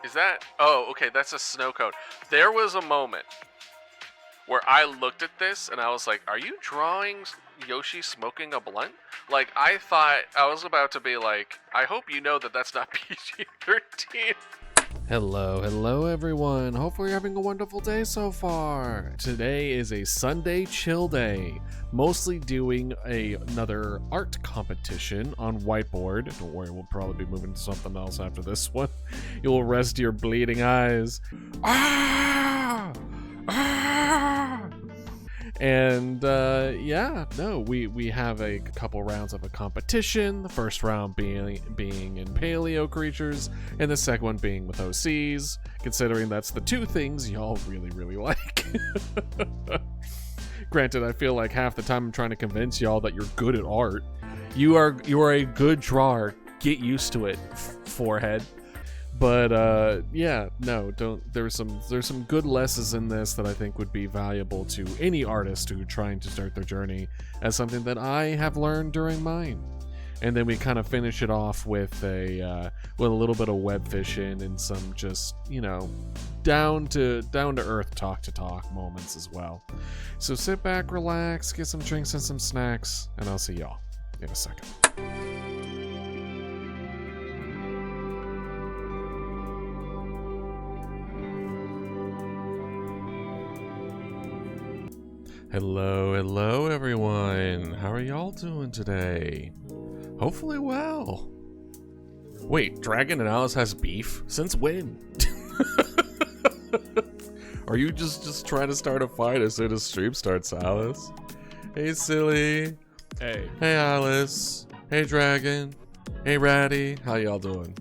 Is that... Oh, okay, that's a snow cone. There was a moment where I looked at this and I was like, are you drawing Yoshi smoking a blunt? Like, I thought I was about to be like, I hope you know that that's not PG-13. Hello everyone. Hopefully you're having a wonderful day so far. Today is a Sunday chill day. Mostly doing another art competition on Whiteboard. Don't worry, we'll probably be moving to something else after this one. You'll rest your bleeding eyes. Ah! Ah! And we have a couple rounds of a competition. The first round being in Paleo creatures, and the second one being with OCs, considering that's the two things y'all really like. Granted, I feel like half the time I'm trying to convince y'all that you're good at art. You are a good drawer. Get used to it, forehead. But there's some good lessons in this that I think would be valuable to any artist who's trying to start their journey, as something that I have learned during mine. And then we kind of finish it off with a little bit of web fishing and some just, down to earth talk moments as well. So sit back, relax, get some drinks and some snacks, and I'll see y'all in a second. Hello everyone. How are y'all doing today? Hopefully well. Wait, Dragon and Alice has beef? Since when? Are you just trying to start a fight as soon as stream starts, Alice? Hey, silly. Hey. Hey, Alice. Hey, Dragon. Hey, Ratty. How y'all doing?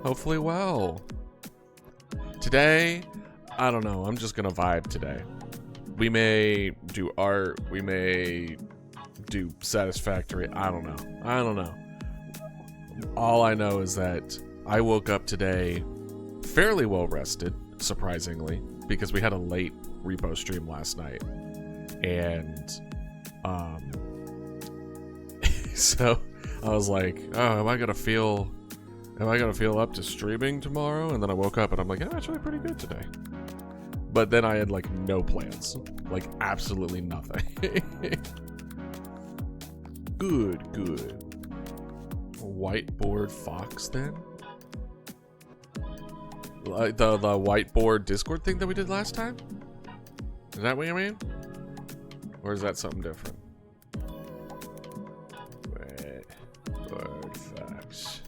Hopefully well. Today, I don't know. I'm just gonna vibe today. We may do art, we may do satisfactory, I don't know. All I know is that I woke up today fairly well rested, surprisingly, because we had a late repo stream last night. And so I was like, oh, am I gonna feel up to streaming tomorrow? And then I woke up and I'm like, yeah, actually pretty good today. But then I had like no plans, like absolutely nothing. Good. Whiteboard Fox then? Like the whiteboard Discord thing that we did last time? Is that what you mean? Or is that something different? Whiteboard Fox.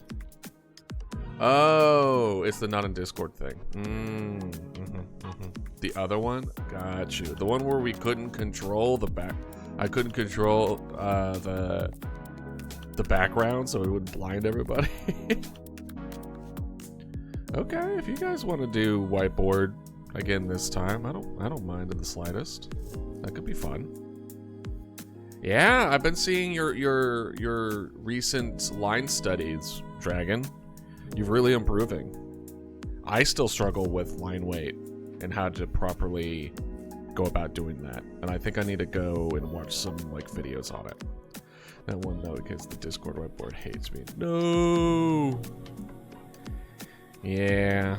Oh, it's the not in Discord thing. The other one? Got you. The one where we couldn't control the back. I couldn't control the background so it would blind everybody. Okay, if you guys want to do whiteboard again this time, I don't mind in the slightest. That could be fun. Yeah, I've been seeing your recent line studies, Dragon. You're really improving. I still struggle with line weight and how to properly go about doing that. And I think I need to go and watch some like videos on it. That one though, because the Discord whiteboard hates me. No. Yeah.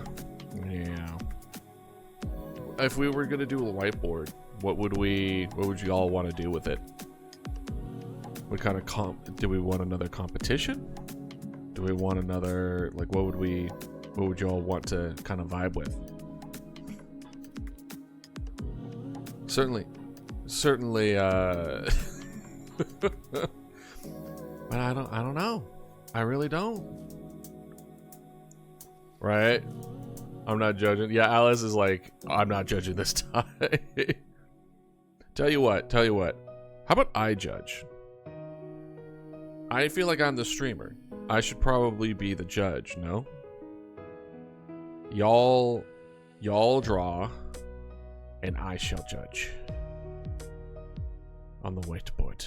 If we were gonna do a whiteboard, what would you all want to do with it? What kind of do we want another competition? Do we want another, like, what would you all want to kind of vibe with? Certainly, but I don't know. I really don't. Right? I'm not judging. Yeah, Alice is like, I'm not judging this time. Tell you what. How about I judge? I feel like I'm the streamer. I should probably be the judge, no? Y'all draw, and I shall judge on the whiteboard.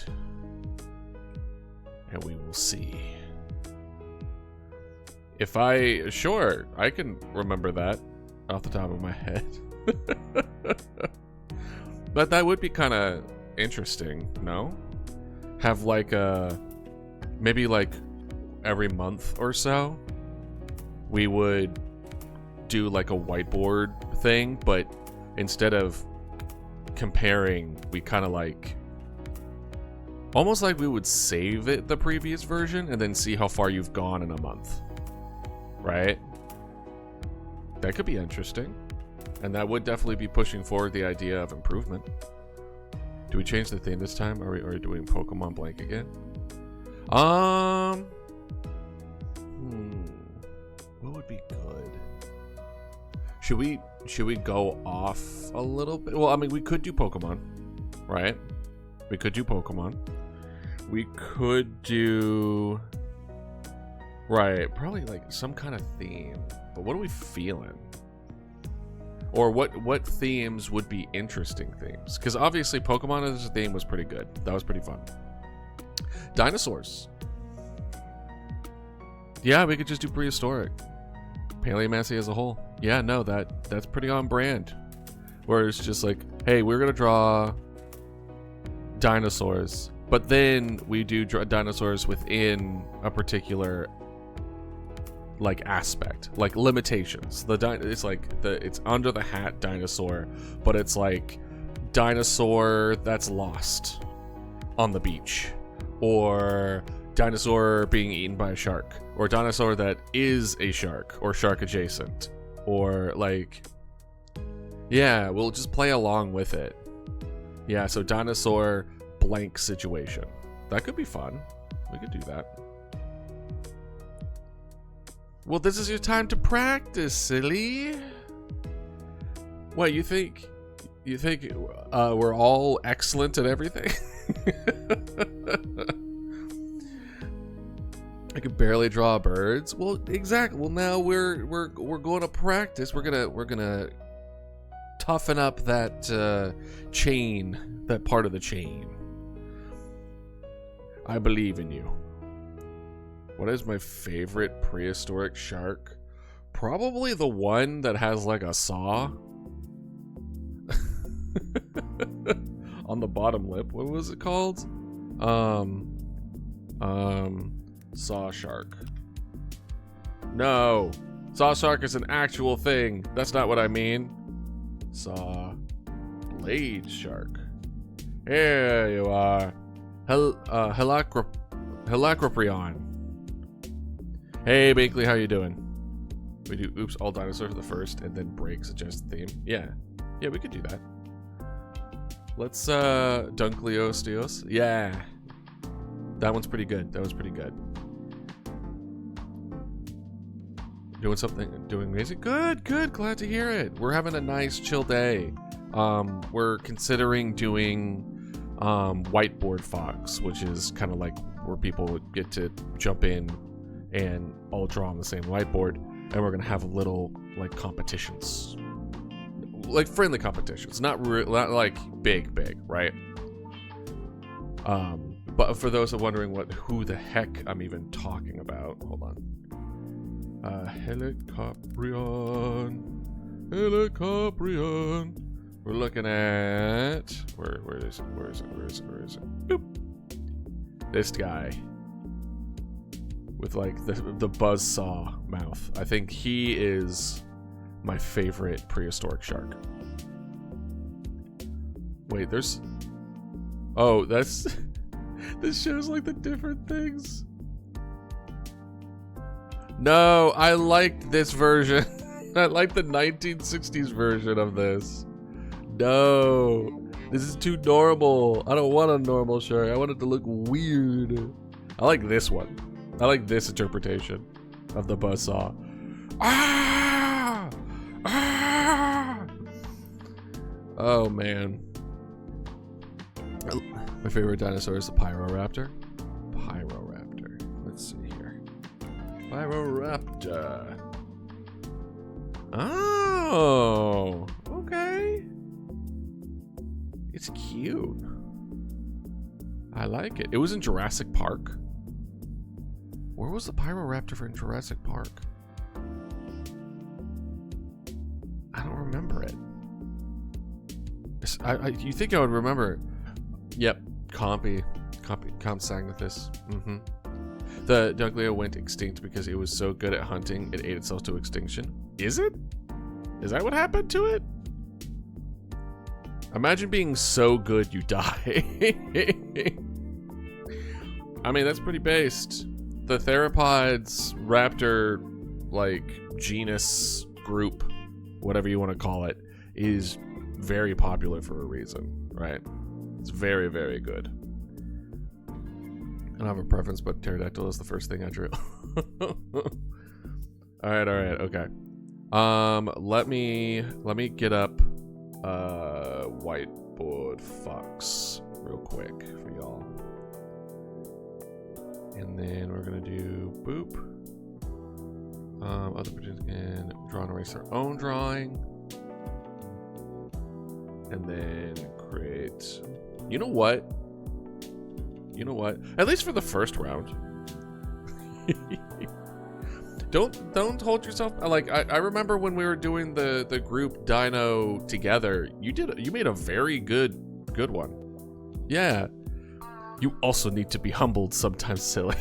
And we will see. Sure, I can remember that off the top of my head. But that would be kind of interesting, no? Have like maybe like every month or so, we would do like a whiteboard thing, but instead of comparing, we kind of like almost like we would save it the previous version and then see how far you've gone in a month, right? That could be interesting, and that would definitely be pushing forward the idea of improvement. Do we change the theme this time? Are we doing Pokemon blank again? What would be good? Should we go off a little bit? Well, I mean, we could do Pokemon, right? We could do Pokemon. We could do... Right, probably like some kind of theme. But what are we feeling? Or what themes would be interesting themes? Because obviously Pokemon as a theme was pretty good. That was pretty fun. Dinosaurs. Yeah, we could just do prehistoric. Paleomancy as a whole. Yeah, no, that's pretty on brand. Where it's just like, hey, we're gonna draw dinosaurs, but then we do draw dinosaurs within a particular like aspect, like limitations. It's like it's under the hat dinosaur, but it's like dinosaur that's lost on the beach, or dinosaur being eaten by a shark, or dinosaur that is a shark or shark adjacent, or like, yeah, we'll just play along with it. Yeah, so dinosaur blank situation. That could be fun. We could do that. Well, this is your time to practice, silly. What, you think we're all excellent at everything? I could barely draw birds. Well, exactly. Well, now we're going to practice. We're gonna toughen up that chain, that part of the chain. I believe in you. What is my favorite prehistoric shark? Probably the one that has like a saw on the bottom lip. What was it called? Saw shark. No, saw shark is an actual thing. That's not what I mean. Saw blade shark. Here you are. Helacroprion. Hey, Binkley, how you doing? We do oops, all dinosaurs for the first, and then break suggest theme. Yeah, we could do that. Let's Dunkleosteos. Yeah, that one's pretty good. That was pretty good. Doing amazing. Good. Glad to hear it. We're having a nice chill day. We're considering doing Whiteboard Fox, which is kind of like where people would get to jump in and all draw on the same whiteboard, and we're gonna have little like competitions, like friendly competitions, not like big, right? But for those who are wondering who the heck I'm even talking about, hold on. Helicoprion. We're looking at where is it? Boop. This guy with like the buzzsaw mouth. I think he is my favorite prehistoric shark. Wait, that's this shows like the different things. No, I liked this version. I like the 1960s version of this. No, this is too normal. I don't want a normal shark. I want it to look weird. I like this one. I like this interpretation of the buzzsaw. Ah! Oh man. My favorite dinosaur is the Pyroraptor. Let's see here. Pyroraptor. Oh, okay. It's cute. I like it. It was in Jurassic Park. Where was the Pyroraptor in Jurassic Park? I don't remember it. You think I would remember? Yep, Compsognathus. The Douglio went extinct because it was so good at hunting, it ate itself to extinction. Is it? Is that what happened to it? Imagine being so good you die. I mean, that's pretty based. The theropods, raptor, like, genus, group, whatever you want to call it, is very popular for a reason, right? It's very, very good. I don't have a preference, but pterodactyl is the first thing I drew. Alright, okay. Let me get up Whiteboard Fox real quick for y'all. And then we're gonna do boop. Other participants can draw and erase their own drawing. And then create. You know what? At least for the first round. Don't hold yourself. Like I remember when we were doing the group Dino together. You made a very good one. Yeah. You also need to be humbled sometimes, silly.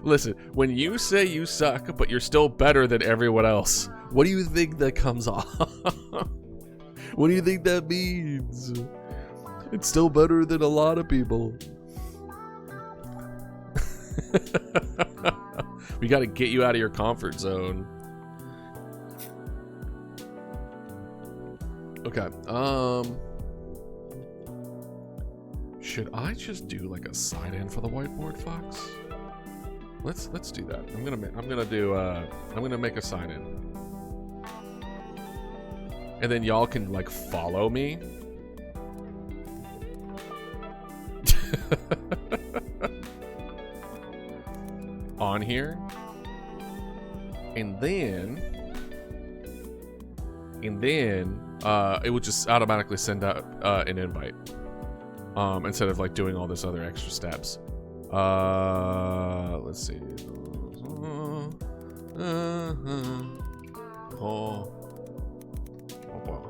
Listen, when you say you suck, but you're still better than everyone else, what do you think that comes off? What do you think that means? It's still better than a lot of people. We got to get you out of your comfort zone. Okay. Should I just do like a sign-in for the Whiteboard Fox? Let's do that. I'm gonna make a sign-in. And then y'all can like follow me. On here. And then it would just automatically send out an invite. Instead of like doing all this other extra steps. Let's see. Oh wow.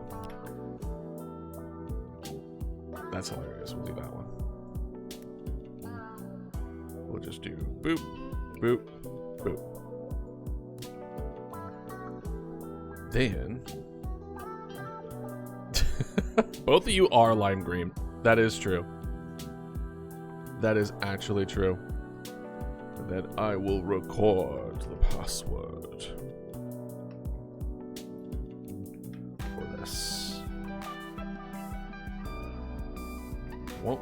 That's hilarious. We'll do that one. We'll just do boop, boop, boop. Then both of you are lime green. That is true. That is actually true. And then I will record the password for this. Whoa.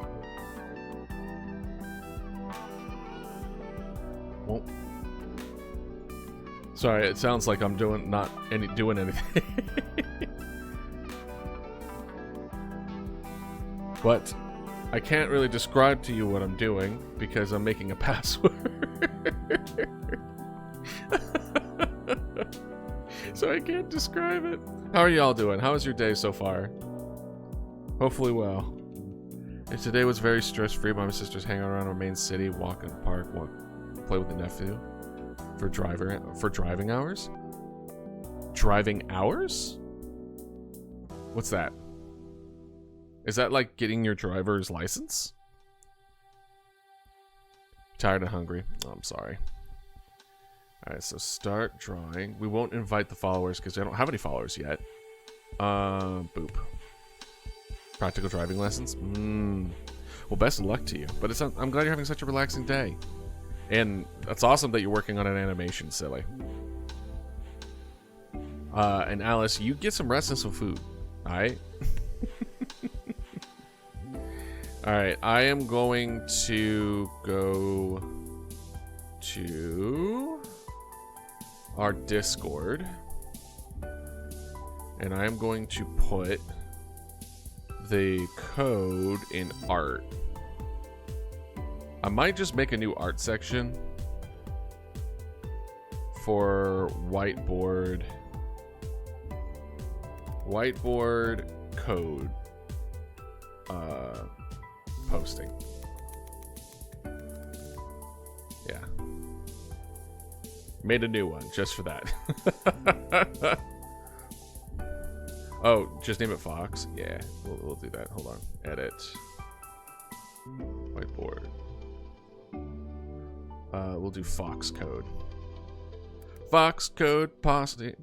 Sorry, it sounds like I'm doing anything. But I can't really describe to you what I'm doing because I'm making a password. So I can't describe it. How are y'all doing? How is your day so far? Hopefully well. And today was very stress-free. My sister's hanging around our main city, walk in the park, play with the nephew for driving hours. Driving hours? What's that? Is that like getting your driver's license? Tired and hungry. Oh, I'm sorry. Alright, so start drawing. We won't invite the followers because I don't have any followers yet. Boop. Practical driving lessons? Well, best of luck to you. But I'm glad you're having such a relaxing day. And that's awesome that you're working on an animation, silly. And Alice, you get some rest and some food. Alright? Alright, I am going to go to our Discord. And I am going to put the code in art. I might just make a new art section for whiteboard code posting. Yeah. Made a new one just for that. Oh, just name it Fox? Yeah, we'll do that. Hold on. Edit. Whiteboard. we'll do Fox code. Fox code posting.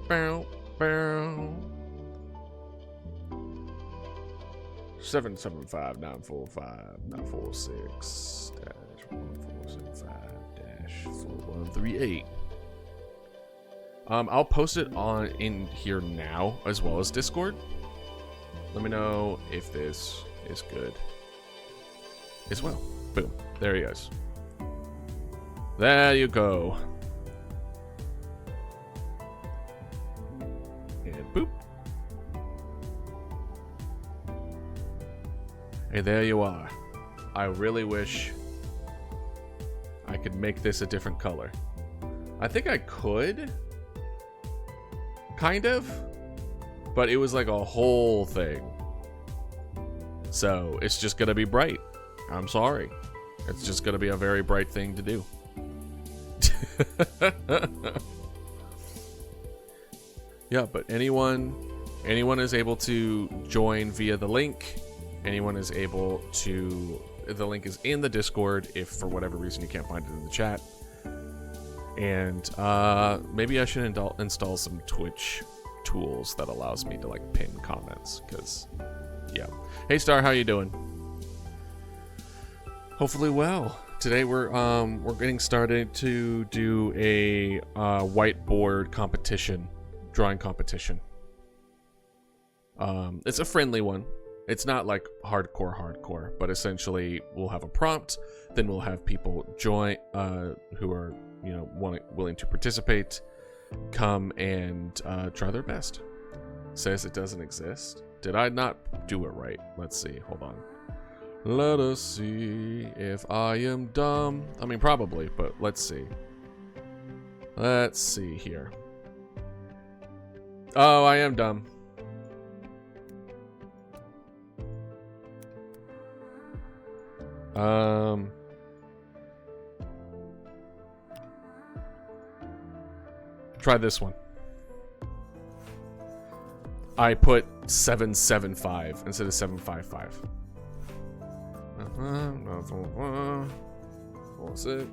Bow, bow. 775-946-1475-4138. I'll post it on in here now as well as Discord. Let me know if this is good as well. Boom. There he is. There you go. And boop. Hey, there you are. I really wish I could make this a different color. I think I could. Kind of. But it was like a whole thing. So it's just gonna be bright. I'm sorry. It's just gonna be a very bright thing to do. Yeah, but anyone is able to join via the link. Anyone is able to... The link is in the Discord if for whatever reason you can't find it in the chat. And maybe I should install some Twitch tools that allows me to like pin comments, because yeah. Hey Star, how you doing? Hopefully well. Today we're getting started to do a whiteboard competition, drawing competition. It's a friendly one. It's not like hardcore, but essentially we'll have a prompt, then we'll have people join who are, you know, willing to participate, come and try their best. Says it doesn't exist. Did I not do it right? Let's see. Hold on. Let us see if I am dumb. I mean, probably, but let's see. Let's see here. Oh, I am dumb. Try this one. I put 775 instead of 755. What's it?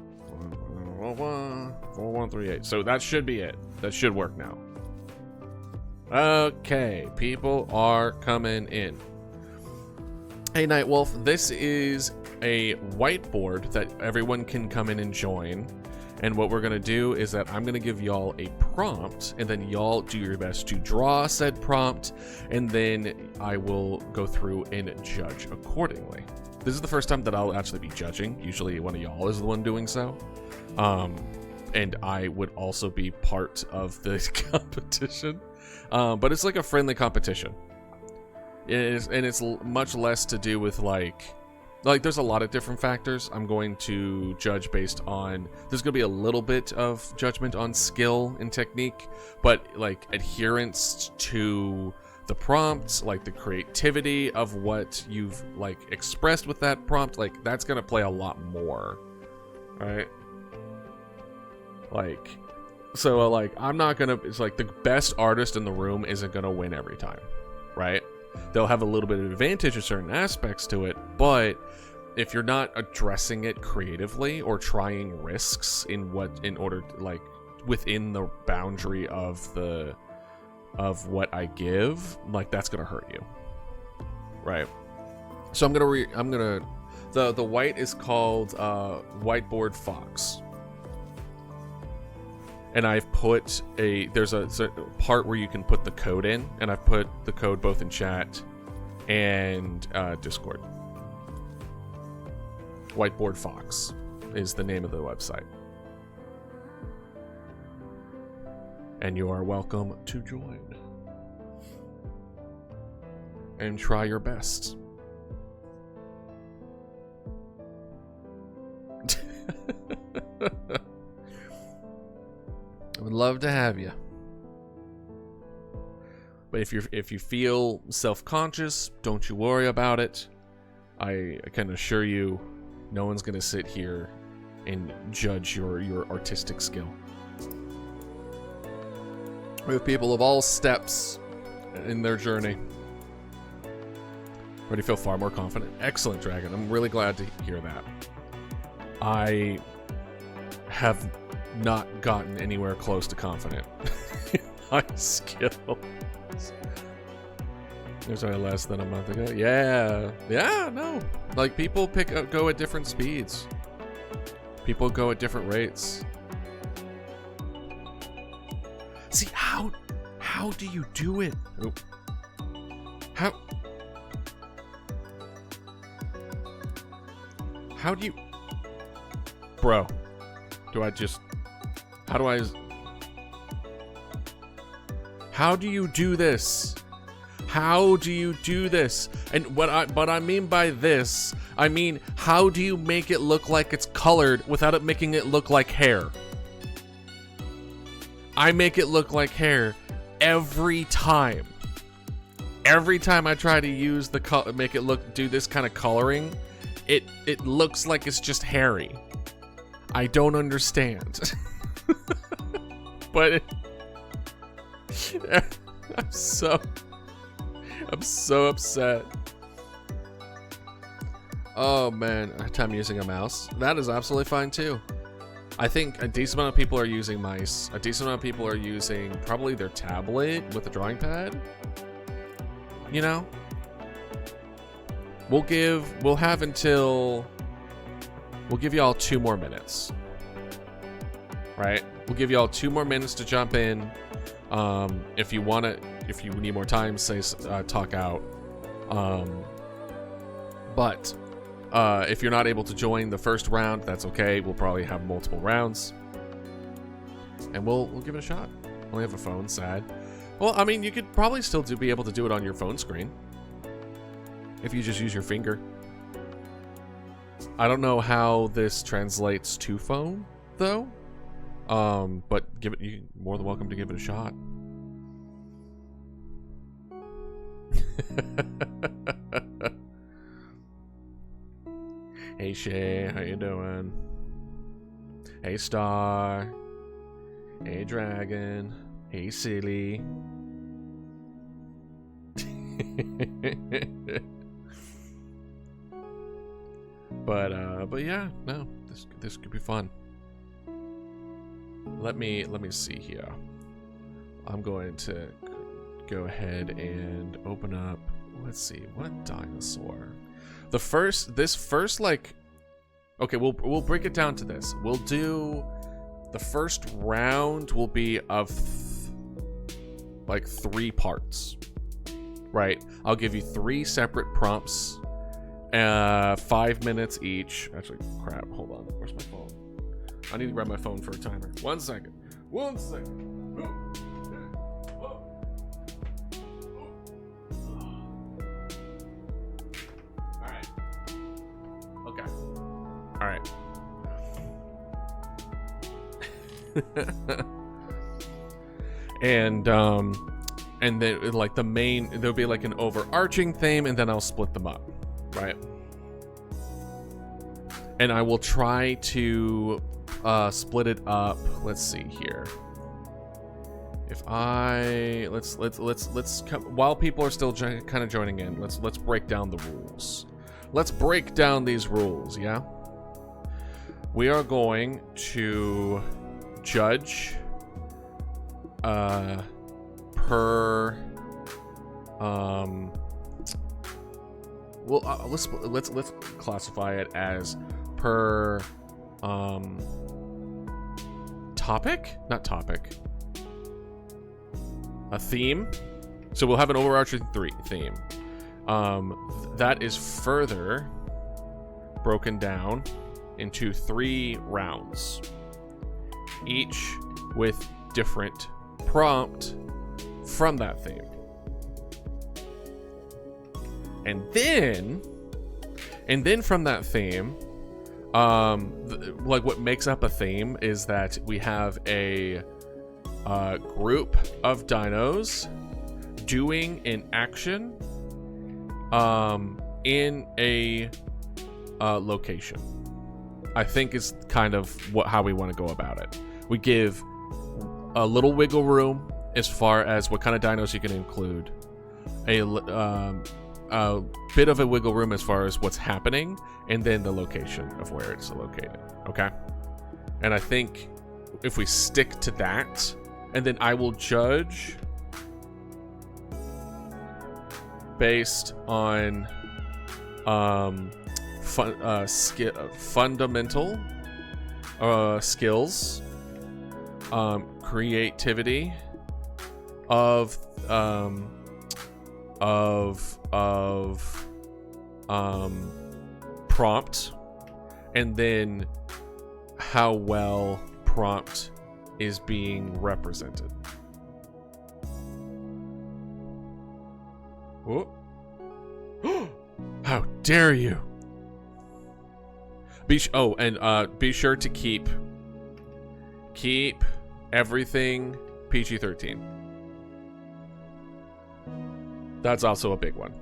4138. So that should be it. That should work now. Okay, people are coming in. Hey Nightwolf, this is a whiteboard that everyone can come in and join. And what we're gonna do is that I'm gonna give y'all a prompt, and then y'all do your best to draw said prompt, and then I will go through and judge accordingly. This is the first time that I'll actually be judging. Usually one of y'all is the one doing so. And I would also be part of this competition. But it's like a friendly competition. It's much less to do with like there's a lot of different factors. I'm going to judge based on, there's going to be a little bit of judgment on skill and technique, but like adherence to the prompt, like the creativity of what you've like expressed with that prompt, like that's going to play a lot more, right? Like, so like I'm not going to, it's like the best artist in the room isn't going to win every time, right? They'll have a little bit of advantage in certain aspects to it, but if you're not addressing it creatively or trying risks in order to, like, within the boundary of what I give, like that's gonna hurt you, right? So the white is called Whiteboard Fox. And I've put there's a part where you can put the code in, and I've put the code both in chat and Discord. Whiteboard Fox is the name of the website. And you are welcome to join. And try your best. I would love to have you. But if you feel self-conscious, don't you worry about it. I can assure you, no one's gonna sit here and judge your artistic skill. We have people of all steps in their journey. Already feel far more confident. Excellent, Dragon. I'm really glad to hear that. I have not gotten anywhere close to confident in my skills. There's only less than a month ago. Yeah, no. Like, people go at different speeds. People go at different rates. See, how do you do it? Oop. How do you... Bro, how do you do this? How do you do this? And what I mean by this, I mean, how do you make it look like it's colored without it making it look like hair? I make it look like hair every time. Every time I try to use the do this kind of coloring, it looks like it's just hairy. I don't understand. But I'm so upset. Oh man, I'm using a mouse. That is absolutely fine too. I think a decent amount of people are using mice. A decent amount of people are using probably their tablet with a drawing pad. You know? We'll give y'all 2 more minutes. Right? We'll give y'all 2 more minutes to jump in. If you need more time, talk out. But if you're not able to join the first round, that's okay. We'll probably have multiple rounds, and we'll give it a shot. Only have a phone, sad. Well, I mean, you could probably still be able to do it on your phone screen if you just use your finger. I don't know how this translates to phone though, but you're more than welcome to give it a shot. Hey Shay, how you doing? Hey Star. Hey Dragon. Hey Silly. But yeah, no, this could be fun. Let me see here. I'm going to go ahead and open up. Let's see, what dinosaur? This first like, okay, we'll break it down to this. We'll do the first round will be of like 3 parts, right? I'll give you 3 separate prompts, 5 minutes each. Actually, crap, hold on. Where's my phone? I need to grab my phone for a timer. 1 second. 1 second. All right. And then like there'll be like an overarching theme, and then I'll split them up, right? And I will try to split it up. Let's see here. If let's while people are still kind of joining in, let's break down the rules. Let's break down these rules, yeah? We are going to judge per let's classify it as per topic? Not topic. A theme. So we'll have an overarching theme. That is further broken down into 3 rounds, each with different prompt from that theme. And then from that theme, like what makes up a theme is that we have a group of dinos doing an action in a location. I think is kind of how we want to go about it. We give a little wiggle room as far as what kind of dinos you can include, a bit of a wiggle room as far as what's happening, and then the location of where it's located. Okay. And I think if we stick to that, and then I will judge based on fundamental skills, creativity of prompt, and then how well prompt is being represented. Oh. How dare you! Be sure to keep everything PG-13. That's also a big one.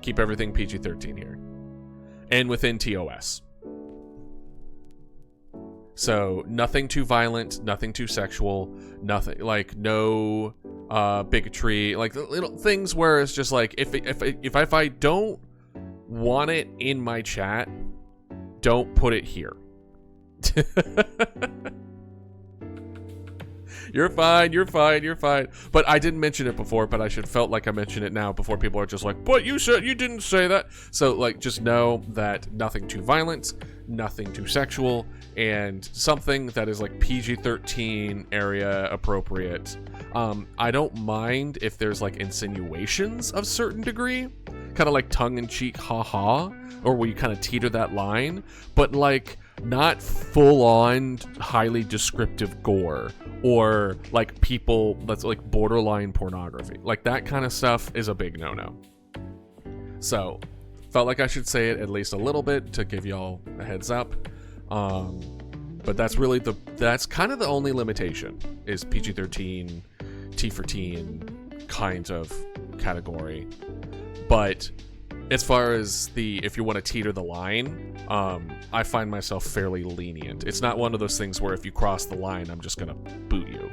Keep everything PG-13 here, and within TOS. So nothing too violent, nothing too sexual, nothing like no bigotry, like little things where it's just like if I don't want it in my chat, don't put it here. You're fine. But I didn't mention it before, but I should felt like I mentioned it now before people are just like, but you said you didn't say that. So like, just know that nothing too violent, nothing too sexual, and something that is like PG-13 area appropriate. I don't mind if there's like insinuations of certain degree, kind of like tongue-in-cheek haha, or where you kind of teeter that line, but like not full-on highly descriptive gore or like people that's like borderline pornography. Like that kind of stuff is a big no-no. So felt like I should say it at least a little bit to give y'all a heads up. But that's really that's kind of the only limitation is PG-13, T for teen kind of category. But as far as if you want to teeter the line, I find myself fairly lenient. It's not one of those things where if you cross the line, I'm just going to boot you.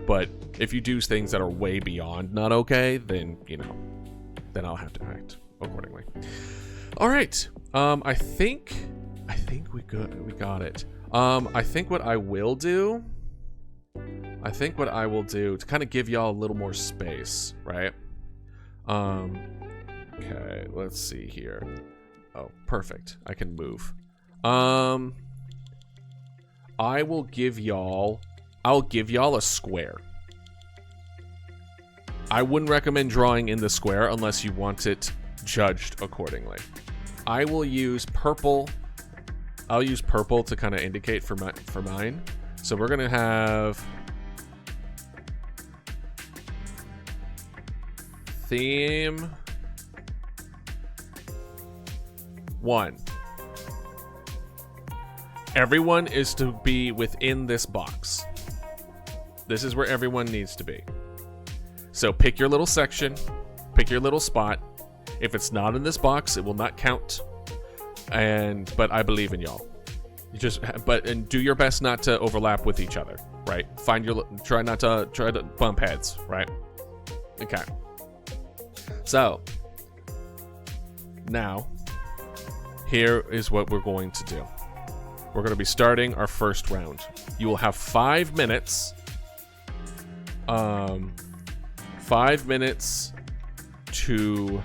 But if you do things that are way beyond not okay, then, then I'll have to act accordingly. All right. I think we got it. I think what I will do to kind of give y'all a little more space, right? Okay, let's see here. Oh, perfect. I can move. I'll give y'all a square. I wouldn't recommend drawing in the square unless you want it judged accordingly. I will use purple. I'll use purple to kind of indicate for mine. So we're gonna have theme 1. Everyone is to be within this box. This is where everyone needs to be. So pick your little section, pick your little spot. If it's not in this box, it will not count. But I believe in y'all. And do your best not to overlap with each other, right? Try to bump heads, right? Okay. So now, here is what we're going to do. We're going to be starting our first round. You will have 5 minutes. 5 minutes to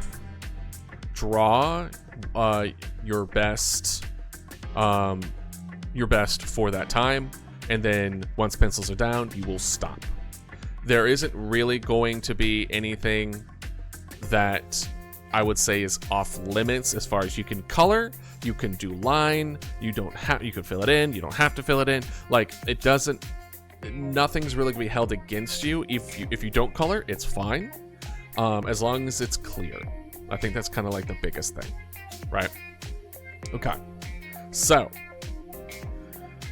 draw your best for that time, and then once pencils are down, you will stop. There isn't really going to be anything that I would say is off limits as far as you can color, you can do line, you can fill it in, you don't have to fill it in. Like nothing's really gonna be held against you. If you don't color, it's fine. As long as it's clear. I think that's kind of like the biggest thing, right? Okay. So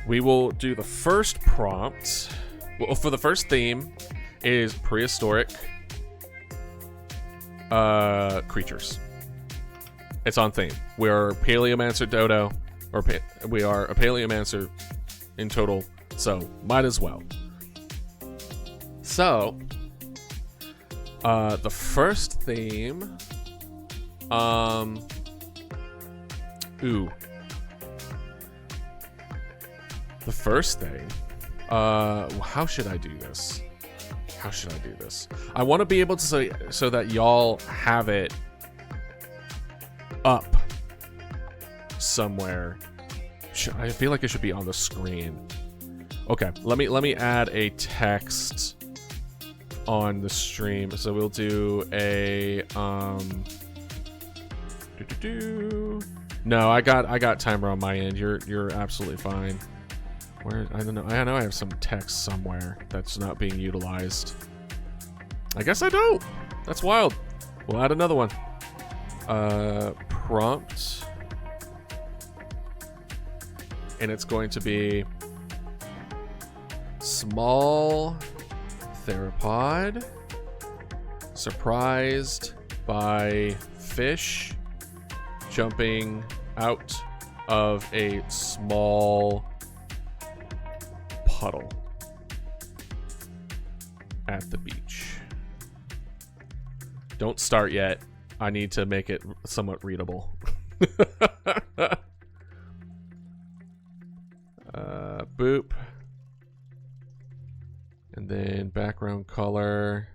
we will do the first prompt. Well, for the first theme is prehistoric creatures. It's on theme. We're Paleomancer Dodo, we are a Paleomancer in total, so might as well. So the first theme, The first thing, how should I do this? How should I do this? I want to be able to so that y'all have it up somewhere. I feel like it should be on the screen. Okay, let me add a text on the stream. So we'll do a No, I got timer on my end. You're absolutely fine. Where, I don't know. I know I have some text somewhere that's not being utilized. I guess I don't. That's wild. We'll add another one. Prompt. And it's going to be small theropod surprised by fish jumping out of a small puddle at the beach. Don't start yet. I need to make it somewhat readable. Boop. And then background color.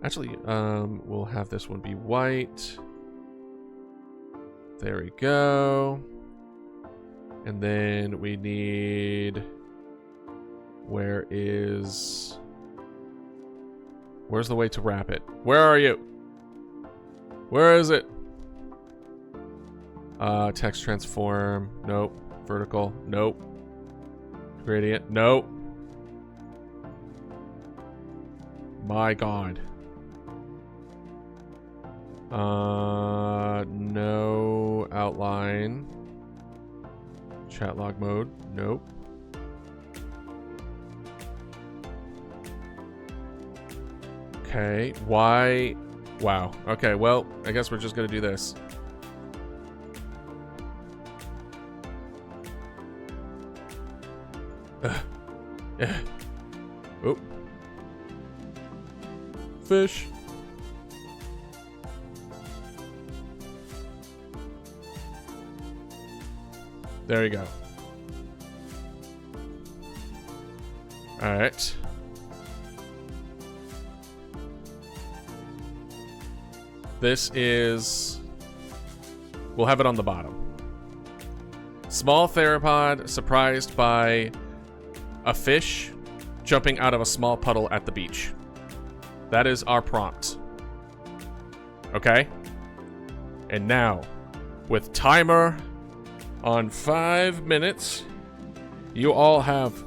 Actually, we'll have this one be white. There we go. And then we need... Where's the way to wrap it? Where are you? Where is it? Text transform. Nope. Vertical. Nope. Gradient. Nope. My God. No outline. Chat log mode. Nope. Okay. Why? Wow. Okay. Well, I guess we're just gonna do this. Oh. Fish. There you go. All right. This is... We'll have it on the bottom. Small theropod surprised by a fish jumping out of a small puddle at the beach. That is our prompt. Okay? And now, with timer on 5 minutes, you all have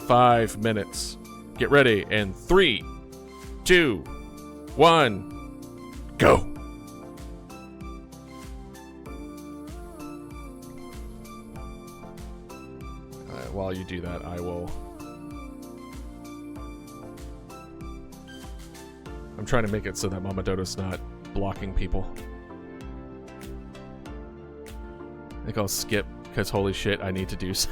5 minutes. Get ready in 3, 2, 1, go! While you do that, I will... I'm trying to make it so that Mama Dodo's not blocking people. I think I'll skip, because holy shit, I need to do so.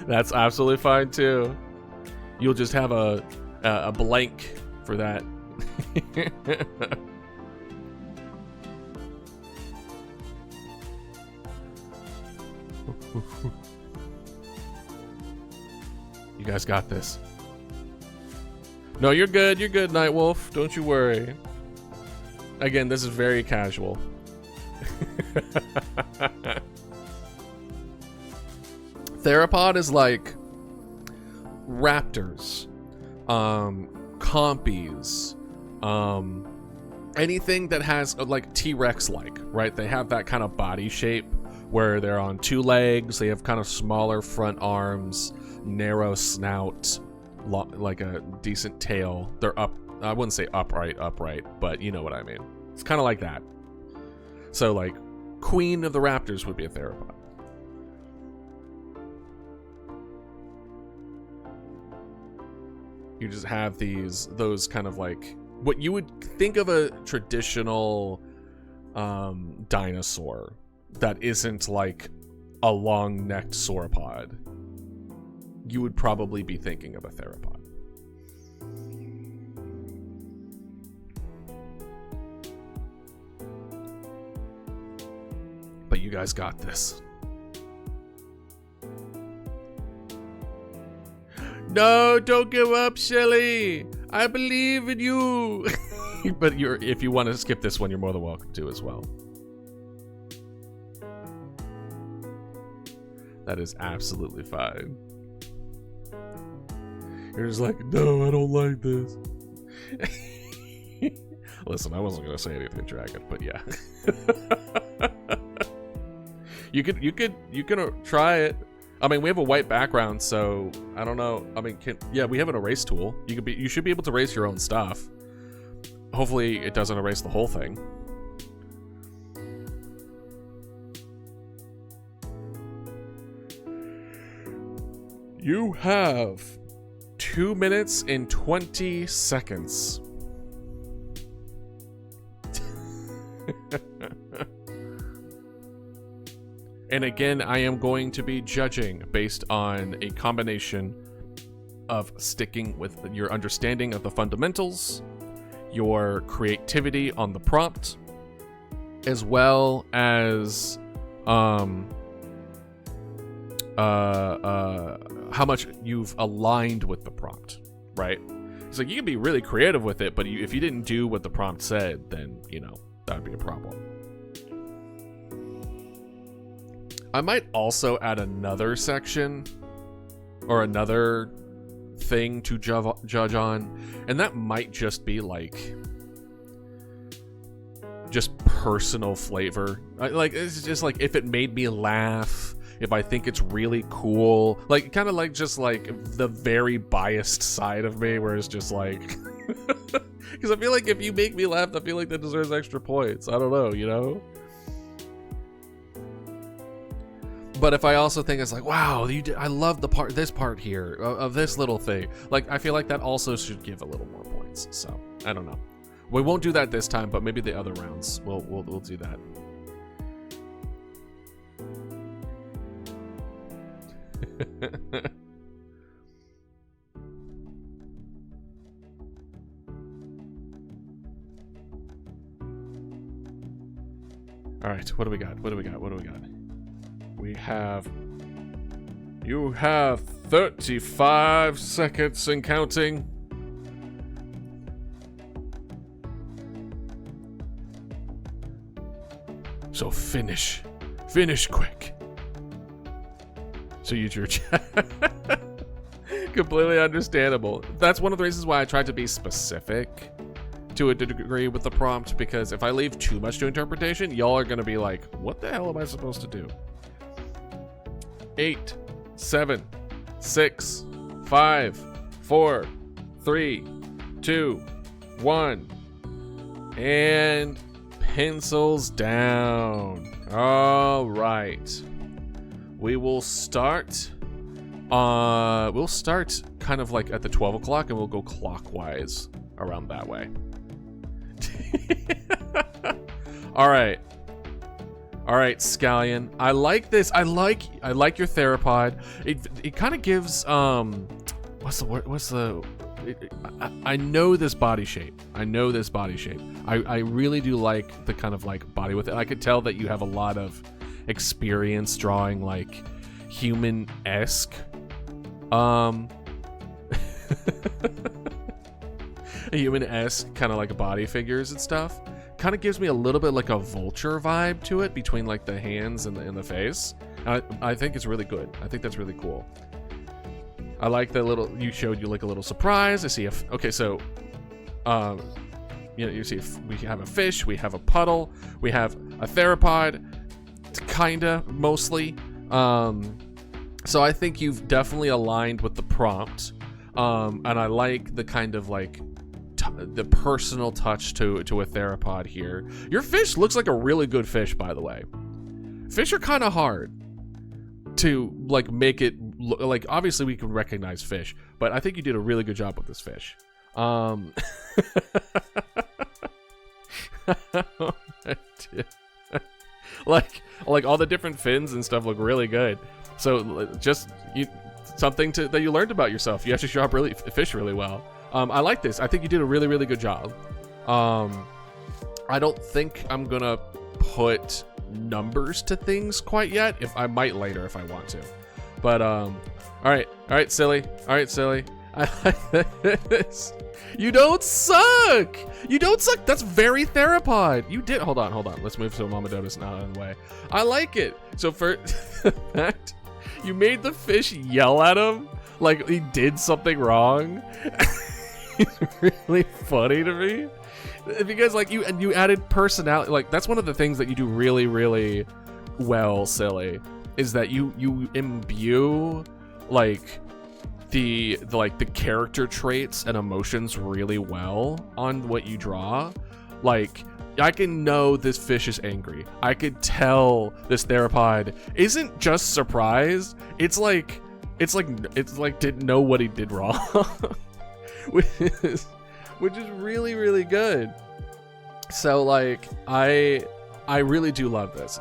That's absolutely fine, too. You'll just have a blank for that. You guys got this. No, you're good. You're good, Nightwolf. Don't you worry. Again, this is very casual. Theropod is like raptors, compies, anything that has like T-Rex like, right? They have that kind of body shape where they're on 2 legs. They have kind of smaller front arms, narrow snout, like a decent tail. They're up. I wouldn't say upright, but you know what I mean. It's kind of like that. So like, queen of the raptors would be a theropod. You just have those kind of like what you would think of a traditional dinosaur that isn't like a long-necked sauropod. You would probably be thinking of a theropod. But you guys got this. No, don't give up, Shelly. I believe in you. But if you want to skip this one, you're more than welcome to as well. That is absolutely fine. You're just like, no, I don't like this. Listen, I wasn't gonna say anything, Dragon, but yeah. You can try it. I mean, we have a white background, so I don't know. I mean, yeah, we have an erase tool. You should be able to erase your own stuff. Hopefully, it doesn't erase the whole thing. You have 2 minutes and 20 seconds. And again, I am going to be judging based on a combination of sticking with your understanding of the fundamentals, your creativity on the prompt, as well as how much you've aligned with the prompt, right? It's like you can be really creative with it, but if you didn't do what the prompt said, then, you know, that would be a problem. I might also add another section or another thing to judge on, and that might just be like just personal flavor. Like, it's just like if it made me laugh, if I think it's really cool, like kind of like just like the very biased side of me where it's just like because I feel like if you make me laugh, I feel like that deserves extra points. I don't know, you know? But if I also think it's like, wow, I love this part here of this little thing, like I feel like that also should give a little more points. So I don't know. We won't do that this time, but maybe the other rounds we'll do that. All right, what do we got? You have 35 seconds and counting. So finish quick. So use your chat. Completely understandable. That's one of the reasons why I tried to be specific to a degree with the prompt, because if I leave too much to interpretation, y'all are gonna be like, what the hell am I supposed to do? 8, 7, 6, 5, 4, 3, 2, 1, and pencils down. All right, we will start. We'll start kind of like at the 12 o'clock, and we'll go clockwise around that way. All right, Scallion. I like this. I like your theropod. It kind of gives what's the word? I know this body shape. I really do like the kind of like body with it. I could tell that you have a lot of experience drawing like human-esque human-esque kind of like body figures and stuff. Kind of gives me a little bit like a vulture vibe to it between like the hands and the face. I think it's really good. I think that's really cool. I like the little, you showed you like a little surprise. I see okay, so you see we have a fish, we have a puddle, we have a theropod, kinda, mostly. So I think you've definitely aligned with the prompt. And I like the kind of like the personal touch to a theropod here. Your fish looks like a really good fish, by the way. Fish are kind of hard to like make it look like. Obviously we can recognize fish, but I think you did a really good job with this fish. like all the different fins and stuff look really good. So just something that you learned about yourself. You actually draw fish really well. I like this. I think you did a really, really good job. I don't think I'm gonna put numbers to things quite yet. I might later if I want to. But all right, silly. All right, silly. I like this. You don't suck. You don't suck. That's very theropod. You did. Hold on. Let's move so Mama Dota's not in the way. I like it. So for the fact you made the fish yell at him like he did something wrong. It's really funny to me. Because like you added personality. Like that's one of the things that you do really, really well, silly, is that you imbue like the character traits and emotions really well on what you draw. Like I can know this fish is angry. I could tell this theropod isn't just surprised. It's like didn't know what he did wrong. which is really, really good. So like I really do love this.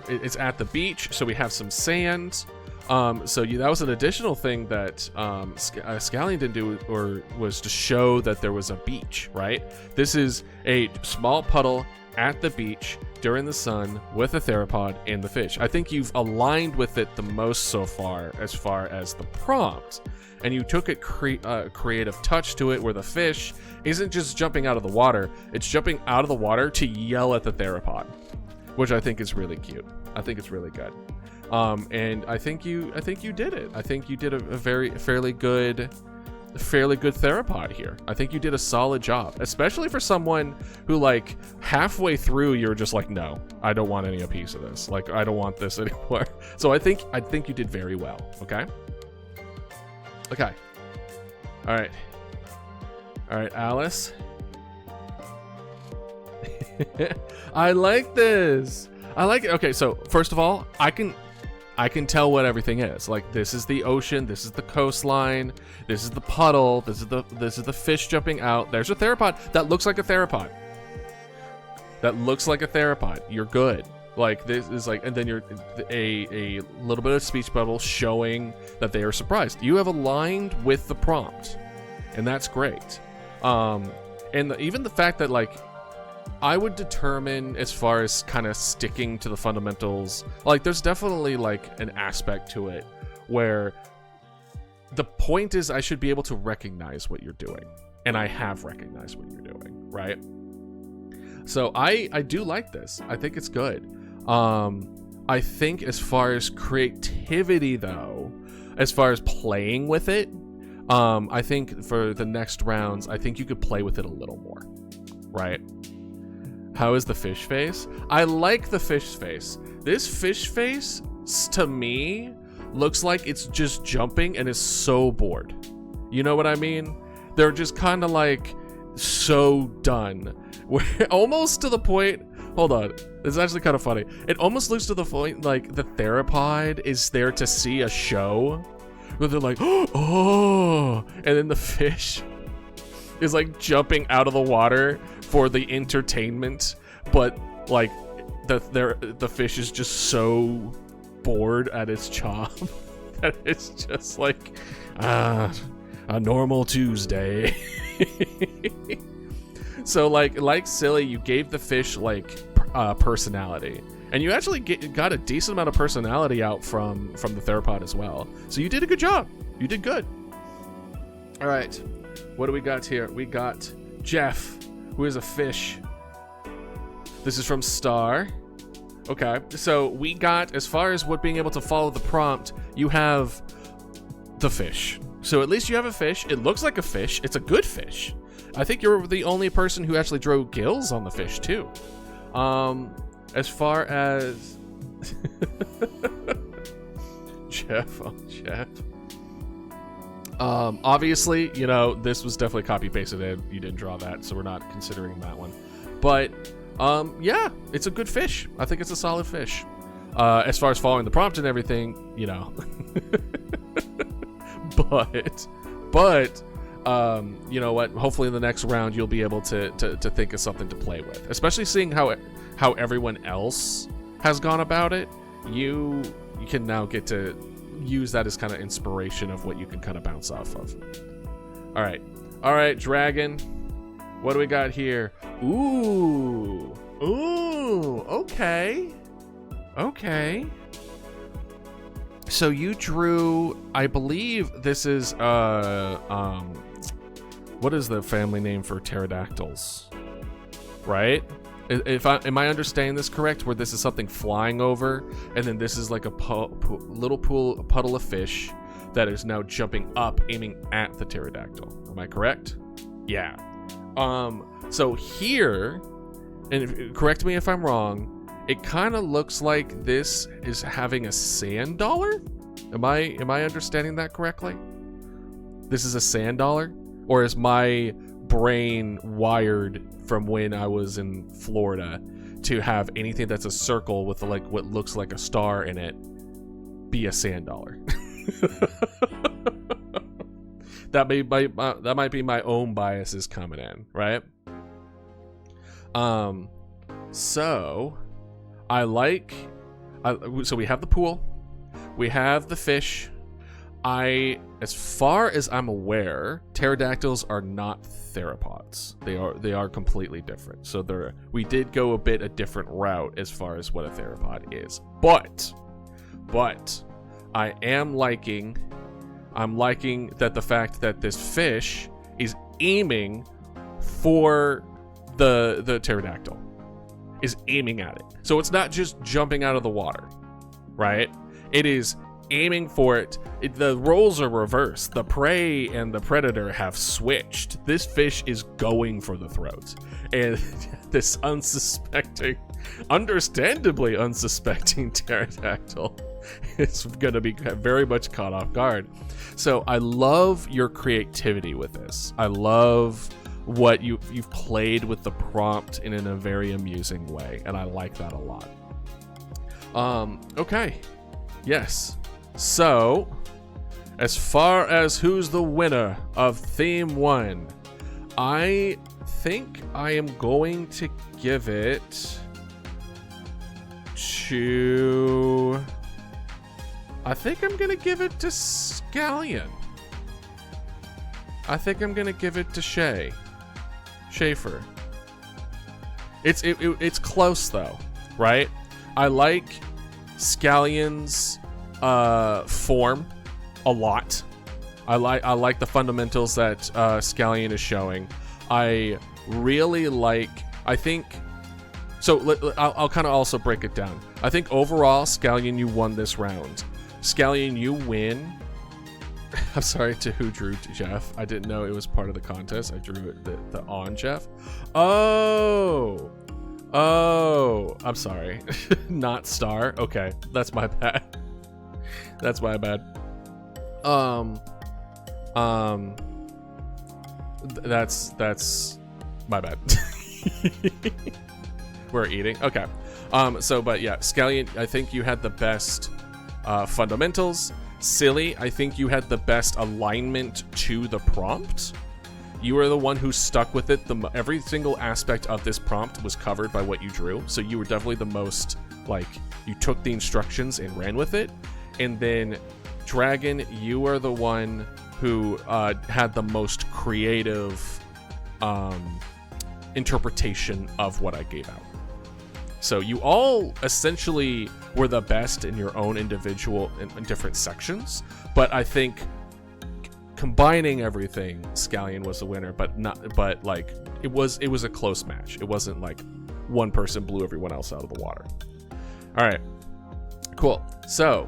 It's at the beach, so we have some sand. That was an additional thing that Scallion didn't do, or was to show that there was a beach, right? This is a small puddle at the beach during the sun with a theropod and the fish. I think you've aligned with it the most so far as the prompt. And you took a creative touch to it where the fish isn't just jumping out of the water, it's jumping out of the water to yell at the theropod, which I think is really cute. I think it's really good. And I think you did it. I think you did a fairly good theropod here. I think you did a solid job, especially for someone who like halfway through you're just like, no, I don't want any piece of this. Like I don't want this anymore. So I think you did very well. Okay. All right, Alice. I like this. I like it. Okay, so first of all, I can tell what everything is. Like this is the ocean, this is the coastline, this is the puddle, this is the fish jumping out. There's a theropod that looks like a theropod. You're good. Like this is like, and then you're a little bit of speech bubble showing that they are surprised. You have aligned with the prompt, and that's great. Even the fact that like I would determine, as far as kind of sticking to the fundamentals, like there's definitely like an aspect to it where the point is I should be able to recognize what you're doing, and I have recognized what you're doing, right? So I do like this. I think it's good. I think as far as creativity though, as far as playing with it, I think for the next rounds, I think you could play with it a little more, right? How is the fish face? I like the fish face. This fish face, to me, looks like it's just jumping and is so bored. You know what I mean? They're just kind of like so done. We're almost to the point. Hold on. It's actually kind of funny. It almost looks to the point like the theropod is there to see a show. Where they're like, oh, and then the fish is like jumping out of the water for the entertainment, but like the fish is just so bored at its job that it's just like a normal Tuesday. So like silly, you gave the fish like personality, and you actually got a decent amount of personality out from the theropod as well. So you did a good job. You did good. All right, what do we got here? We got Jeff, who is a fish. This is from Star. Okay, so we got, as far as what being able to follow the prompt, you have the fish. So at least you have a fish. It looks like a fish. It's a good fish. I think you're the only person who actually drew gills on the fish too. As far as Jeff, obviously, you know, this was definitely copy pasted in. You didn't draw that, so we're not considering that one. But yeah, it's a good fish. I think it's a solid fish. As far as following the prompt and everything, you know. but you know what? Hopefully in the next round you'll be able to think of something to play with, especially seeing how everyone else has gone about it. You can now get to use that as kind of inspiration of what you can kind of bounce off of. All right, dragon. What do we got here? Ooh, okay. So you drew, I believe this is what is the family name for pterodactyls? Right? Am I understanding this correct? Where this is something flying over, and then this is like a little puddle of fish that is now jumping up, aiming at the pterodactyl. Am I correct? Yeah. So here, and correct me if I'm wrong, it kind of looks like this is having a sand dollar. Am I understanding that correctly? This is a sand dollar, or is my brain wired from when I was in Florida to have anything that's a circle with like what looks like a star in it be a sand dollar? That might be my own biases coming in, right? So so we have the pool, we have the fish. As far as I'm aware, pterodactyls are not theropods. They are completely different. So we did go a different route as far as what a theropod is. But I'm liking that the fact that this fish is aiming for the pterodactyl, is aiming at it. So it's not just jumping out of the water, right? It is aiming for it. The roles are reversed. The prey and the predator have switched. This fish is going for the throat, and this understandably unsuspecting pterodactyl is going to be very much caught off guard. So I love your creativity with this. I love what you've played with the prompt in a very amusing way, and I like that a lot. Okay, yes. So, as far as who's the winner of Theme 1, I think I am going to give it to... I think I'm going to give it to Scallion. I think I'm going to give it to Schaefer. It's close though, right? I like Scallion's form a lot. I like the fundamentals that Scallion is showing. I really like. I think. So I'll kind of also break it down. I think overall, Scallion, you won this round. Scallion, you win. I'm sorry to who drew Jeff. I didn't know it was part of the contest. I drew the on Jeff. Oh, I'm sorry. Not Star. Okay, that's my bad. That's my bad. That's my bad. We're eating. Okay. But yeah, Scallion, I think you had the best fundamentals. Silly, I think you had the best alignment to the prompt. You were the one who stuck with it. Every single aspect of this prompt was covered by what you drew. So you were definitely the most, you took the instructions and ran with it. And then Dragon, you are the one who had the most creative interpretation of what I gave out. So you all essentially were the best in your own individual in different sections, but I think combining everything, Scallion was the winner. But it was a close match. It wasn't like one person blew everyone else out of the water. All right, cool. So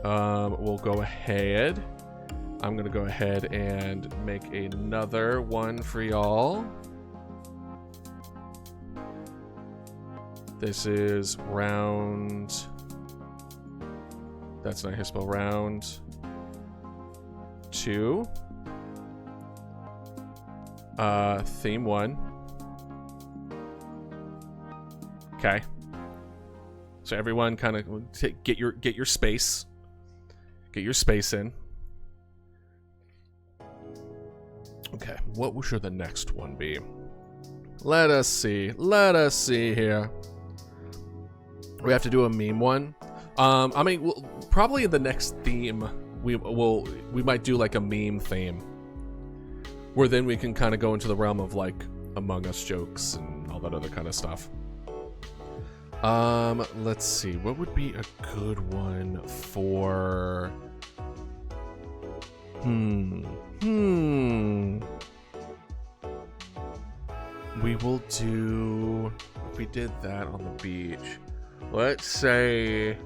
we'll go ahead. I'm gonna go ahead and make another one for y'all. This is round. That's not how you spell round 2. Theme 1. Okay. So everyone kind of get your space. Get your space in. Okay, what should the next one be? Let us see here. We have to do a meme one. I mean, probably in the next theme, we might do like a meme theme, where then we can kind of go into the realm of like Among Us jokes and all that other kind of stuff. Let's see. What would be a good one for... We will do... If we did that on the beach, let's say...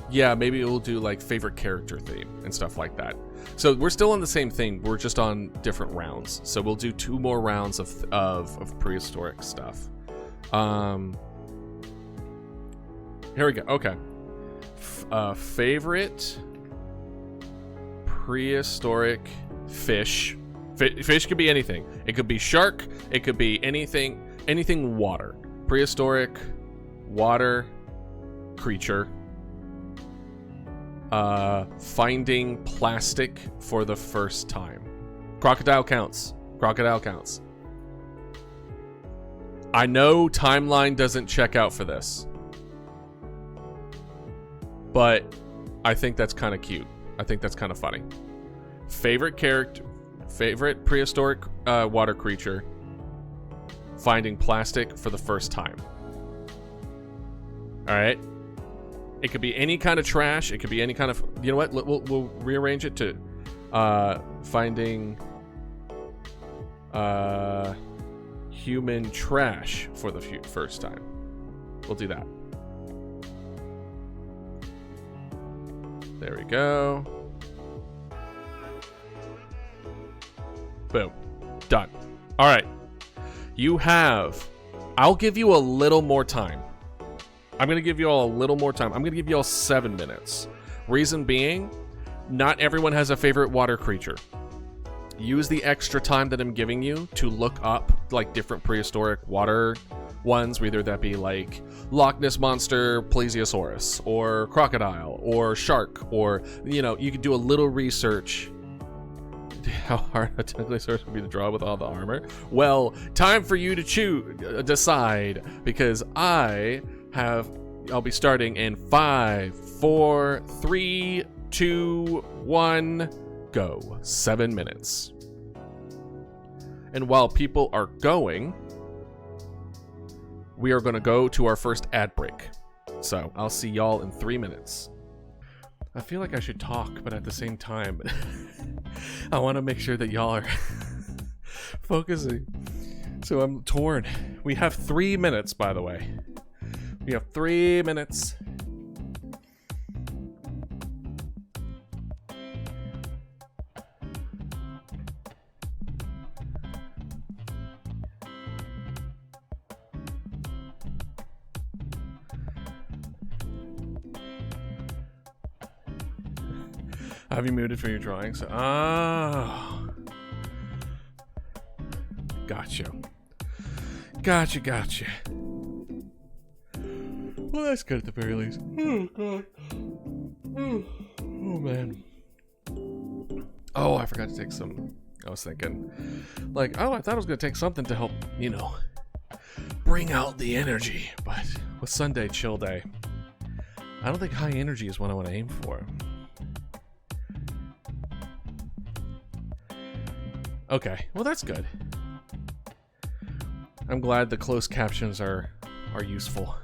Yeah, maybe we'll do like favorite character theme and stuff like that. So we're still on the same thing. We're just on different rounds. So we'll do 2 more rounds of prehistoric stuff. Here we go. Okay. Favorite prehistoric fish. Fish could be anything. It could be shark. It could be anything water. Prehistoric water creature. Finding plastic for the first time. Crocodile counts. Crocodile counts. I know timeline doesn't check out for this, but I think that's kind of cute. I think that's kind of funny. Favorite character, favorite prehistoric water creature, finding plastic for the first time. All right. It could be any kind of trash. It could be any kind of... You know what? We'll rearrange it to finding human trash for the first time. We'll do that. There we go. Boom. Done. All right. You have... I'll give you a little more time. I'm going to give you all a little more time. I'm going to give you all 7 minutes. Reason being, not everyone has a favorite water creature. Use the extra time that I'm giving you to look up like different prehistoric water ones, whether that be like Loch Ness Monster, Plesiosaurus, or crocodile, or shark, or, you know, you could do a little research. How hard a Technosaurus would be to draw with all the armor? Well, time for you to decide, because I'll be starting in 5, 4, 3, 2, 1, go. 7 minutes. And while people are going, we are going to go to our first ad break. So I'll see y'all in 3 minutes. I feel like I should talk, but at the same time, I want to make sure that y'all are focusing. So I'm torn. We have 3 minutes, by the way. We have 3 minutes. Have you muted for your drawings? Oh. Gotcha. Gotcha. Well, that's good at the very least. Oh, God. Oh, man. Oh, I forgot to take some... I was thinking, like, I thought I was going to take something to help, you know, bring out the energy. But with Sunday chill day, I don't think high energy is what I want to aim for. Okay, well, that's good. I'm glad the closed captions are useful.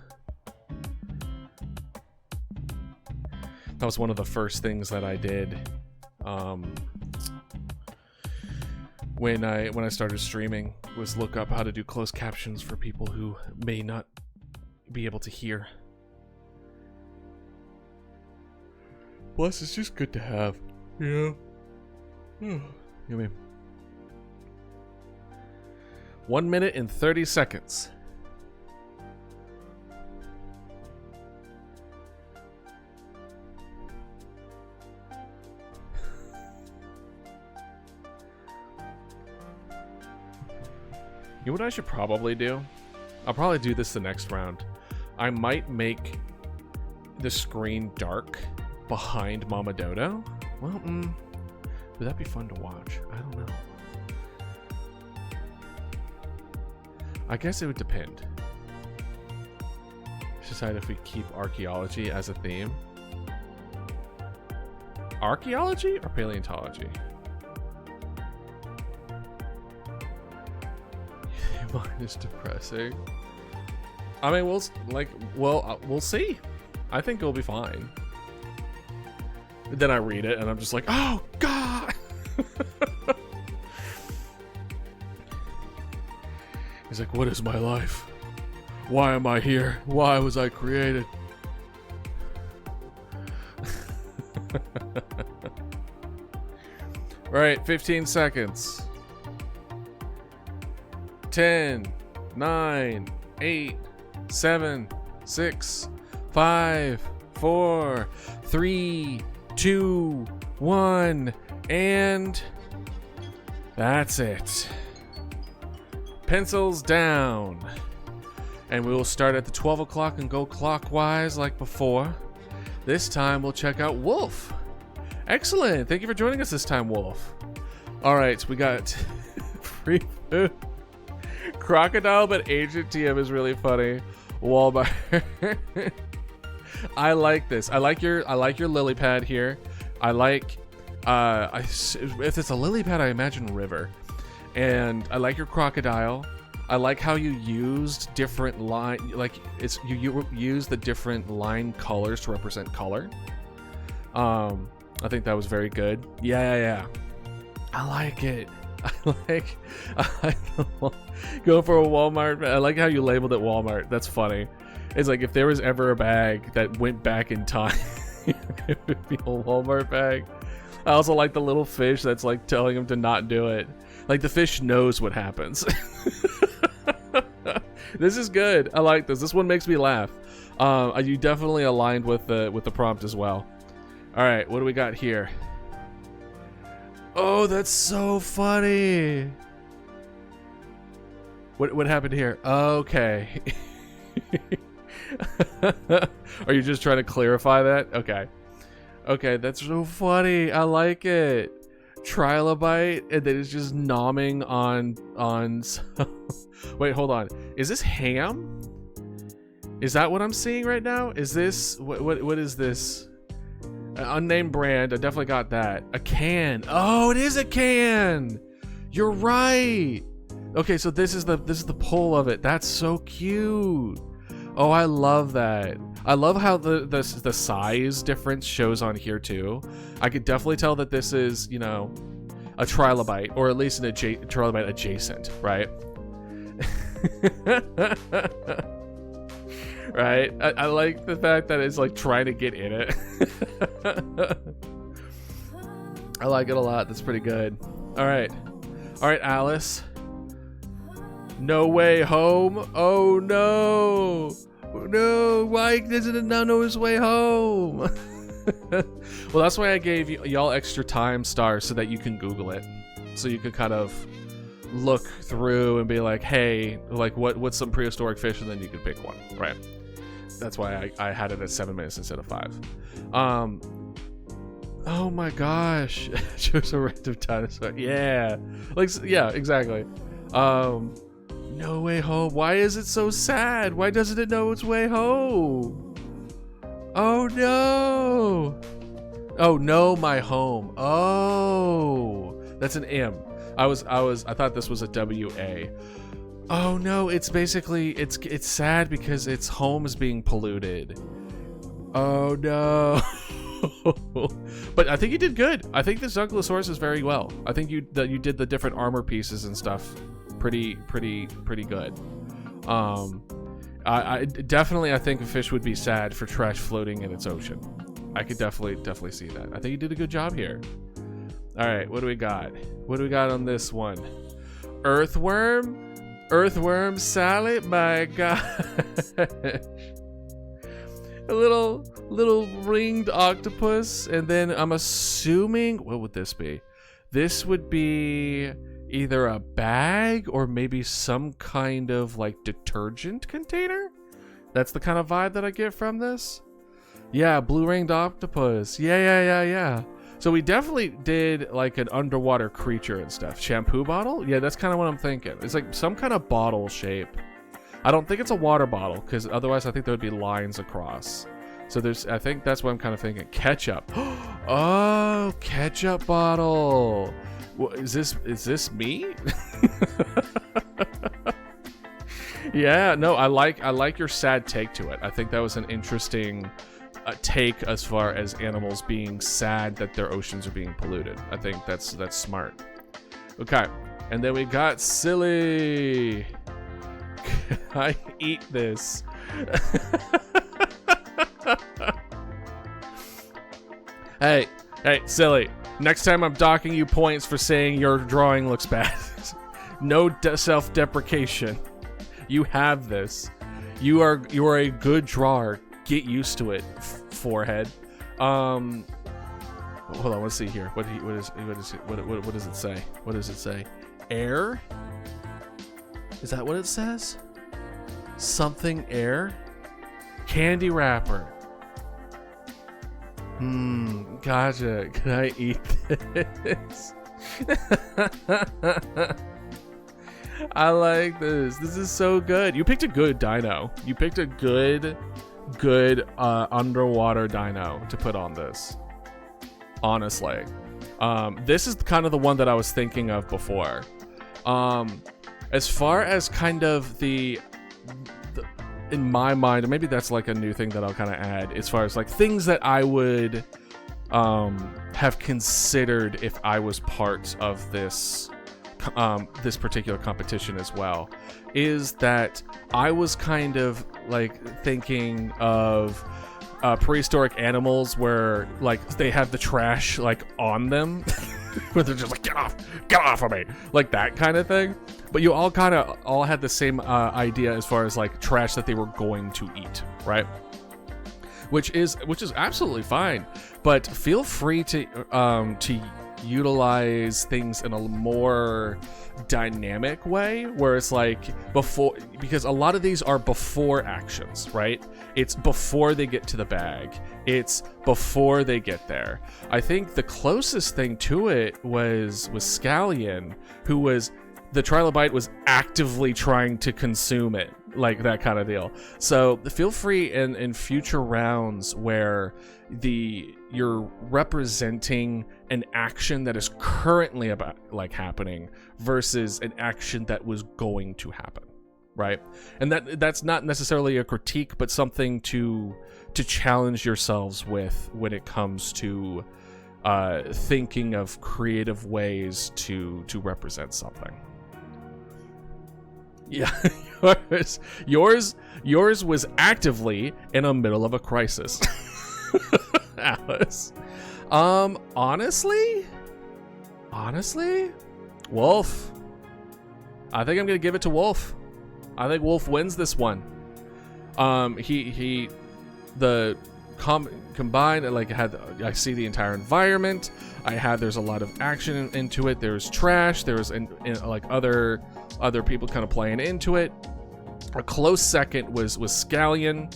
That was one of the first things that I did when I started streaming, was look up how to do closed captions for people who may not be able to hear. Plus, it's just good to have. Yeah. Yummy. 1 minute and 30 seconds. You know what I should probably do? I'll probably do this the next round. I might make the screen dark behind Mama Dodo. Well, would that be fun to watch? I don't know. I guess it would depend. Let's decide if we keep archaeology as a theme. Archaeology or paleontology? Mine is depressing. I mean, we'll see. I think it'll be fine. Then I read it and I'm just like, oh God. He's like, what is my life? Why am I here? Why was I created? Right, 15 seconds. 10, 9, 8, 7, 6, 5, 4, 3, 2, 1, and that's it. Pencils down. And we will start at the 12 o'clock and go clockwise like before. This time we'll check out Wolf. Excellent. Thank you for joining us this time, Wolf. All right, we got free food. Crocodile, but Agent TM is really funny. Walmart. I like this. I like your lily pad here. I like if it's a lily pad, I imagine river. And I like your crocodile. I like how you used different line, like you use the different line colors to represent color. I think that was very good. Yeah. I like it. I like go for a Walmart. I like how you labeled it Walmart. That's funny. It's like if there was ever a bag that went back in time, it would be a Walmart bag. I also like the little fish that's like telling him to not do it. Like the fish knows what happens. This is good. I like this. This one makes me laugh. You definitely aligned with the prompt as well. All right, what do we got here? Oh, that's so funny. What happened here? Okay. Are you just trying to clarify that? Okay, that's so funny. I like it. Trilobite, and then it's just nomming on Wait, hold on. Is this ham? Is that what I'm seeing right now? Is this what is this? An unnamed brand. I definitely got that. A can. Oh, it is a can. You're right. Okay, so this is the pull of it. That's so cute. Oh, I love that. I love how the size difference shows on here too. I could definitely tell that this is, you know, a trilobite, or at least an trilobite adjacent, right? Right? I like the fact that it's like trying to get in it. I like it a lot. That's pretty good. All right, Alice. No way home. Oh no. No, why doesn't it not know his way home? Well, that's why I gave y'all extra time stars so that you can Google it. So you can kind of look through and be like, hey, like what's some prehistoric fish, and then you can pick one, right? That's why I had it at 7 minutes instead of 5. Oh my gosh. Choose a random dinosaur. Yeah. Like, yeah, exactly. No way home. Why is it so sad? Why doesn't it know its way home? Oh no. Oh no, my home. Oh, that's an M. I thought this was a WA. Oh no, it's basically it's sad because its home is being polluted. Oh no. But I think you did good. I think this Zunkylosaurus is very well. I think you did the different armor pieces and stuff pretty good. I definitely, I think a fish would be sad for trash floating in its ocean. I could definitely see that. I think you did a good job here. All right, what do we got? What do we got on this one? Earthworm salad. My God. A little ringed octopus, and then I'm assuming, what would this be? This would be either a bag or maybe some kind of like detergent container. That's the kind of vibe that I get from this. Yeah, blue ringed octopus. Yeah. So we definitely did like an underwater creature and stuff. Shampoo bottle? Yeah, that's kind of what I'm thinking. It's like some kind of bottle shape. I don't think it's a water bottle, because otherwise I think there would be lines across. So I think that's what I'm kind of thinking. Ketchup. Oh, ketchup bottle. Is this me? Yeah, no, I like your sad take to it. I think that was an interesting take as far as animals being sad that their oceans are being polluted. I think that's smart. Okay, and then we got Silly. Can I eat this? Hey, Silly. Next time I'm docking you points for saying your drawing looks bad. No self-deprecation. You have this. You are a good drawer. Get used to it, forehead. Hold on, let's see here. What does it say? What does it say? Air? Is that what it says? Something air? Candy wrapper. Gotcha. Can I eat this? I like this. This is so good. You picked a good dino. You picked a good underwater dino to put on this. Honestly. This is kind of the one that I was thinking of before. As far as kind of the in my mind, maybe that's like a new thing that I'll kind of add as far as like things that I would have considered if I was part of this this particular competition as well, is that I was kind of like thinking of prehistoric animals where like they have the trash like on them where they're just like get off of me, like that kind of thing. But you all kind of all had the same idea as far as like trash that they were going to eat, right? Which is absolutely fine, but feel free to utilize things in a more dynamic way where it's like before, because a lot of these are before actions, right? It's before they get to the bag. It's before they get there. I think the closest thing to it was Scallion, who was the trilobite was actively trying to consume it, like that kind of deal. So feel free in future rounds where you're representing an action that is currently about like happening versus an action that was going to happen, right? And that's not necessarily a critique, but something to challenge yourselves with when it comes to thinking of creative ways to represent something. Yeah, yours was actively in the middle of a crisis. Alice. Honestly, Wolf. I think I'm gonna give it to Wolf. I think Wolf wins this one. Combined, like I see the entire environment. There's a lot of action into it. There's trash. There's like other people kind of playing into it. A close second was Scallion,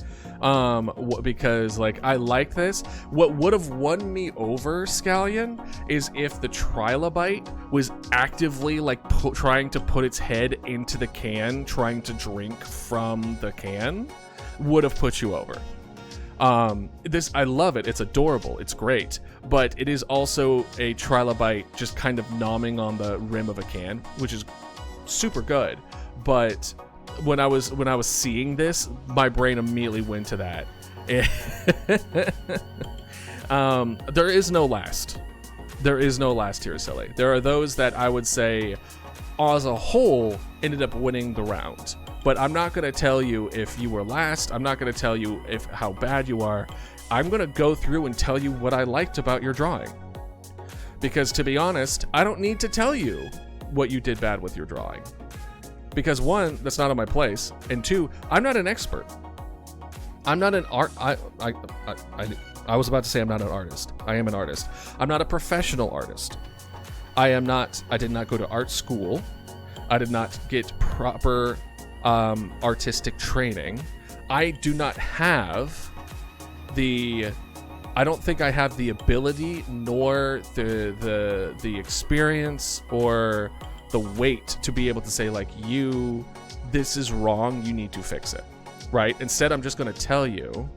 because like I like this. What would have won me over Scallion is if the trilobite was actively like trying to put its head into the can, trying to drink from the can, would have put you over. This, I love it. It's adorable. It's great. But it is also a trilobite just kind of nomming on the rim of a can, which is super good. But when I was seeing this, my brain immediately went to that. There is no last. There is no last here, Silly. There are those that I would say, as a whole, ended up winning the round. But I'm not going to tell you if you were last. I'm not going to tell you how bad you are. I'm going to go through and tell you what I liked about your drawing. Because to be honest, I don't need to tell you what you did bad with your drawing. Because one, that's not on my place. And two, I'm not an expert. I'm not an art... I was about to say I'm not an artist. I am an artist. I'm not a professional artist. I did not go to art school. I did not get proper artistic training. I do not have I don't think I have the ability nor the experience or the weight to be able to say like, this is wrong, you need to fix it, right? Instead, I'm just going to tell you.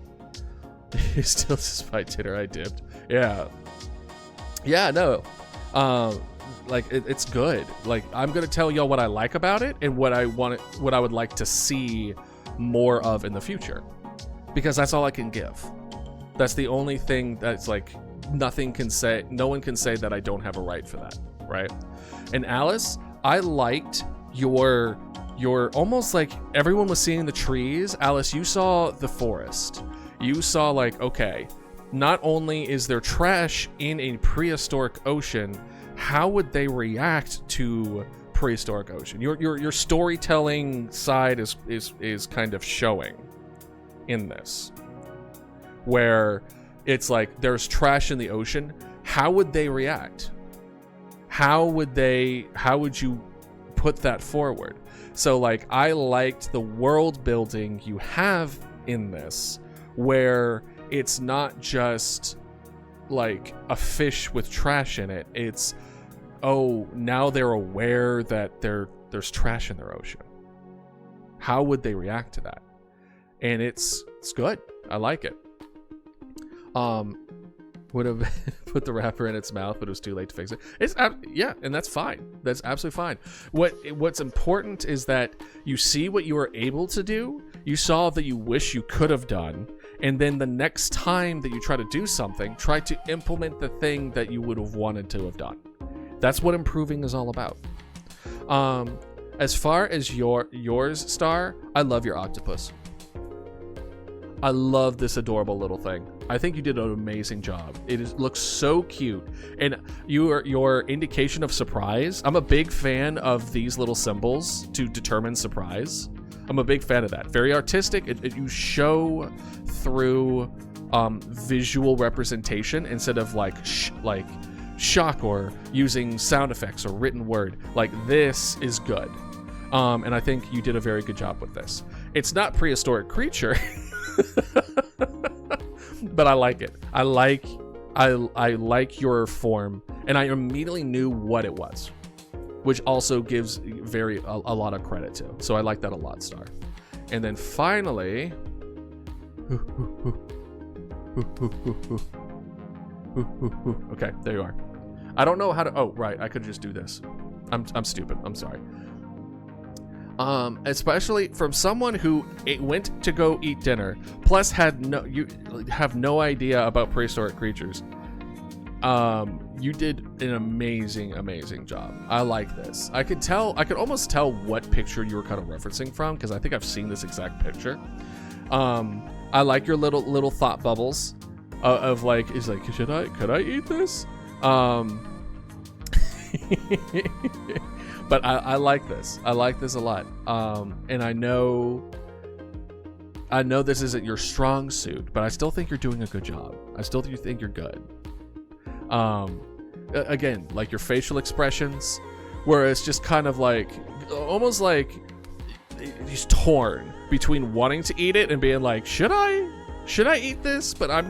Still despite Titter, I dipped. Yeah, no. it's good. Like, I'm gonna tell y'all what I like about it and what I would like to see more of in the future, because that's all I can give. That's the only thing that's like no one can say that I don't have a right for that, right? And Alice, I liked your almost like everyone was seeing the trees. Alice, you saw the forest. You saw like, okay, not only is there trash in a prehistoric ocean, how would they react to prehistoric ocean? Your storytelling side is kind of showing in this, where it's like there's trash in the ocean. How would they react? How would you put that forward? So like, I liked the world building you have in this, where it's not just like a fish with trash in it. It's, oh, now they're aware that there's trash in their ocean. How would they react to that? And it's good. I like it. Would have put the wrapper in its mouth, but it was too late to fix it. It's yeah, and that's fine. That's absolutely fine. What's important is that you see what you were able to do. You saw that you wish you could have done, and then the next time that you try to do something, try to implement the thing that you would have wanted to have done. That's what improving is all about. As far as yours, Star, I love your octopus. I love this adorable little thing. I think you did an amazing job. Looks so cute. And your indication of surprise, I'm a big fan of these little symbols to determine surprise. I'm a big fan of that. Very artistic. You show through visual representation instead of like shock or using sound effects or written word. Like, this is good. And I think you did a very good job with this. It's not prehistoric creature. But I like it. I like your form, and I immediately knew what it was, which also gives a lot of credit to. So I like that a lot, Star. And then finally, okay, there you are. I don't know how to. Oh, right, I could just do this. I'm stupid. I'm sorry. Especially from someone who went to go eat dinner, plus you have no idea about prehistoric creatures. You did an amazing job. I like this. I could almost tell what picture you were kind of referencing from, because I think I've seen this exact picture. I like your little thought bubbles of like, could I eat this? But I like this. I like this a lot. And I know this isn't your strong suit, but I still think you're doing a good job. I still think you're good. Again, like your facial expressions, where it's just kind of like, almost like he's torn between wanting to eat it and being like, should I eat this? But I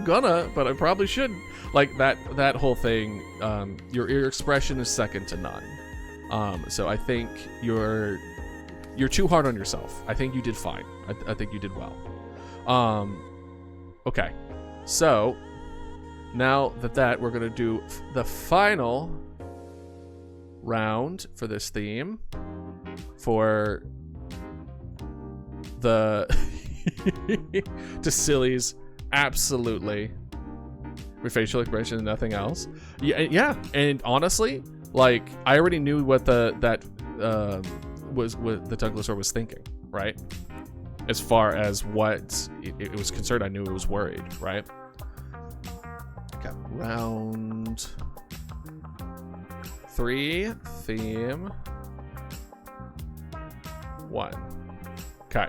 probably shouldn't. Like that whole thing. Your expression is second to none. So I think you're too hard on yourself. I think you did fine. I think you did well. Okay. So now that we're gonna do the final round for this theme for the to sillies, absolutely, with facial expression and nothing else. Yeah, and honestly, like, I already knew what what the Tuglosaur was thinking, right? As far as what it was concerned, I knew it was worried, right? Okay, round 3, theme 1. Okay.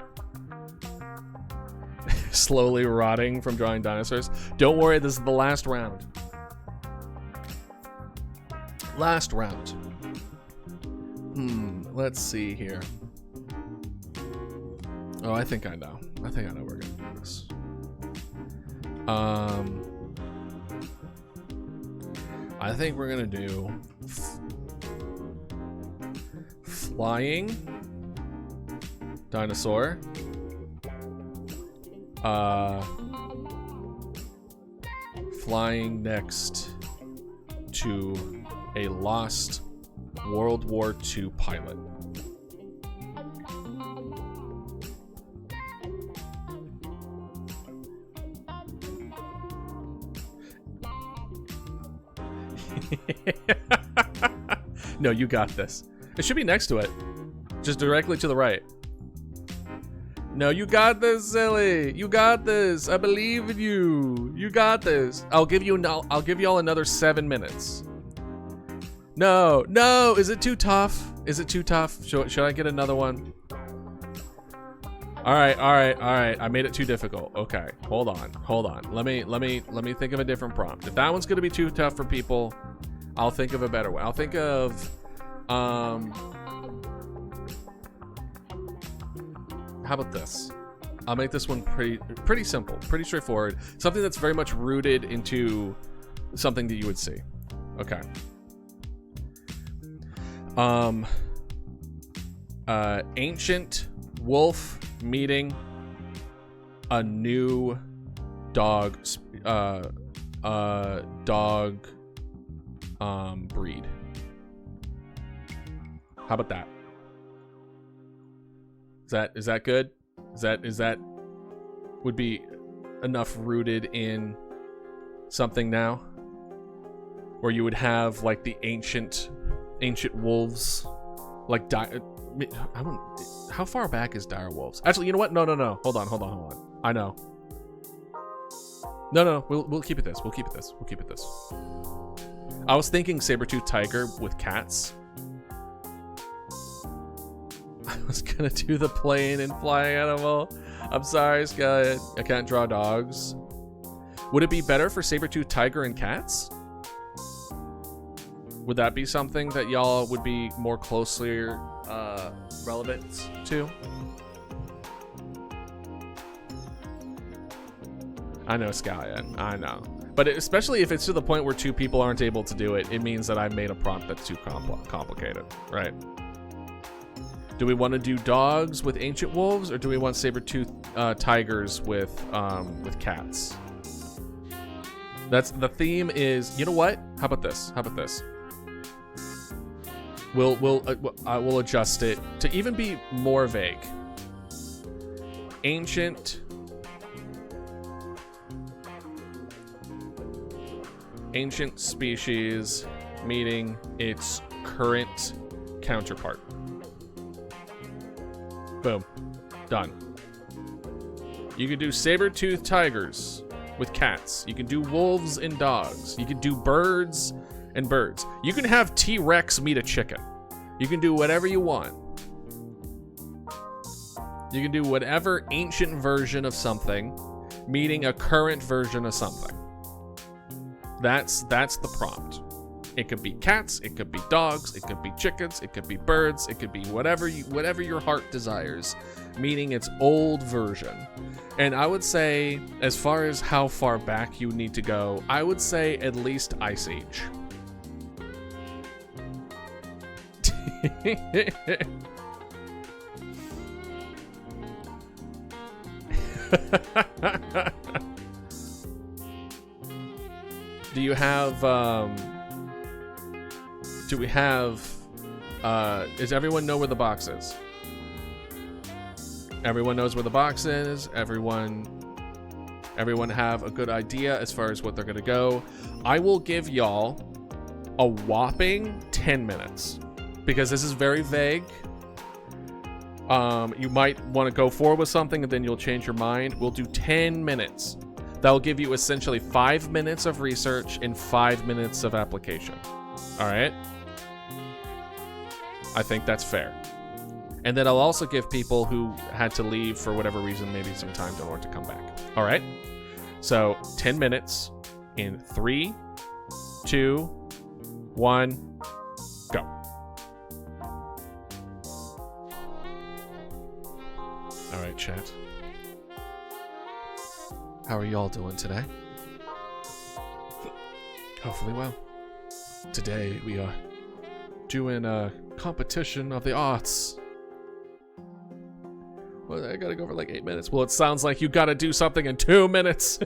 Slowly rotting from drawing dinosaurs. Don't worry, this is the last round. Last round. Let's see here. Oh, I think I know. I think I know we're gonna do this. I think we're gonna do flying dinosaur. Flying next to a lost World War II pilot. No, you got this. It should be next to it. Just directly to the right. No, you got this, silly. You got this. I believe in you. You got this. I'll give y'all another 7 minutes. No, no. Is it too tough? Is it too tough? Should I get another one? All right. I made it too difficult. Okay, hold on. Let me think of a different prompt. If that one's gonna be too tough for people, I'll think of a better one. I'll think of, how about this? I'll make this one pretty simple, pretty straightforward. Something that's very much rooted into something that you would see. Okay. Ancient wolf meeting a new dog breed. How about that? Is that good? Is that would be enough rooted in something now, where you would have like the ancient wolves, like how far back is dire wolves? Actually, you know what? No. Hold on. I know. No. We'll keep it this. We'll keep it this. I was thinking saber-tooth tiger with cats. I was gonna do the plane and flying animal. I'm sorry, Scott. I can't draw dogs. Would it be better for saber-tooth tiger and cats? Would that be something that y'all would be more closely relevant to? I know, Scallion. I know. But especially if it's to the point where two people aren't able to do it, it means that I've made a prompt that's too complicated, right? Do we want to do dogs with ancient wolves, or do we want saber-tooth tigers with cats? That's the theme. Is, you know what? How about this? I will adjust it to even be more vague. Ancient species meeting its current counterpart. Boom. Done. You can do saber-tooth tigers with cats. You can do wolves and dogs. You can do birds and birds. You can have T-Rex meet a chicken. You can do whatever you want. You can do whatever ancient version of something meeting a current version of something. That's the prompt. It could be cats, it could be dogs, it could be chickens, it could be birds, it could be whatever your heart desires, meaning its old version. And I would say, as far as how far back you need to go, I would say at least Ice Age. Do you have does everyone know where the box is? Everyone knows where the box is. Everyone have a good idea as far as what they're gonna go. I will give y'all a whopping 10 minutes because this is very vague. You might want to go forward with something and then you'll change your mind. We'll do 10 minutes. That will give you essentially 5 minutes of research and 5 minutes of application. All right? I think that's fair. And then I'll also give people who had to leave for whatever reason maybe some time in order to come back. All right? So 10 minutes in 3, 2, 1, go. All right, chat. How are y'all doing today? Hopefully well. Today we are doing a competition of the arts. Well, I gotta go for like 8 minutes. Well, it sounds like you gotta do something in 2 minutes.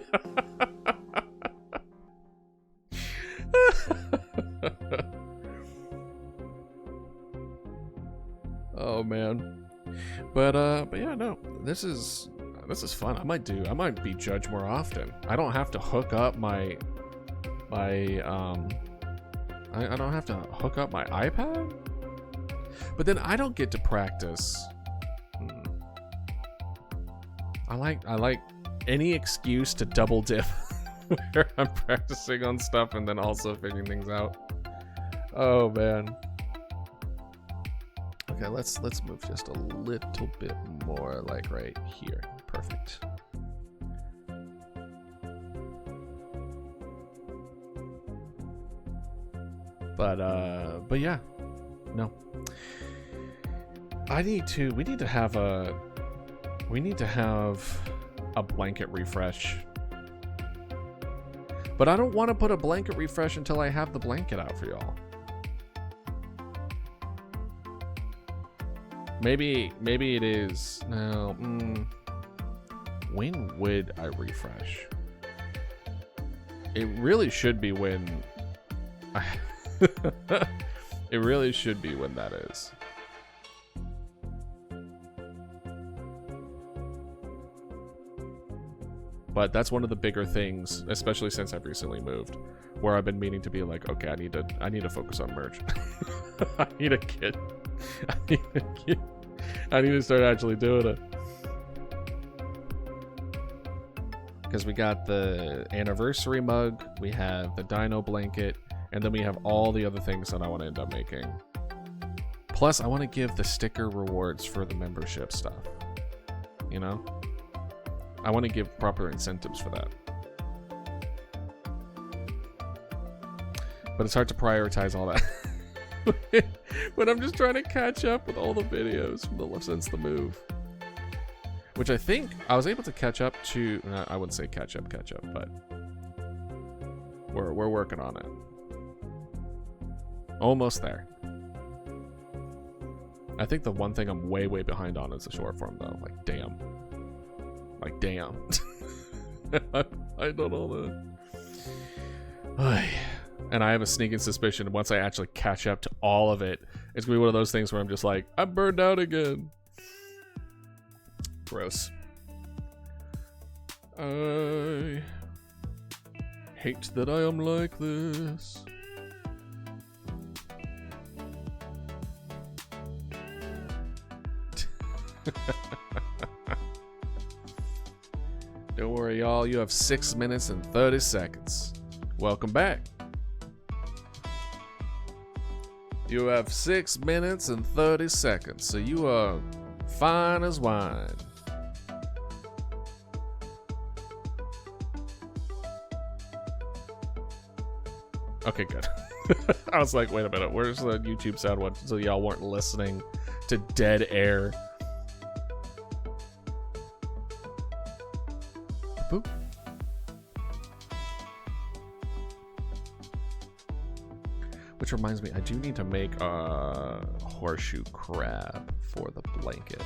man. But yeah, no. This is fun. I might be judged more often. I don't have to hook up my I don't have to hook up my iPad? But then I don't get to practice. I like any excuse to double dip where I'm practicing on stuff and then also figuring things out. Oh man. Okay, let's move just a little bit more, like right here. Perfect. But yeah, no. We need to have a blanket refresh. But I don't want to put a blanket refresh until I have the blanket out for y'all. Maybe it is now. When would I refresh? It really should be when. It really should be when that is. But that's one of the bigger things, especially since I've recently moved, where I've been meaning to be like, okay, I need to focus on merch. I need to start actually doing it. Because we got the anniversary mug, we have the dino blanket, and then we have all the other things that I want to end up making. Plus, I want to give the sticker rewards for the membership stuff. You know? I want to give proper incentives for that. But it's hard to prioritize all that. When I'm just trying to catch up with all the videos from since the move. Which I think I was able to catch up to. I wouldn't say catch up, but we're working on it. Almost there. I think the one thing I'm way behind on is the short form though. Like damn. I don't know that. And I have a sneaking suspicion once I actually catch up to all of it, it's gonna be one of those things where I'm just like, I'm burned out again. Gross. I hate that I am like this. Don't worry, y'all. You have 6 minutes and 30 seconds. Welcome back. You have 6 minutes and 30 seconds, so you are fine as wine. Okay, good. I was like, wait a minute, where's the YouTube sound one? So y'all weren't listening to dead air. Boop. Which reminds me, I do need to make a horseshoe crab for the blanket.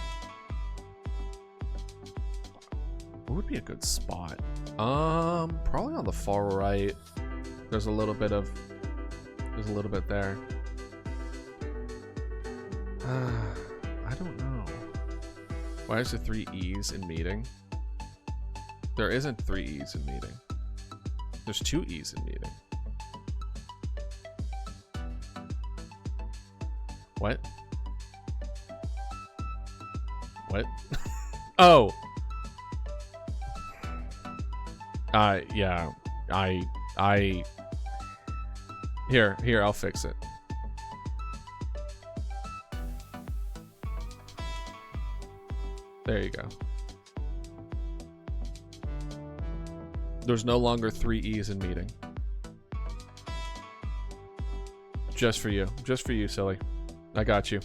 What would be a good spot? Probably on the far right. There's a little bit there. I don't know. Why is there 3 E's in meeting? There isn't 3 E's in meeting. There's 2 E's in meeting. What? What? Oh! Yeah. Here, I'll fix it. There you go. There's no longer 3 E's in meeting. Just for you. Just for you, silly. I got you.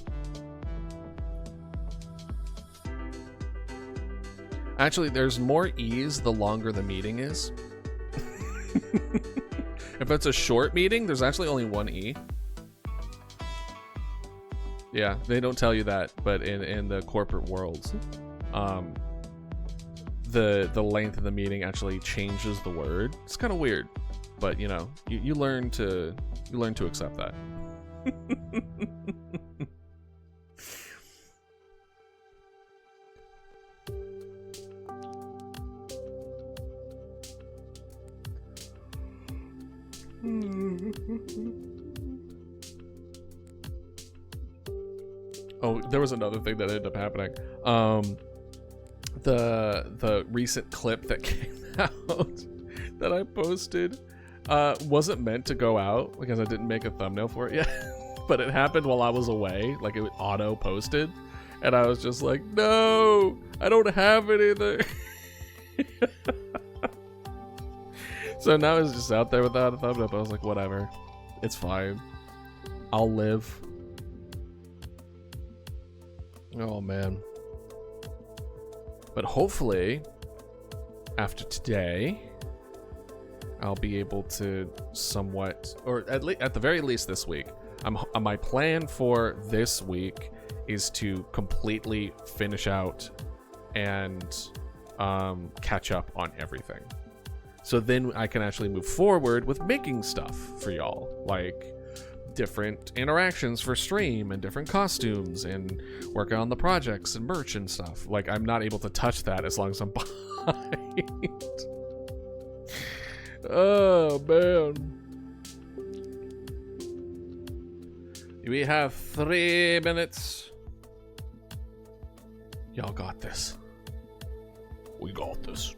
Actually, there's more E's the longer the meeting is. If it's a short meeting, there's actually only 1 E. Yeah, they don't tell you that, but in the corporate world, the length of the meeting actually changes the word. It's kind of weird, but you know, you learn to accept that. Oh, there was another thing that ended up happening. The recent clip that came out that I posted wasn't meant to go out because I didn't make a thumbnail for it yet. But it happened while I was away, like it auto posted, and I was just like, no, I don't have anything. So now it's just out there without a thumbnail. I was like, whatever, it's fine, I'll live. Oh man. But hopefully after today I'll be able to somewhat, or at the very least this week, my plan for this week is to completely finish out and catch up on everything. So then I can actually move forward with making stuff for y'all, like different interactions for stream and different costumes and working on the projects and merch and stuff. Like, I'm not able to touch that as long as I'm behind. Oh man. We have 3 minutes. Y'all got this. We got this.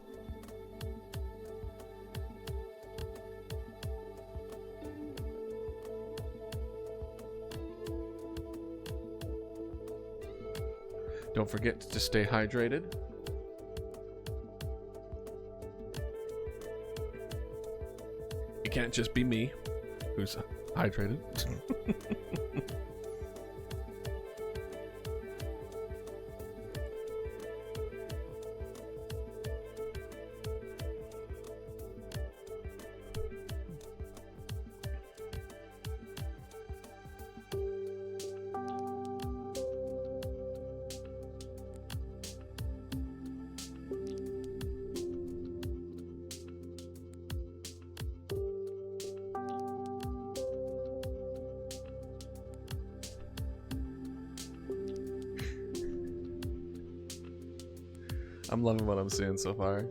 Don't forget to stay hydrated. It can't just be me who's hydrated. I'm loving what I'm seeing so far.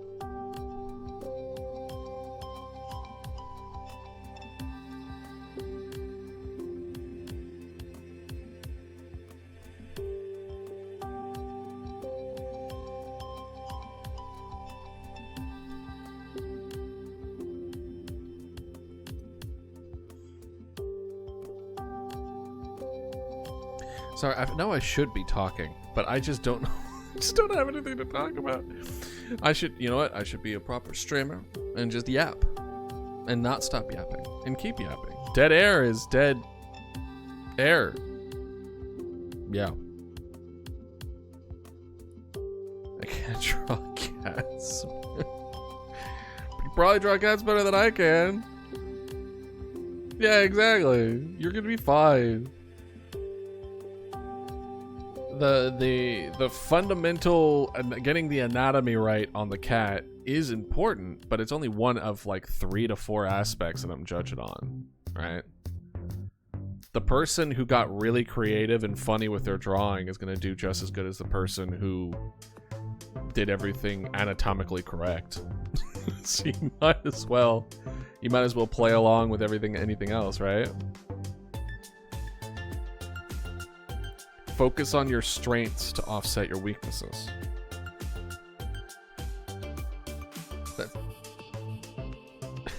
Sorry, I know I should be talking, but I just don't know. Just don't have anything to talk about. I should, you know what? I should be a proper streamer and just yap and not stop yapping and keep yapping. Dead air is dead air. Yeah. I can't draw cats. You probably draw cats better than I can. Yeah, exactly. You're gonna be fine. The fundamental getting the anatomy right on the cat is important, but it's only one of like 3 to 4 aspects that I'm judging on, right? The person who got really creative and funny with their drawing is going to do just as good as the person who did everything anatomically correct. So you might as well play along with anything else, right? Focus on your strengths to offset your weaknesses.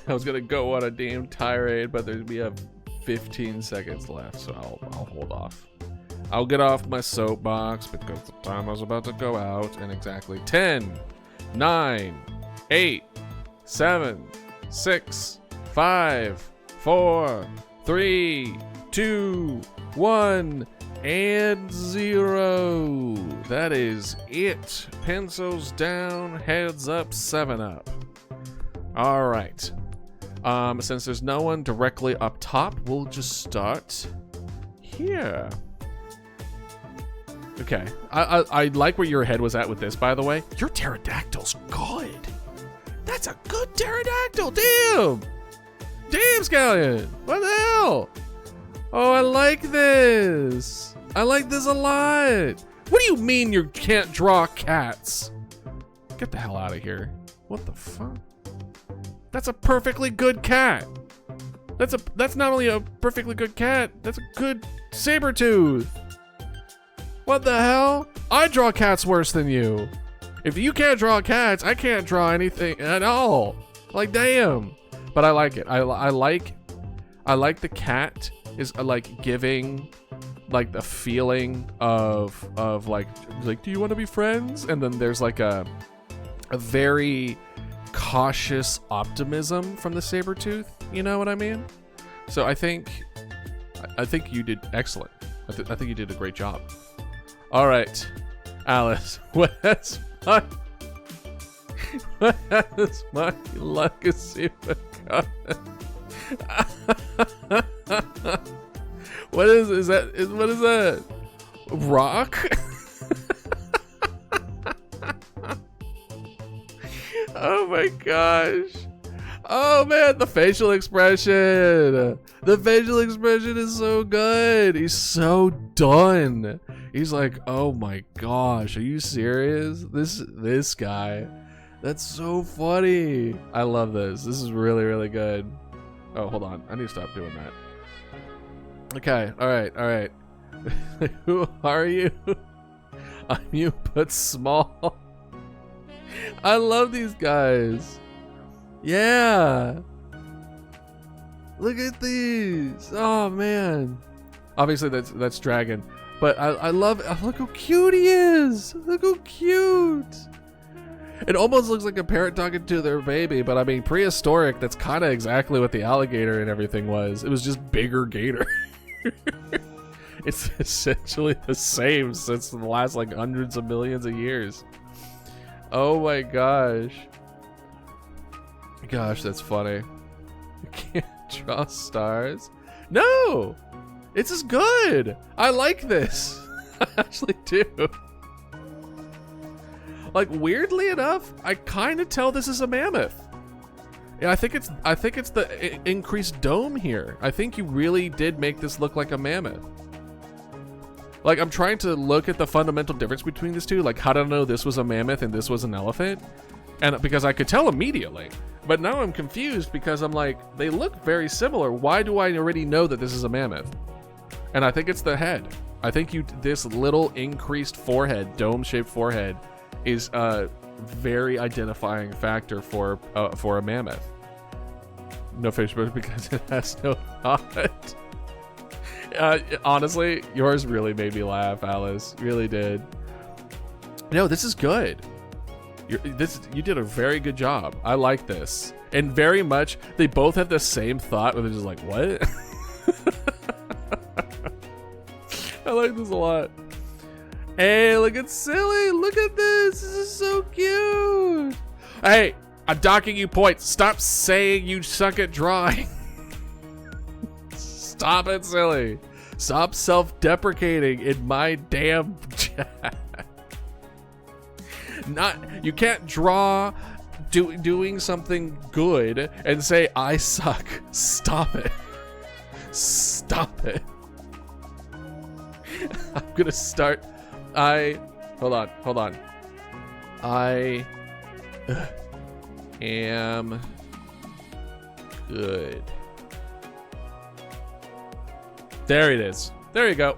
I was gonna go on a damn tirade, but we have 15 seconds left, so I'll hold off. I'll get off my soapbox because the time was about to go out in exactly 10, 9, 8, 7, 6, 5, 4, 3, 2, 1. And 0. That is it. Pencils down, heads up, 7 up. All right. Since there's no one directly up top, we'll just start here. Okay. I like where your head was at with this, by the way. Your pterodactyl's good. That's a good pterodactyl. Damn. Damn, Scallion. What the hell? Oh, I like this. I like this a lot. What do you mean you can't draw cats? Get the hell out of here. What the fuck? That's a perfectly good cat. That's not only a perfectly good cat, that's a good saber tooth. What the hell? I draw cats worse than you. If you can't draw cats, I can't draw anything at all. Like, damn. But I like it. I like the cat is like giving like the feeling of like do you want to be friends? And then there's like a very cautious optimism from the saber tooth. You know what I mean? So I think you did excellent. I think you did a great job. All right, Alice, what has my legacy become? What is that? Rock? Oh my gosh. Oh man, the facial expression. The facial expression is so good. He's so done. He's like, oh my gosh, are you serious? This guy. That's so funny. I love this. This is really, really good. Oh, hold on. I need to stop doing that. Okay, alright. Who are you? I'm you, but small. I love these guys. Yeah. Look at these. Oh man. Obviously that's dragon. But I love look how cute he is. Look how cute. It almost looks like a parrot talking to their baby, but I mean prehistoric, that's kind of exactly what the alligator and everything was. It was just bigger gator. It's essentially the same since the last like hundreds of millions of years. Oh my gosh. Gosh, that's funny. You can't draw stars. No! It's as good! I like this. I actually do. Like, weirdly enough, I kind of tell this is a mammoth. Yeah, I think it's the increased dome here. I think you really did make this look like a mammoth. Like, I'm trying to look at the fundamental difference between these two. Like, how did I know this was a mammoth and this was an elephant? And because I could tell immediately. But now I'm confused because I'm like, they look very similar. Why do I already know that this is a mammoth? And I think it's the head. I think this little increased forehead, dome-shaped forehead, is a very identifying factor for a mammoth. No fish, but because it has no thought. Honestly, yours really made me laugh, Alice. Really did. No, this is good. You did a very good job. I like this. And very much, they both have the same thought where they're just like, what? I like this a lot. Hey, look at Silly. Look at this. This is so cute. Hey, I'm docking you points. Stop saying you suck at drawing. Stop it, Silly. Stop self-deprecating in my damn chat. You can't draw doing something good and say I suck. Stop it. Stop it. I'm gonna start. Hold on. I am good. There it is. There you go.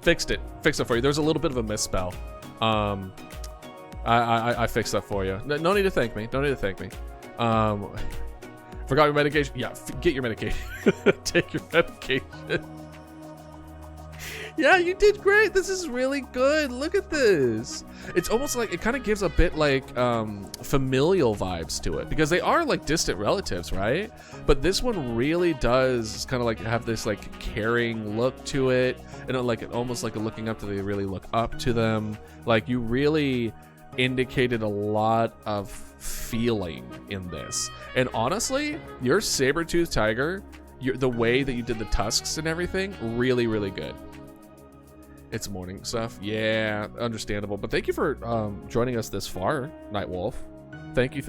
Fixed it. Fixed it for you. There's a little bit of a misspell. I fixed that for you. No need to thank me. Don't need to thank me. Forgot your medication. Yeah, get your medication. Take your medication. Yeah, you did great. This is really good. Look at this. It's almost like it kind of gives a bit like familial vibes to it because they are like distant relatives, right? But this one really does kind of like have this like caring look to it, and like almost like a looking up to. They really look up to them. Like you really indicated a lot of feeling in this. And honestly, your saber-toothed tiger, the way that you did the tusks and everything, really, really good. It's morning stuff. Yeah, understandable. But thank you for joining us this far, Nightwolf. Thank you.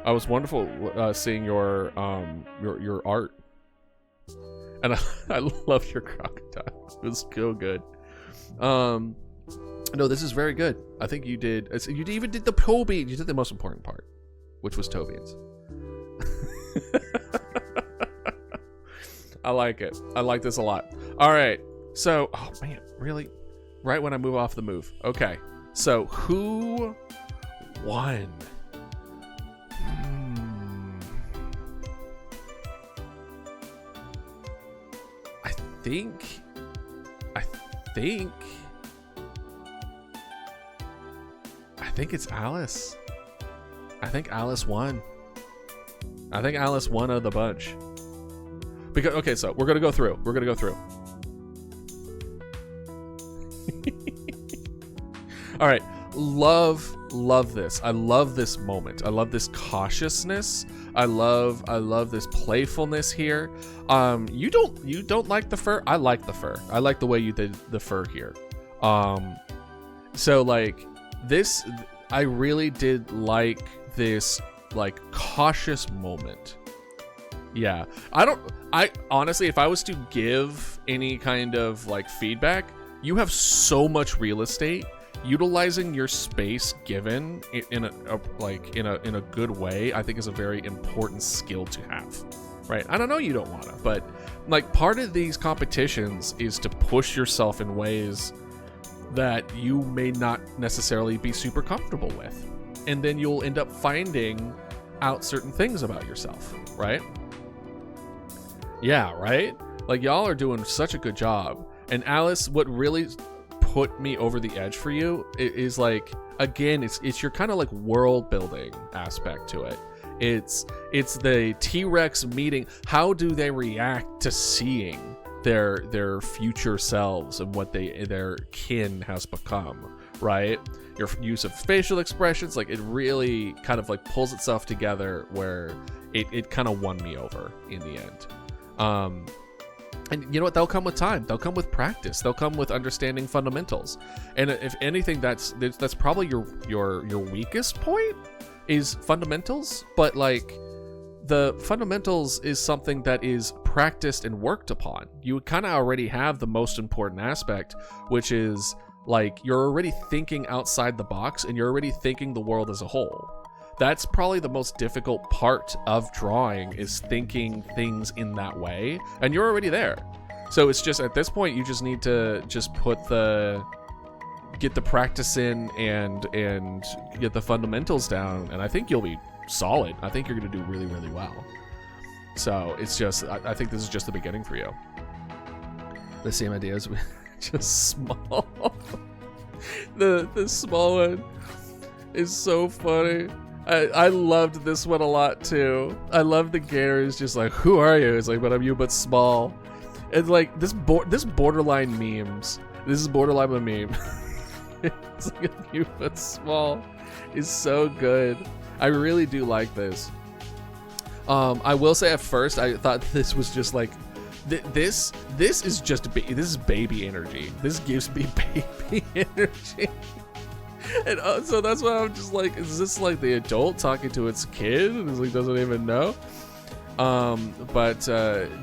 It was wonderful seeing your art. And I love your crocodile. It was so good. No, this is very good. I think you did. You even did the toe beans. You did the most important part, which was toe beans. I like it. I like this a lot. All right. So, oh man, really? Right when I move off the move. Okay. So, who won? I think it's Alice. I think Alice won. I think Alice won of the bunch. Because okay, so we're gonna go through. All right, love this. I love this moment. I love this cautiousness. I love this playfulness here. You don't like the fur? I like the fur. I like the way you did the fur here. So like this, I really did like this like cautious moment. Yeah, I honestly, if I was to give any kind of like feedback, you have so much real estate. Utilizing your space given in a good way, I think is a very important skill to have, right? I don't know, you don't wanna, but like part of these competitions is to push yourself in ways that you may not necessarily be super comfortable with, and then you'll end up finding out certain things about yourself, right? Yeah, right? Like y'all are doing such a good job. And Alice, what really put me over the edge for you is like, again, it's your kind of like world building aspect to it. It's the T-Rex meeting. How do they react to seeing their future selves and what their kin has become, right? Your use of facial expressions, like it really kind of like pulls itself together where it kind of won me over in the end. And you know what? They'll come with time. They'll come with practice. They'll come with understanding fundamentals. And if anything, that's probably your weakest point is fundamentals. But like the fundamentals is something that is practiced and worked upon. You kind of already have the most important aspect, which is like you're already thinking outside the box and you're already thinking the world as a whole. That's probably the most difficult part of drawing, is thinking things in that way, and you're already there. So it's just at this point you just need to just get the practice in and get the fundamentals down, and I think you'll be solid. I think you're going to do really, really well. So it's just I think this is just the beginning for you. The same ideas, just small. the small one is so funny. I loved this one a lot too. I love the gator is just like, who are you? It's like, but I'm you, but small. It's like this borderline memes. This is borderline a meme. It's like you, but small is so good. I really do like this. I will say at first I thought this was just like, this is just this is baby energy. This gives me baby energy. And so that's why I'm just like, is this like the adult talking to its kid and it's like doesn't even know? But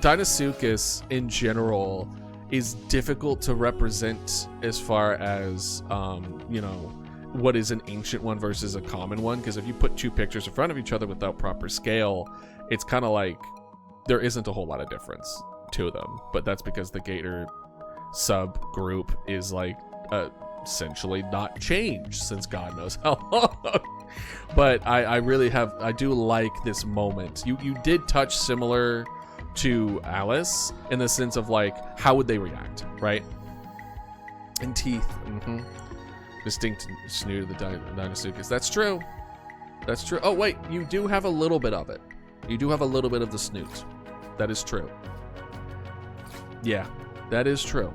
Deinosuchus in general is difficult to represent as far as you know, what is an ancient one versus a common one, because if you put two pictures in front of each other without proper scale, it's kind of like there isn't a whole lot of difference to them. But that's because the gator subgroup is like essentially not changed since God knows how long. But I do like this moment. You did touch similar to Alice in the sense of like, how would they react, right? And teeth, distinct snoot of the Deinosuchus. That's true. That's true. Oh wait, you do have a little bit of it. You do have a little bit of the snoot. That is true. Yeah, that is true.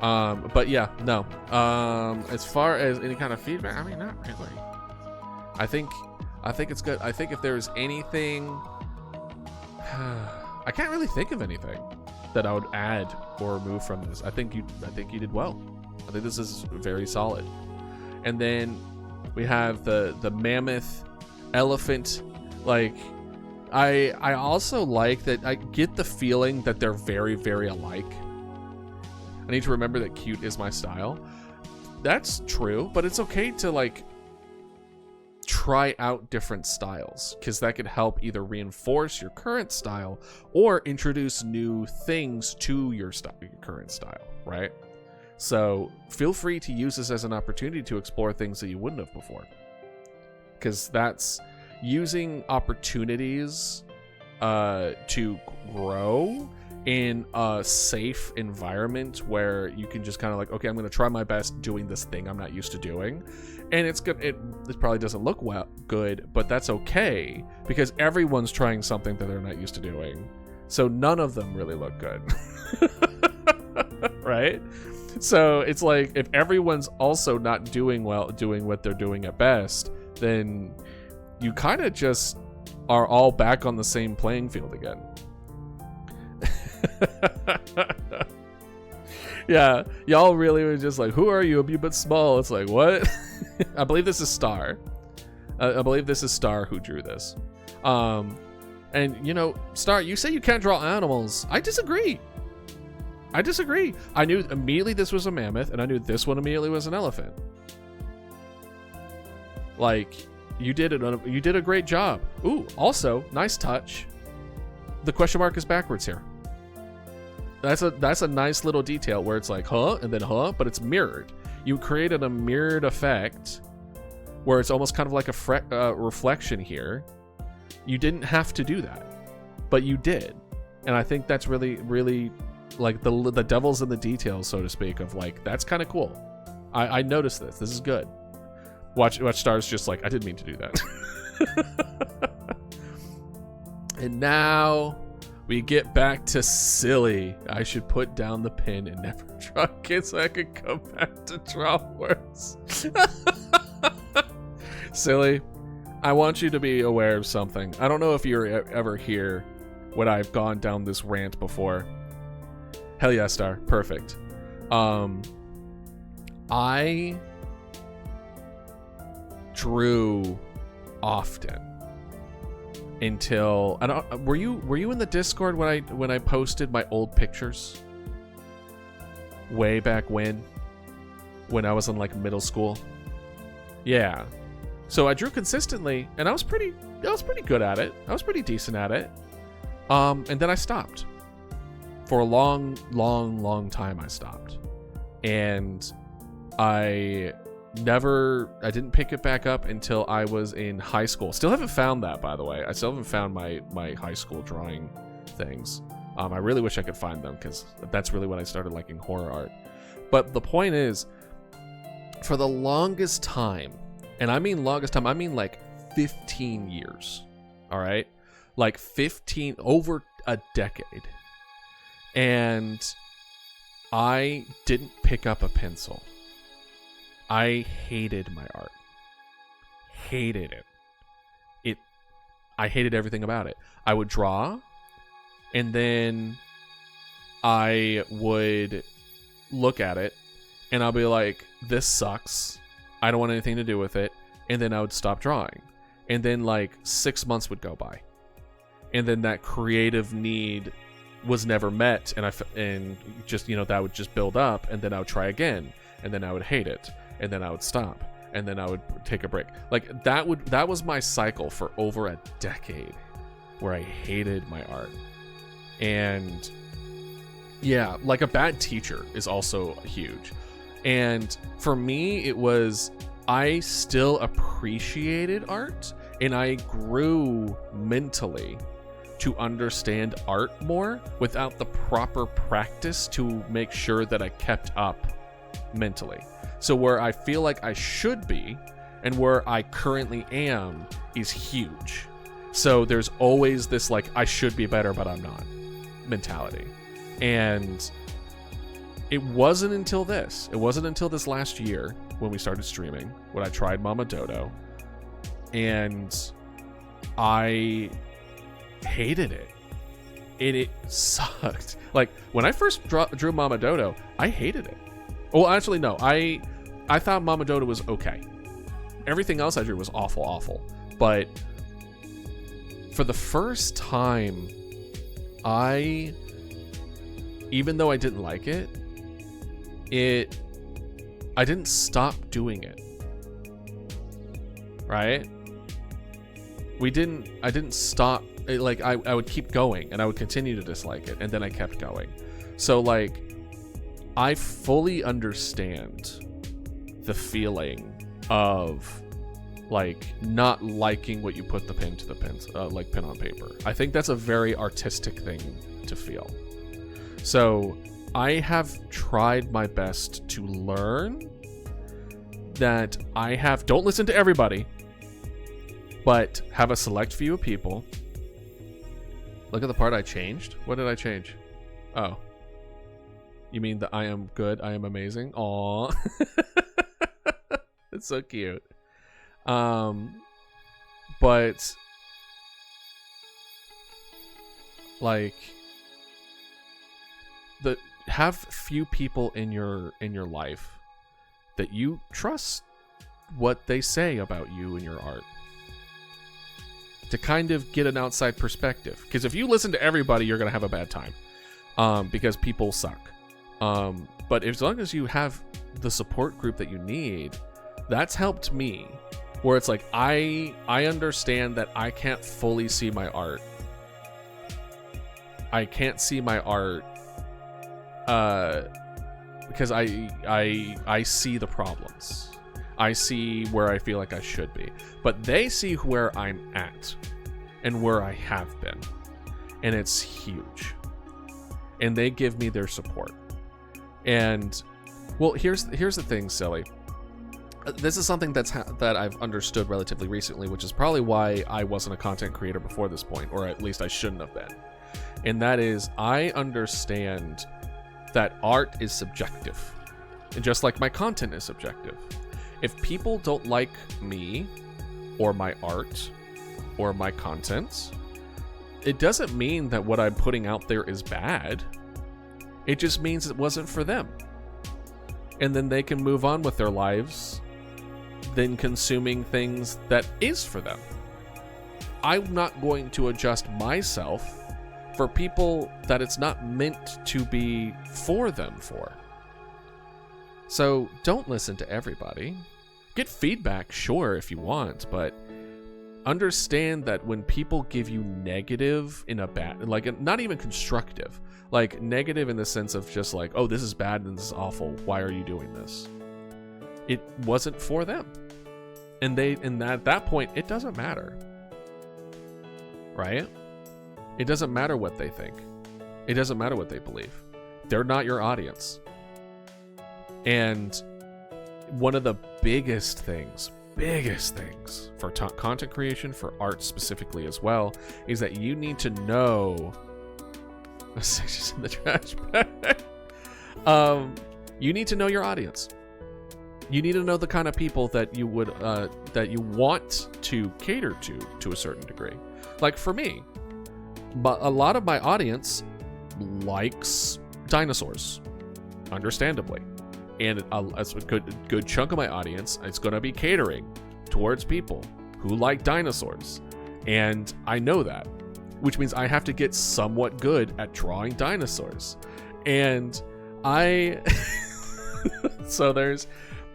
But yeah, no. As far as any kind of feedback, I mean, not really. I think it's good. I think if there's anything, I can't really think of anything that I would add or remove from this. I think you did well. I think this is very solid. And then we have the mammoth, elephant. Like, I also like that. I get the feeling that they're very, very alike. I need to remember that cute is my style. That's true, but it's okay to like try out different styles, because that could help either reinforce your current style or introduce new things to your current style, right? So feel free to use this as an opportunity to explore things that you wouldn't have before, because that's using opportunities to grow in a safe environment where you can just kind of like, okay, I'm going to try my best doing this thing I'm not used to doing, and it's good. It probably doesn't look good, but that's okay, because everyone's trying something that they're not used to doing, so none of them really look good. Right? So it's like, if everyone's also not doing what they're doing at best, then you kind of just are all back on the same playing field again. Yeah, y'all really were just like, who are you? You but small. It's like, what? I believe this is Star. I believe this is Star who drew this. And you know, Star, you say you can't draw animals. I disagree. I knew immediately this was a mammoth, and I knew this one immediately was an elephant. Like, you did a great job. Ooh, also, nice touch. The question mark is backwards here. That's a nice little detail where it's like, huh, and then huh, but it's mirrored. You created a mirrored effect where it's almost kind of like a reflection here. You didn't have to do that, but you did. And I think that's really, really, like, the devil's in the details, so to speak, of like, that's kind of cool. I noticed this. This is good. Watch Star's just like, I didn't mean to do that. And now we get back to silly. I should put down the pen and never draw again so I could come back to draw words. Silly, I want you to be aware of something. I don't know if you're ever here when I've gone down this rant before. Hell yeah, Star. Perfect. I drew often until were you in the Discord when I posted my old pictures way back when I was in like middle school? Yeah. So I drew consistently, and I was pretty good at it. I was pretty decent at it. And then I stopped. For a long time I stopped. And I didn't pick it back up until I was in high school. Still haven't found that, by the way. I still haven't found my high school drawing things. I really wish I could find them, because that's really when I started liking horror art. But the point is, for the longest time, and I mean longest time, I mean like 15 years, all right? Like 15, over a decade. And I didn't pick up a pencil. I hated my art. Hated it. I hated everything about it. I would draw, and then I would look at it, and I'll be like, this sucks. I don't want anything to do with it. And then I would stop drawing. And then like 6 months would go by. And then that creative need was never met, and just, you know, that would just build up, and then I would try again, and then I would hate it, and then I would stop, and then I would take a break. Like that was my cycle for over a decade, where I hated my art. And yeah, like a bad teacher is also huge. And for me, it was, I still appreciated art, and I grew mentally to understand art more without the proper practice to make sure that I kept up mentally. So where I feel like I should be and where I currently am is huge. So there's always this like, I should be better, but I'm not mentality. And it wasn't until this last year when we started streaming, when I tried Mama Dodo, and I hated it. It sucked. Like, when I first drew Mama Dodo, I hated it. Well, actually, no. I thought Mama Dodo was okay. Everything else I drew was awful. But for the first time, even though I didn't like it, I didn't stop doing it. Right? I didn't stop. Like, I would keep going, and I would continue to dislike it, and then I kept going. So, like, I fully understand the feeling of, like, not liking what you put the pin to the pin, like pen on paper. I think that's a very artistic thing to feel. So I have tried my best to learn that don't listen to everybody, but have a select few of people. Look at the part I changed. What did I change? Oh. You mean the I am good, I am amazing? Aw. It's so cute. But like have few people in your life that you trust what they say about you and your art, to kind of get an outside perspective. Because if you listen to everybody, you're gonna have a bad time, because people suck. But as long as you have the support group that you need, that's helped me. Where it's like, I understand that I can't fully see my art. I can't see my art because I see the problems. I see where I feel like I should be. But they see where I'm at and where I have been. And it's huge. And they give me their support. And, well, here's the thing, Silly. This is something that I've understood relatively recently, which is probably why I wasn't a content creator before this point, or at least I shouldn't have been. And that is, I understand that art is subjective. And just like my content is subjective. If people don't like me, or my art, or my content, it doesn't mean that what I'm putting out there is bad. It just means it wasn't for them. And then they can move on with their lives, then consuming things that is for them. I'm not going to adjust myself for people that it's not meant to be for them for. So don't listen to everybody. Get feedback, sure, if you want, but understand that when people give you negative in a bad, like, not even constructive, like negative in the sense of just like, oh, this is bad and this is awful, why are you doing this? It wasn't for them. And at that point, it doesn't matter. Right? It doesn't matter what they think. It doesn't matter what they believe. They're not your audience. And one of the biggest things for content creation, for art specifically as well, is that you need to know. Just in the trash bag. You need to know your audience. You need to know the kind of people that you would that you want to cater to a certain degree. Like for me, but a lot of my audience likes dinosaurs, understandably, and a good chunk of my audience is going to be catering towards people who like dinosaurs, and I know that, which means I have to get somewhat good at drawing dinosaurs, and so there's.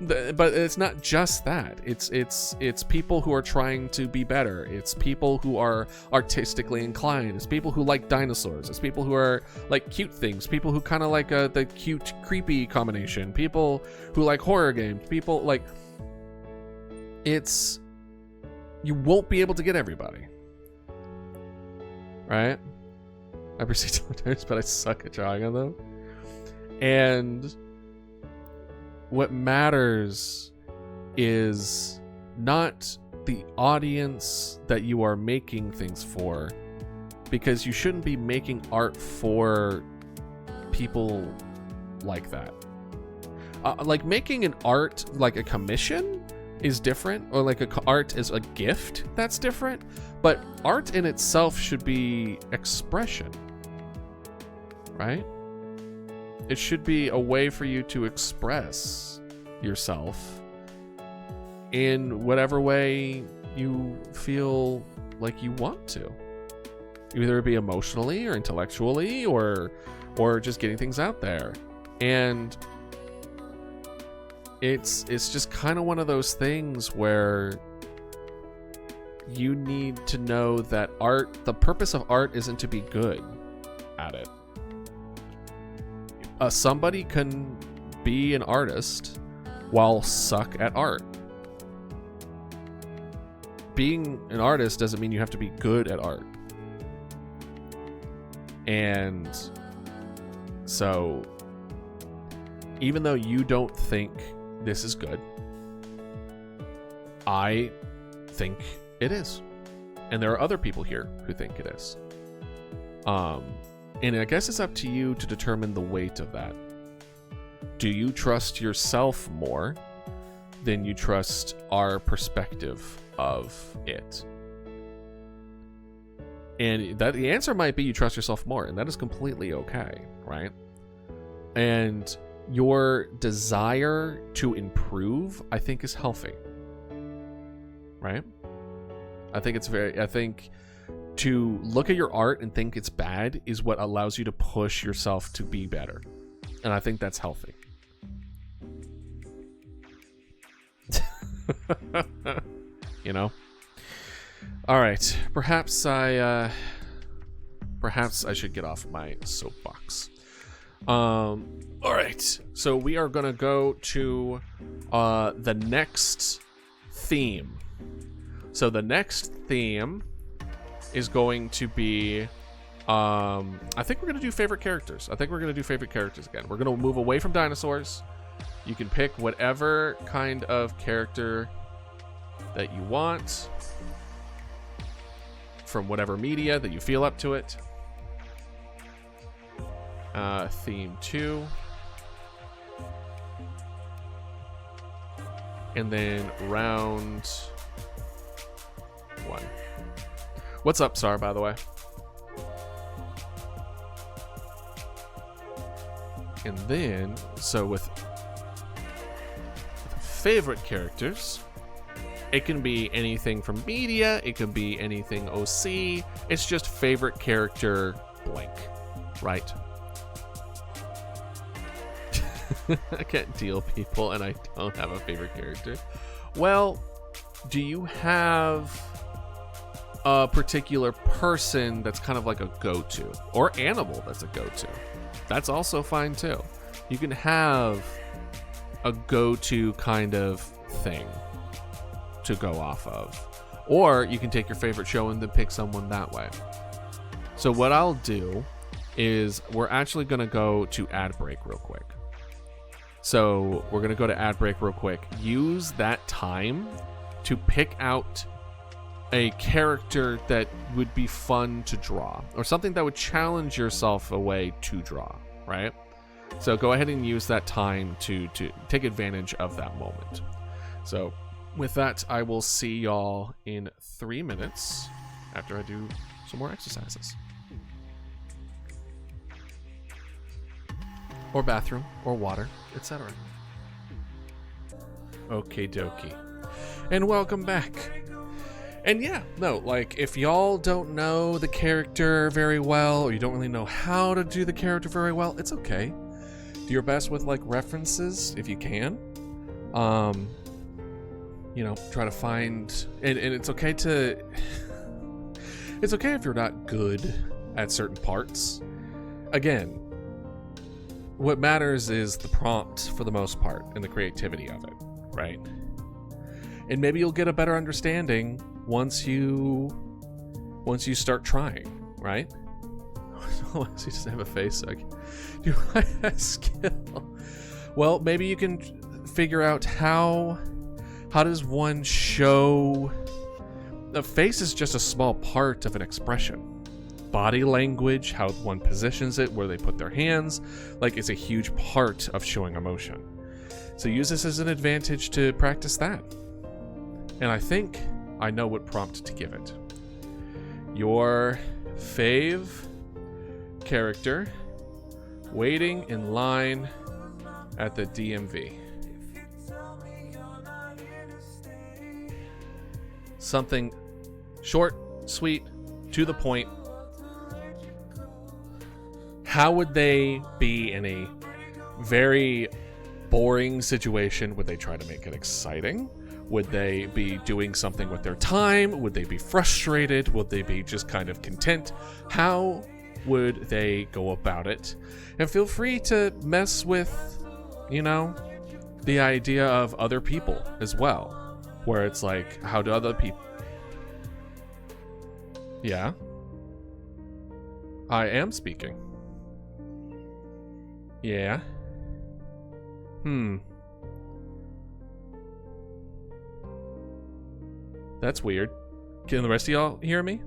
But it's not just that. It's people who are trying to be better. It's people who are artistically inclined. It's people who like dinosaurs. It's people who are like cute things. People who kind of like the cute, creepy combination. People who like horror games. People like... You won't be able to get everybody. Right? I proceed sometimes, but I suck at drawing on them. And... what matters is not the audience that you are making things for, because you shouldn't be making art for people like that. Like making an art like a commission is different, or like art is a gift, that's different, but art in itself should be expression, right? It should be a way for you to express yourself in whatever way you feel like you want to. Either it be emotionally or intellectually or just getting things out there. And it's just kind of one of those things where you need to know that the purpose of art isn't to be good at it. Somebody can be an artist while suck at art. Being an artist doesn't mean you have to be good at art. And so, even though you don't think this is good, I think it is. And there are other people here who think it is. And I guess it's up to you to determine the weight of that. Do you trust yourself more than you trust our perspective of it? And that the answer might be you trust yourself more, and that is completely okay, right? And your desire to improve, I think, is healthy, right? I think to look at your art and think it's bad is what allows you to push yourself to be better. And I think that's healthy. You know? All right. Perhaps I should get off my soapbox. All right. So we are going to go to the next theme. So the next theme is going to be, I think we're going to do favorite characters. I think we're going to do favorite characters again. We're going to move away from dinosaurs. You can pick whatever kind of character that you want from whatever media that you feel up to it. Theme 2. And then round 1. What's up, Sar, by the way? And then, so with favorite characters, it can be anything from media, it can be anything OC, it's just favorite character blank, right? I can't deal people and I don't have a favorite character. Well, do you have a particular person that's kind of like a go-to, or animal that's a go-to? That's also fine too. You can have a go-to kind of thing to go off of, or you can take your favorite show and then pick someone that way. So what I'll do is we're actually going to go to ad break real quick. So we're going to go to ad break real quick. Use that time to pick out a character that would be fun to draw, or something that would challenge yourself a way to draw, right? So go ahead and use that time to take advantage of that moment. So with that, I will see y'all in 3 minutes after I do some more exercises. Or bathroom, or water, etc. Okie dokie. And welcome back. And yeah, no, like, if y'all don't know the character very well, or you don't really know how to do the character very well, it's okay. Do your best with, like, references, if you can. You know, try to find... And it's okay to... It's okay if you're not good at certain parts. Again, what matters is the prompt for the most part, and the creativity of it, right? And maybe you'll get a better understanding once you start trying, right? Once you just have a face, like, do I have skill? Well, maybe you can figure out how does one show... A face is just a small part of an expression. Body language, how one positions it, where they put their hands, like, it's a huge part of showing emotion. So use this as an advantage to practice that. And I think I know what prompt to give it. Your fave character waiting in line at the DMV. Something short, sweet, to the point. How would they be in a very boring situation? Would they try to make it exciting? Would they be doing something with their time? Would they be frustrated? Would they be just kind of content? How would they go about it? And feel free to mess with, you know, the idea of other people as well, where it's like, how do other people... Yeah? I am speaking. Yeah? That's weird. Can the rest of y'all hear me?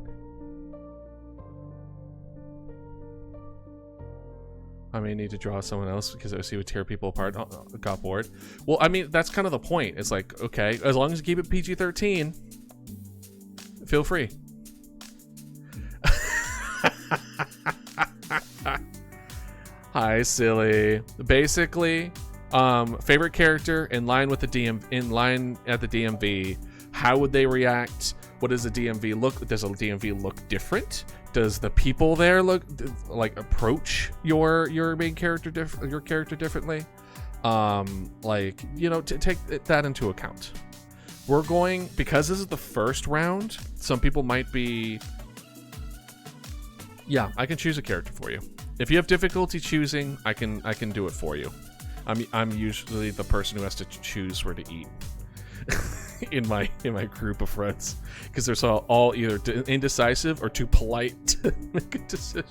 I may need to draw someone else because I see would tear people apart. Oh, got bored. Well, I mean, that's kind of the point. It's like, okay, as long as you keep it PG-13, feel free. Hi, silly. Basically, favorite character in line with the in line at the DMV. How would they react? What does the DMV look? Does a DMV look different? Does the people there look like approach your main character your character differently? Like, you know, to take that into account. We're going, because this is the first round, some people might be... Yeah, I can choose a character for you. If you have difficulty choosing, I can do it for you. I'm usually the person who has to choose where to eat in my group of friends, because they're all either indecisive or too polite to make a decision.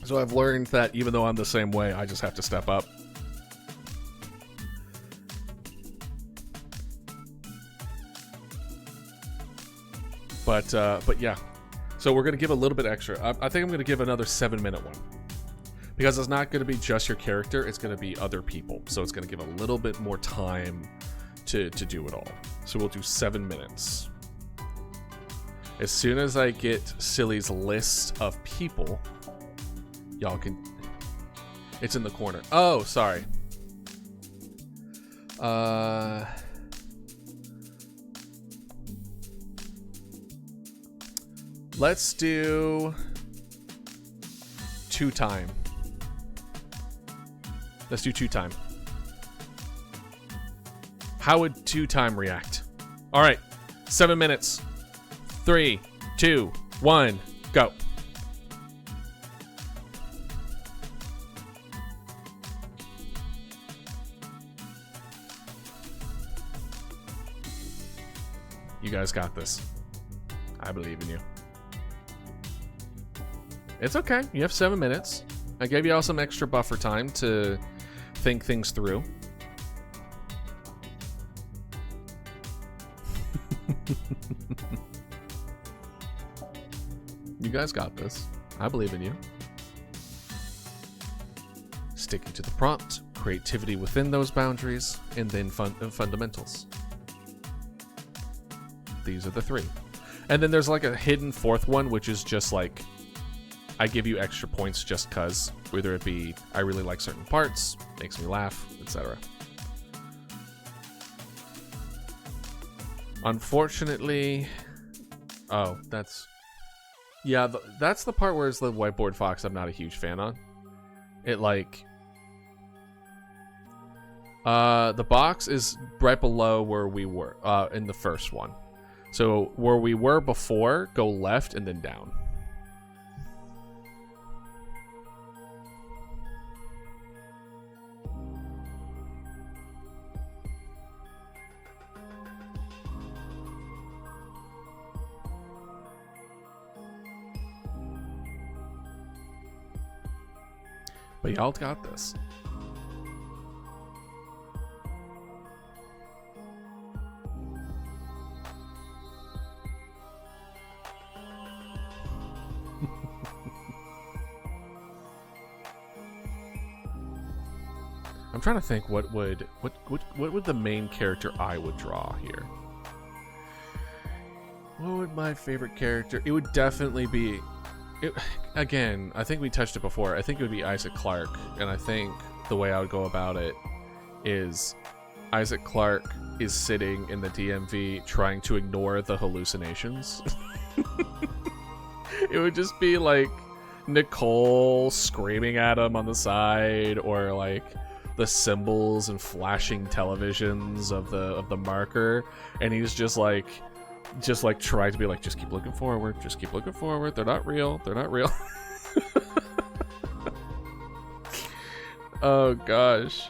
So I've learned that even though I'm the same way, I just have to step up. But yeah. So we're going to give a little bit extra. I think I'm going to give another 7-minute one. Because it's not going to be just your character, it's going to be other people. So it's going to give a little bit more time to do it all. So we'll do 7 minutes. As soon as I get Silly's list of people, y'all can... It's in the corner. Oh, sorry. Let's do 2 time. Let's do 2 time. How would 2 time react? All right, 7 minutes. 3, 2, 1, go. You guys got this. I believe in you. It's okay. You have 7 minutes. I gave you all some extra buffer time to think things through. You guys got this. I believe in you. Sticking to the prompt, creativity within those boundaries, and then fundamentals. These are the 3. And then there's like a hidden 4th one, which is just like, I give you extra points just cause, whether it be I really like certain parts, makes me laugh, etc. Unfortunately, oh, that's, yeah, that's the part where it's the whiteboard fox I'm not a huge fan on. It like, the box is right below where we were in the first one. So where we were before, go left and then down. But y'all got this. I'm trying to think what would the main character I would draw here. What would my favorite character? It would definitely be... again, I think we touched it before. I think it would be Isaac Clarke, and I think the way I would go about it is Isaac Clarke is sitting in the DMV trying to ignore the hallucinations. It would just be like Nicole screaming at him on the side, or like the symbols and flashing televisions of the marker, and he's just like trying to be like, just keep looking forward, just keep looking forward. They're not real. They're not real. Oh gosh.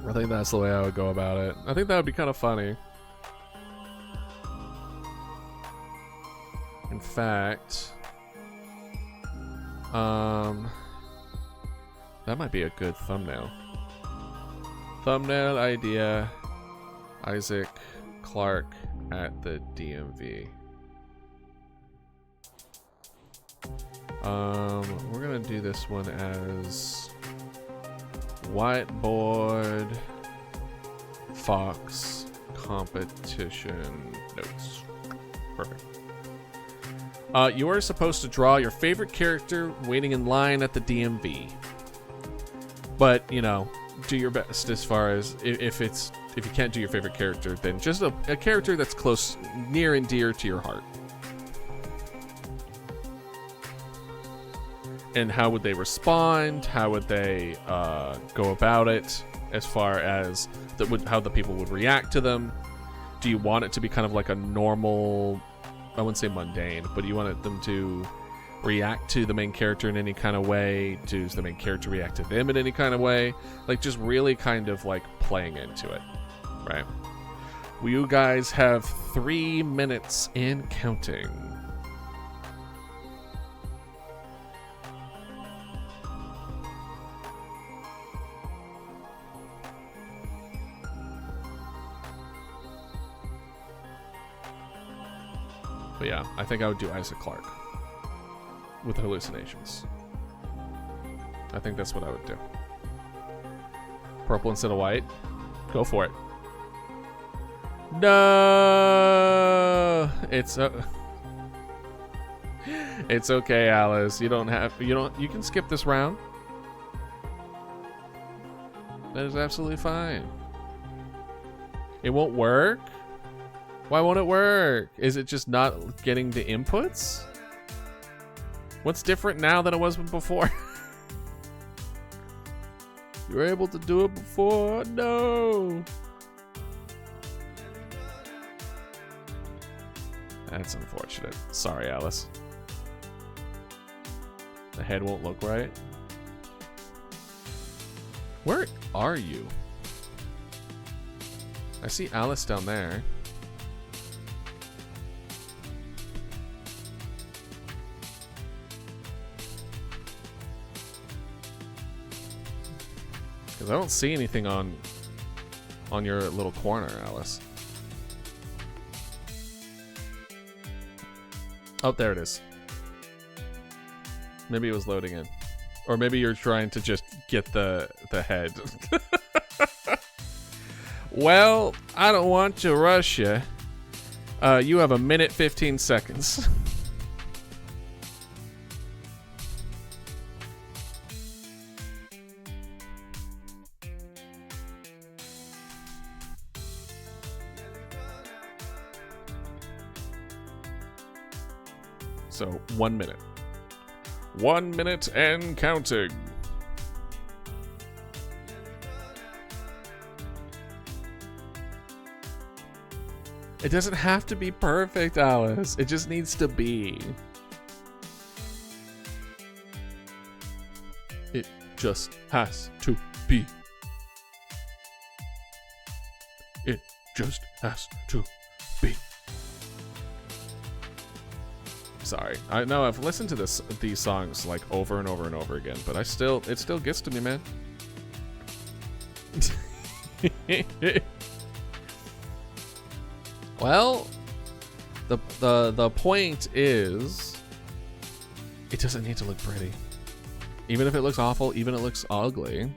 I think that's the way I would go about it. I think that would be kind of funny. In fact, that might be a good thumbnail. Thumbnail idea, Isaac Clarke at the DMV. We're gonna do this one as Whiteboard Fox competition notes. Perfect. You are supposed to draw your favorite character waiting in line at the DMV. But, you know, do your best as far as if you can't do your favorite character, then just a character that's close, near and dear to your heart. And how would they respond? How would they go about it as far as how the people would react to them? Do you want it to be kind of like a normal, I wouldn't say mundane, but you want them to react to the main character in any kind of way? Does the main character react to them in any kind of way? Like, just really kind of like playing into it, right? Well, you guys have 3 minutes and counting. But yeah, I think I would do Isaac Clarke with hallucinations. I think that's what I would do. Purple instead of white? Go for it. No! It's okay, Alice. You can skip this round. That is absolutely fine. It won't work? Why won't it work? Is it just not getting the inputs? What's different now than it was before? You were able to do it before? No! That's unfortunate. Sorry, Alice. The head won't look right. Where are you? I see Alice down there. Because I don't see anything on your little corner, Alice. Oh, there it is. Maybe it was loading in. Or maybe you're trying to just get the head. Well, I don't want to rush you. You have 1 minute 15 seconds. So 1 minute. 1 minute and counting. It doesn't have to be perfect, Alice. It just needs to be. It just has to be. It just has to be. Sorry, I know I've listened to these songs like over and over and over again, but it still gets to me, man. Well, the point is, it doesn't need to look pretty. Even if it looks awful, even if it looks ugly,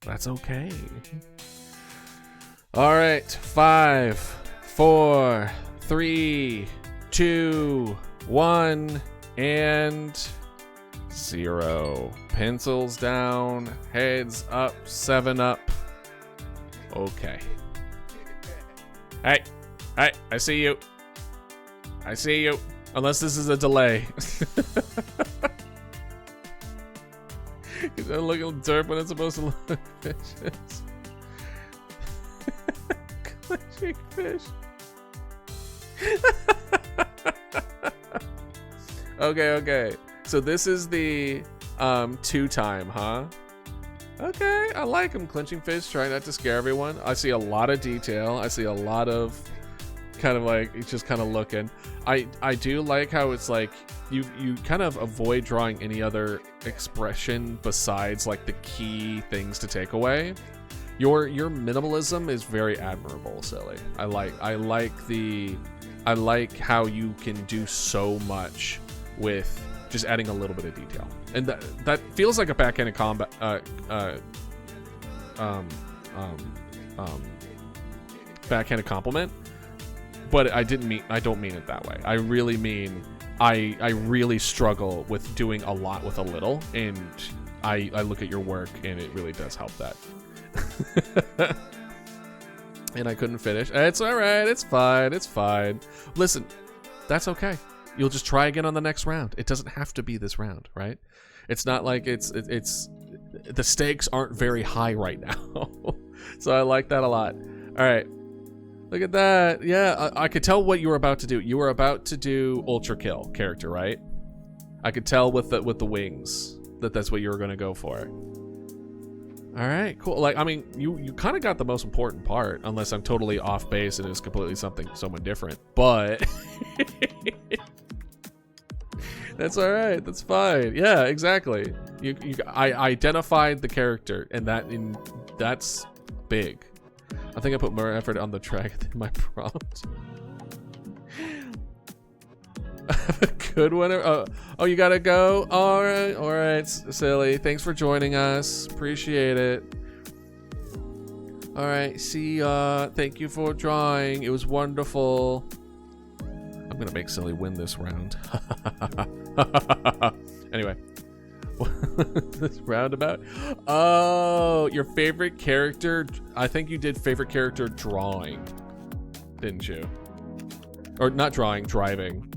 that's okay. All right, 5, 4, 3, 2, 1, and 0. Pencils down, heads up, 7 up. Okay. Hey, I see you. I see you. Unless this is a delay. Instead of looking derp when it's supposed to look like fishes. Clenching fish. Okay. So this is the 2-time, huh? Okay, I like him. Clenching fish, trying not to scare everyone. I see a lot of detail. I see a lot of kind of like, it's just kind of looking. I do like how it's like you kind of avoid drawing any other expression besides like the key things to take away. Your minimalism is very admirable, Silly. I like how you can do so much with just adding a little bit of detail, and that feels like a backhanded backhanded compliment. But I don't mean it that way. I really mean I really struggle with doing a lot with a little, and I look at your work and it really does help that. And I couldn't finish. It's all right. It's fine. Listen, that's okay. You'll just try again on the next round. It doesn't have to be this round, right? It's not like it's the stakes aren't very high right now. So I like that a lot. All right. Look at that. Yeah, I could tell what you were about to do. You were about to do Ultra Kill character, right? I could tell with the wings that's what you were going to go for. All right, cool. Like, I mean, you kind of got the most important part, unless I'm totally off base and it's completely someone different. But that's all right. That's fine. Yeah, exactly. I identified the character, and that's big. I think I put more effort on the track than my prompt. Good one. Oh, you gotta go. All right, Silly. Thanks for joining us. Appreciate it. All right, see ya. Thank you for drawing. It was wonderful. I'm gonna make Silly win this round. Anyway. This roundabout. Oh, your favorite character. I think you did favorite character drawing, didn't you? Or not drawing, driving.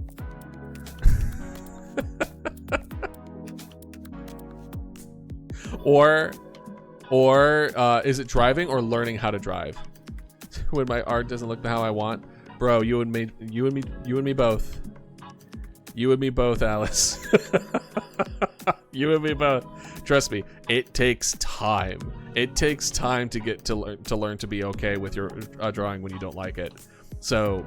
or is it driving or learning how to drive? When my art doesn't look how I want, bro. You and me both. You and me both, Alice. You and me both. Trust me, it takes time. It takes time to get to learn to be okay with your drawing when you don't like it. So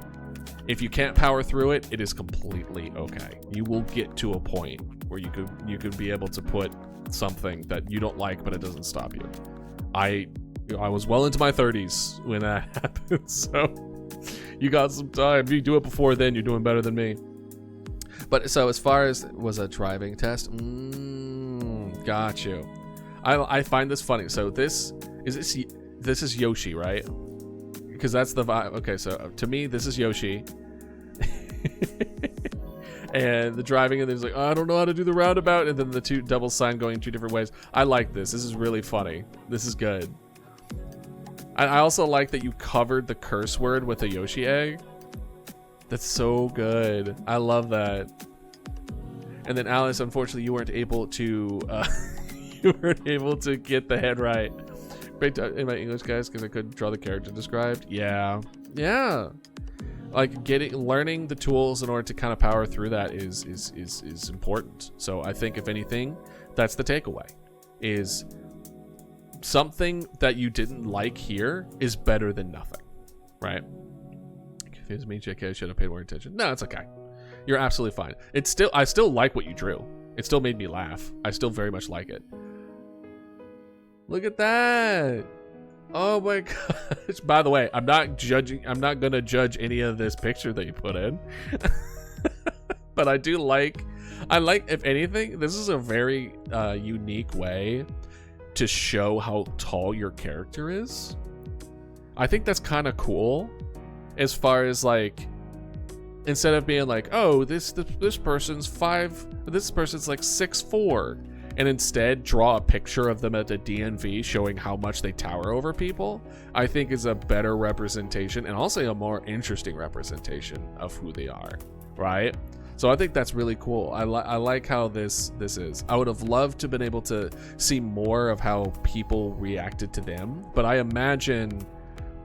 if you can't power through it, it is completely okay. You will get to a point where you could be able to put something that you don't like, but it doesn't stop you. I was well into my 30s when that happened, so you got some time. If you do it before then, you're doing better than me. But so as far as was a driving test, got you. I find this funny. So this is Yoshi, right? Because that's the vibe. Okay, so to me, this is Yoshi. And the driving, and there's like, oh, I don't know how to do the roundabout, and then the two double sign going 2 different ways. I like this. This is really funny. This is good. I also like that you covered the curse word with a Yoshi egg. That's so good. I love that. And then Alice, unfortunately, you weren't able to get the head right. Great in my English, guys, because I couldn't draw the character described. Yeah. Like learning the tools in order to kind of power through that is important. So I think if anything, that's the takeaway. Is something that you didn't like here is better than nothing, right? Excuse me, JK, I should have paid more attention. No, it's okay. You're absolutely fine. I still like what you drew. It still made me laugh. I still very much like it. Look at that. Oh my gosh. By the way, I'm not gonna judge any of this picture that you put in. But I like, if anything, this is a very unique way to show how tall your character is. I think that's kind of cool. As far as like, instead of being like, oh, this person's 5, this person's like 6'4", and instead draw a picture of them at a DNV showing how much they tower over people, I think is a better representation and also a more interesting representation of who they are, right? So I think that's really cool. I like how this is. I would have loved to have been able to see more of how people reacted to them, but I imagine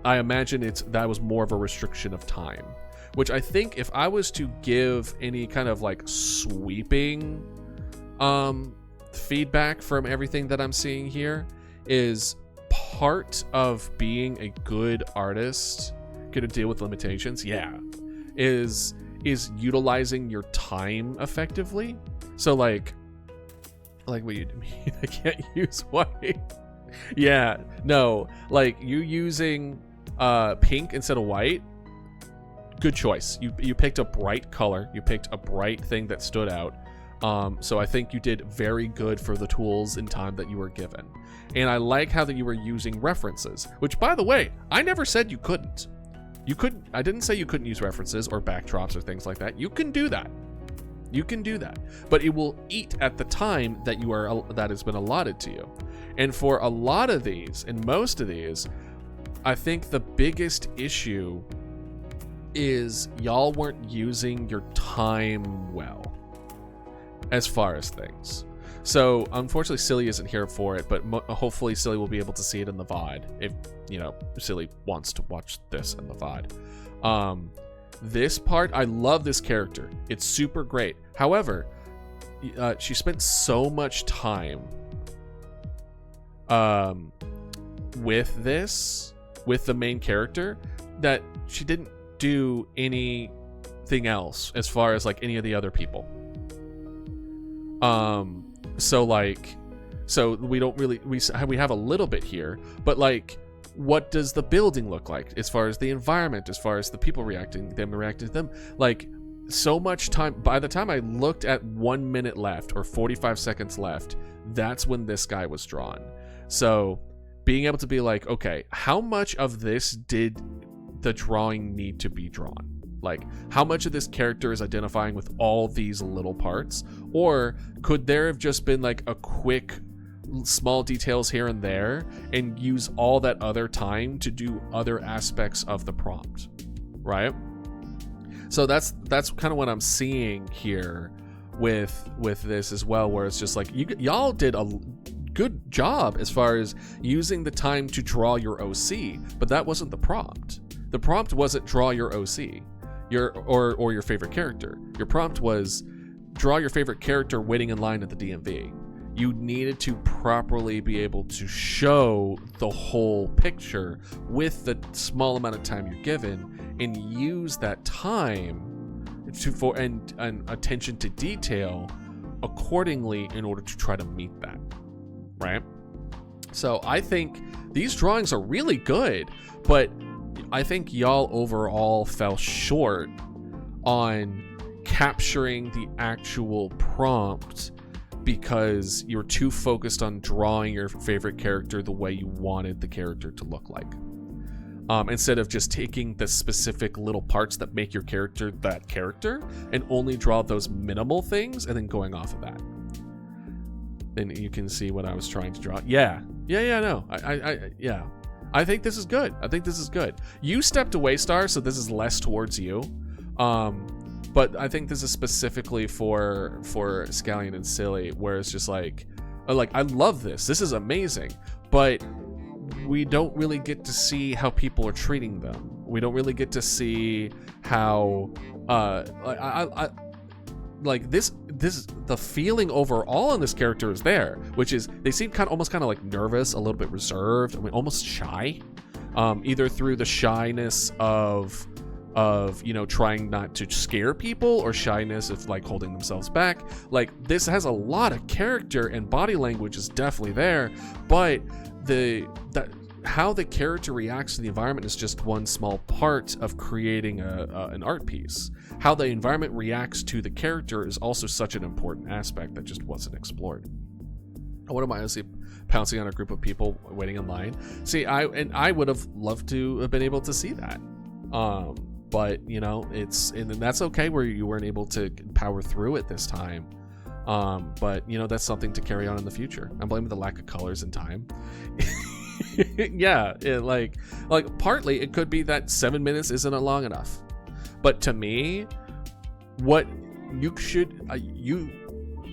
that was more of a restriction of time, which I think if I was to give any kind of like sweeping feedback from everything that I'm seeing here, is part of being a good artist, gonna deal with limitations, is utilizing your time effectively. So like what you mean I can't use white? Yeah, no, like you using pink instead of white, good choice. You picked a bright color, you picked a bright thing that stood out. So I think you did very good for the tools and time that you were given. And I like how that you were using references, which, by the way, I never said you couldn't. I didn't say you couldn't use references or backdrops or things like that. You can do that. But it will eat at the time that has been allotted to you. And for a lot of these, and most of these, I think the biggest issue is y'all weren't using your time well as far as things. So unfortunately Silly isn't here for it, but hopefully Silly will be able to see it in the VOD if Silly wants to watch this in the VOD. This part, I love this character, it's super great. However, she spent so much time with the main character that she didn't do anything else as far as like any of the other people. So we don't really, we have a little bit here, but like, what does the building look like as far as the environment, as far as the people reacting to them? Like, so much time, by the time I looked at 1 minute left or 45 seconds left, that's when this guy was drawn. So being able to be like, okay, how much of this did the drawing need to be drawn? Like, how much of this character is identifying with all these little parts? Or could there have just been like a quick small details here and there and use all that other time to do other aspects of the prompt, right? So that's kind of what I'm seeing here with this as well, where it's just like y'all did a good job as far as using the time to draw your OC, but that wasn't the prompt. The prompt wasn't draw your OC. Or your favorite character. Your prompt was draw your favorite character waiting in line at the DMV. You needed to properly be able to show the whole picture with the small amount of time you're given, and use that time and attention to detail accordingly in order to try to meet that, right? So I think these drawings are really good, but I think y'all overall fell short on capturing the actual prompt because you're too focused on drawing your favorite character the way you wanted the character to look like. Instead of just taking the specific little parts that make your character that character and only draw those minimal things and then going off of that. Then you can see what I was trying to draw. Yeah, no. I think this is good. You stepped away, Star, so this is less towards you. But I think this is specifically for Scallion and Silly, where it's just like I love this. This is amazing, but we don't really get to see how people are treating them. We don't really get to see how the feeling overall in this character is there, which is they seem almost like nervous, a little bit reserved, almost shy, either through the shyness of trying not to scare people, or shyness of like holding themselves back. Like, this has a lot of character and body language is definitely there, but how the character reacts to the environment is just one small part of creating an art piece. How the environment reacts to the character is also such an important aspect that just wasn't explored. What am I honestly pouncing on a group of people waiting in line? See, I would have loved to have been able to see that. But and that's okay where you weren't able to power through it this time. But that's something to carry on in the future. I'm blaming the lack of colors and time. Yeah, like partly it could be that 7 minutes isn't long enough, but to me, what you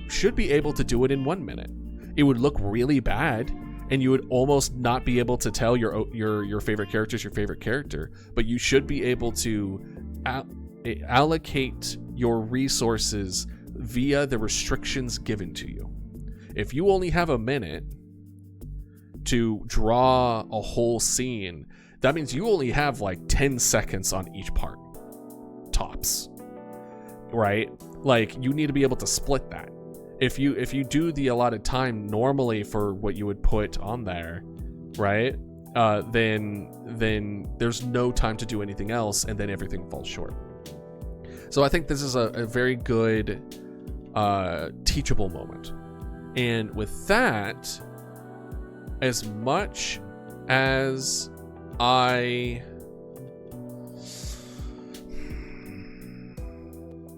should be able to do it in 1 minute. It would look really bad, and you would almost not be able to tell your favorite character is your favorite character, but you should be able to allocate your resources via the restrictions given to you. If you only have a minute to draw a whole scene, that means you only have like 10 seconds on each part, tops, right? Like, you need to be able to split that. If you do the allotted time normally for what you would put on there, right? Then there's no time to do anything else, and then everything falls short. So I think this is a very good teachable moment. And with that, as much as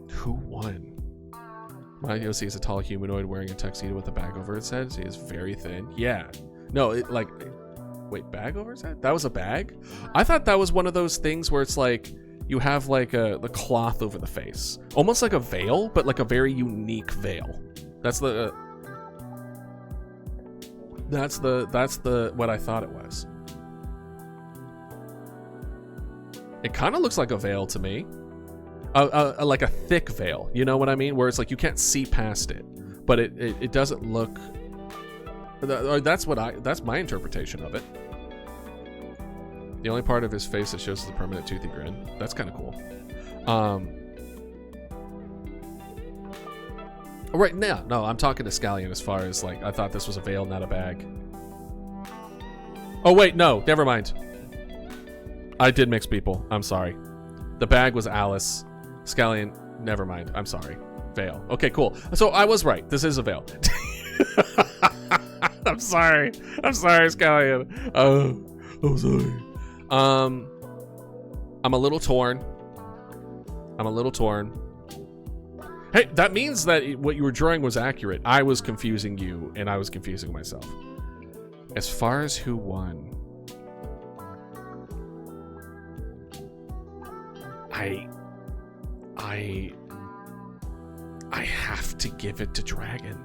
who won? My OC is a tall humanoid wearing a tuxedo with a bag over its head. He is very thin. Yeah. No, wait, bag over its head? That was a bag? I thought that was one of those things where it's like you have like the cloth over the face, almost like a veil, but like a very unique veil. That's the what I thought it was. It kind of looks like a veil to me. Like a thick veil, you know what I mean? Where it's like you can't see past it, but it doesn't look. That's my interpretation of it. The only part of his face that shows is the permanent toothy grin. That's kind of cool. Right now, no, I'm talking to Scallion as far as like I thought this was a veil, not a bag. Oh wait, no, never mind. I did mix people. I'm sorry. The bag was Alice. Scallion, never mind. I'm sorry. Veil. Okay, cool. So I was right. This is a veil. I'm sorry. I'm sorry, Scallion. I'm sorry. I'm a little torn. Hey, that means that what you were drawing was accurate. I was confusing you, and I was confusing myself. As far as who won, I have to give it to Dragon.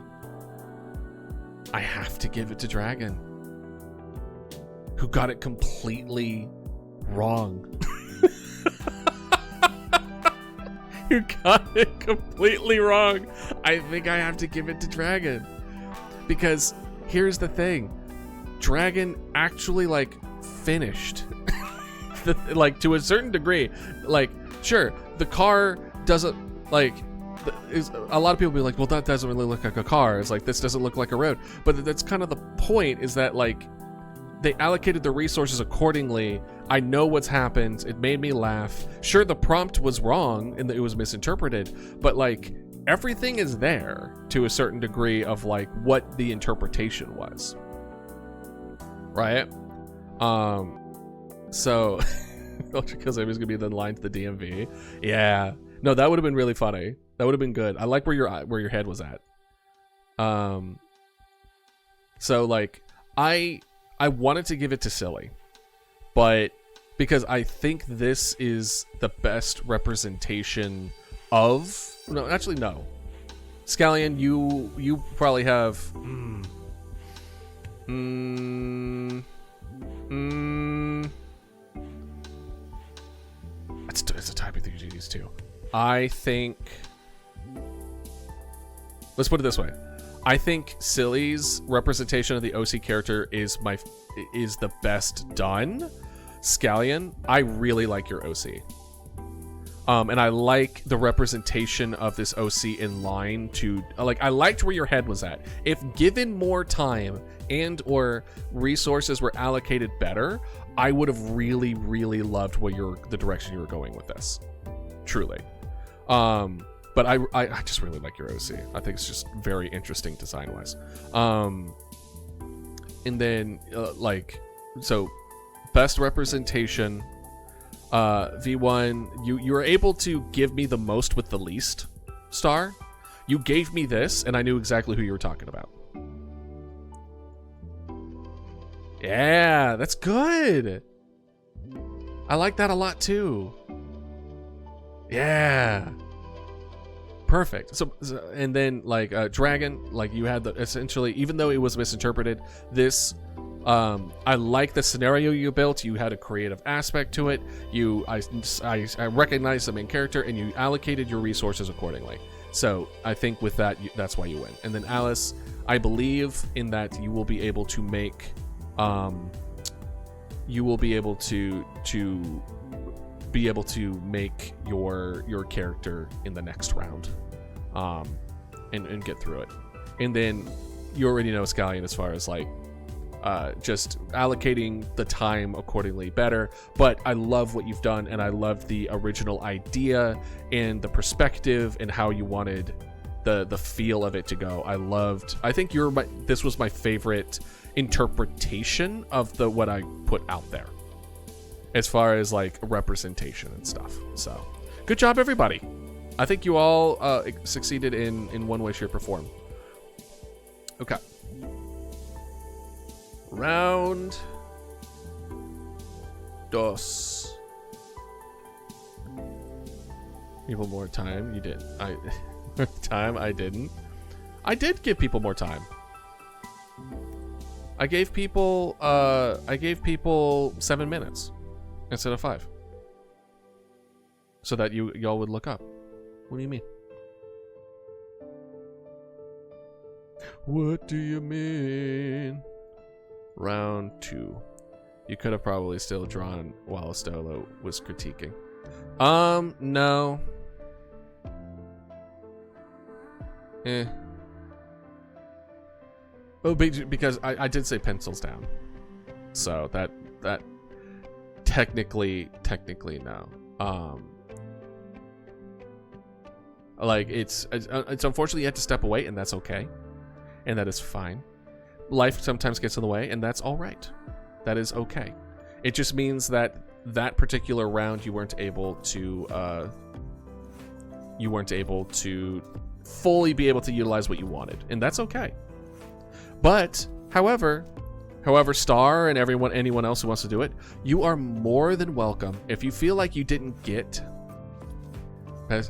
Who got it completely wrong. You got it completely wrong. I think I have to give it to Dragon. Because here's the thing. Dragon actually, like, finished. Like, to a certain degree. Like, sure, the car doesn't, like... a lot of people be like, well, that doesn't really look like a car. It's like, this doesn't look like a road. But that's kind of the point, is that, like, they allocated the resources accordingly. I know what's happened. It made me laugh. Sure, the prompt was wrong and it was misinterpreted, but like everything is there to a certain degree of like what the interpretation was. Right? So because I was gonna be the line to the DMV. Yeah. No, that would have been really funny. That would have been good. I like where your head was at. So like I wanted to give it to Silly, but because I think this is the best representation of... No, actually, no. Scallion, you probably have... It's a typing thing to these two. I think... Let's put it this way. I think Silly's representation of the OC character is the best done. Scallion, I really like your OC. And I like the representation of this OC in line to... Like, I liked where your head was at. If given more time and or resources were allocated better, I would have really, really loved the direction you were going with this. Truly. But I just really like your OC. I think it's just very interesting design-wise. And then, so, best representation, V1, you were able to give me the most with the least star. You gave me this, and I knew exactly who you were talking about. Yeah, that's good. I like that a lot, too. Yeah. perfect. So and then like dragon, like you had the essentially, even though it was misinterpreted, this I like the scenario you built. You had a creative aspect to it. I recognized the main character, and you allocated your resources accordingly. So I think with that, that's why you win. And then Alice, I believe in that you will be able to make, make your character in the next round, and get through it. And then you already know Scallion as far as like just allocating the time accordingly better. But I love what you've done, and I love the original idea and the perspective and how you wanted the feel of it to go. I think this was my favorite interpretation of what I put out there as far as like representation and stuff. So good job, everybody. I think you all succeeded in one way, shape, or form. Okay. Round dos. People more time. You did. I didn't. I did give people more time. I gave people 7 minutes instead of 5. So that y'all would look up. What do you mean? What do you mean? Round 2. You could have probably still drawn while Estolo was critiquing. No. Oh, because I did say pencils down. So that technically no. Like it's unfortunately you had to step away, and that's okay. And that is fine. Life sometimes gets in the way, and that's all right. That is okay. It just means that particular round you weren't able to fully be able to utilize what you wanted, and that's okay. But however, Star and anyone else who wants to do it, you are more than welcome. If you feel like you didn't get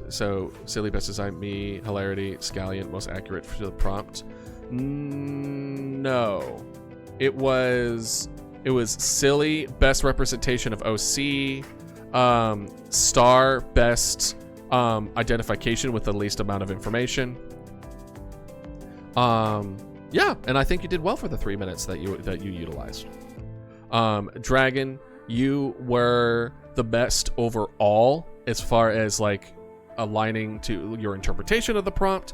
so silly best design, me, hilarity, Scallion, most accurate for the prompt. No, it was silly, best representation of OC, Star, best identification with the least amount of information. Yeah, and I think you did well for the 3 minutes that you utilized. Dragon, you were the best overall as far as like aligning to your interpretation of the prompt,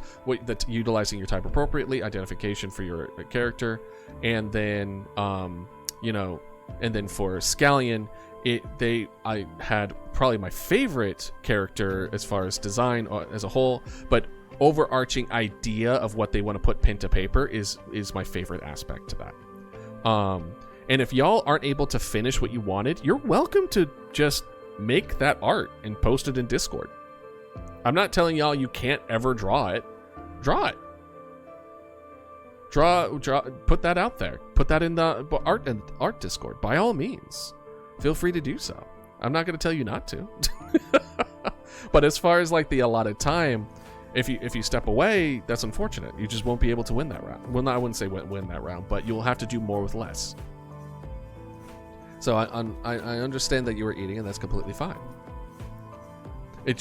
utilizing your type appropriately, identification for your character, and then and then for Scallion, I had probably my favorite character as far as design as a whole, but overarching idea of what they want to put pen to paper is my favorite aspect to that. And if y'all aren't able to finish what you wanted, you're welcome to just make that art and post it in Discord. I'm not telling y'all you can't ever draw it. Draw it. Draw. Put that out there. Put that in the art Discord. By all means, feel free to do so. I'm not going to tell you not to. But as far as like the allotted time, if you step away, that's unfortunate. You just won't be able to win that round. Well, no, I wouldn't say win that round, but you'll have to do more with less. So I understand that you were eating, and that's completely fine. You'll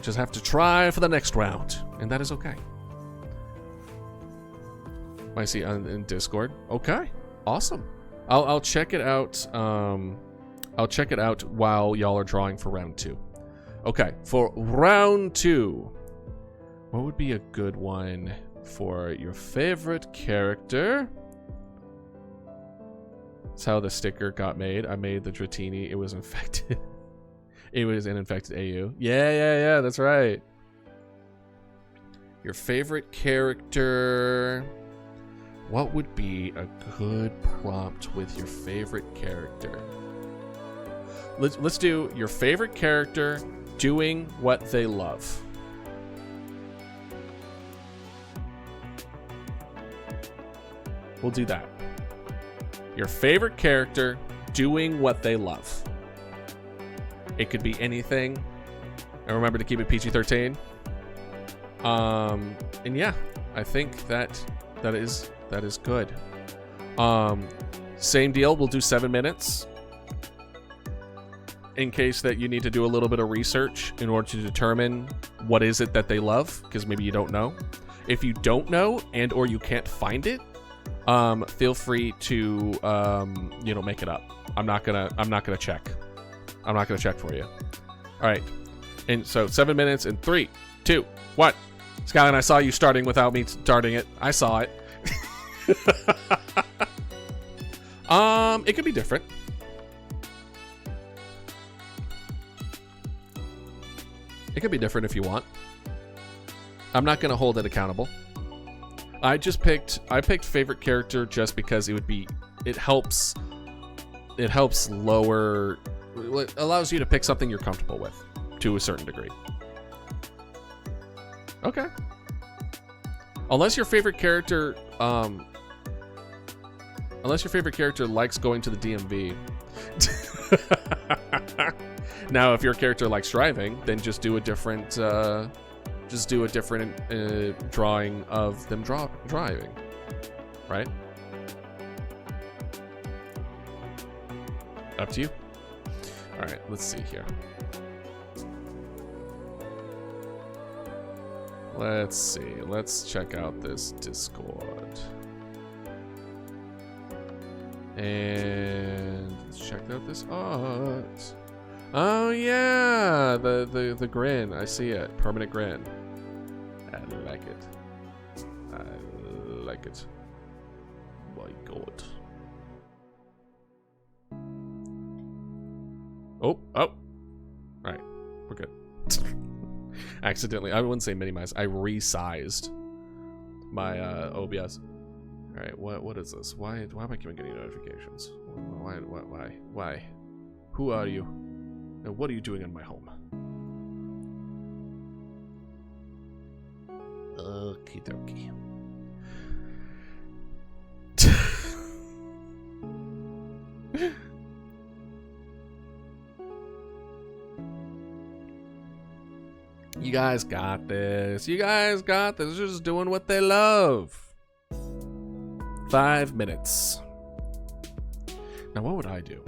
just have to try for the next round, and that is okay. I see in Discord. Okay, awesome. I'll check it out. I'll check it out while y'all are drawing for round 2. Okay, for round 2, what would be a good one for your favorite character? That's how the sticker got made. I made the Dratini. It was infected. It was an infected AU. Yeah, that's right. Your favorite character. What would be a good prompt with your favorite character? Let's do your favorite character doing what they love. We'll do that. Your favorite character doing what they love. It could be anything. And remember to keep it PG-13. And yeah, I think that is good. Same deal, we'll do 7 minutes. In case that you need to do a little bit of research in order to determine what is it that they love, because maybe you don't know. If you don't know and or you can't find it, feel free to make it up. I'm not gonna check. I'm not gonna check for you. All right, and so 7 minutes in 3, 2, 1. Skyline, I saw you starting without me starting it. I saw it. It could be different. It could be different if you want. I'm not gonna hold it accountable. I picked favorite character just because it helps lower, it allows you to pick something you're comfortable with to a certain degree. Okay. Unless your favorite character likes going to the DMV. Now, if your character likes driving, then just do a different drawing of them driving, right? Up to you. All right, let's see here. Let's see. Let's check out this Discord. And let's check out this art. Oh yeah, the grin. I see it. Permanent grin. I like it. I like it. My God. Oh. All right, we're good. Accidentally, I wouldn't say minimized. I resized my OBS. All right, what is this? Why am I even getting notifications? Why? Who are you? And what are you doing in my home? Okie dokie. You guys got this. You guys got this. They're just doing what they love. 5 minutes. Now, what would I do?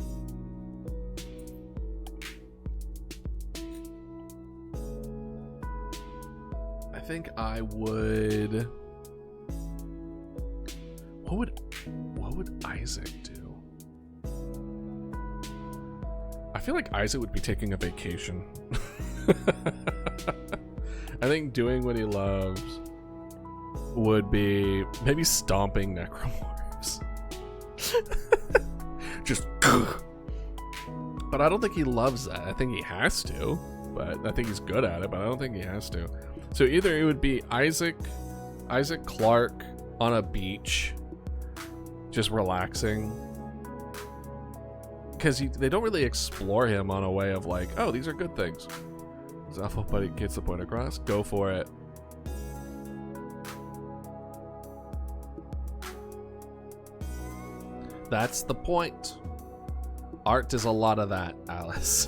I think I would. What would Isaac do? I feel like Isaac would be taking a vacation. I think doing what he loves would be maybe stomping necromorphs. Just but I don't think he loves that. I think he has to, but I think he's good at it, but I don't think he has to. So either it would be Isaac Clarke on a beach just relaxing, because they don't really explore him on a way of like, oh, these are good things. Zaffle Buddy gets the point across. Go for it. That's the point. Art is a lot of that, Alice.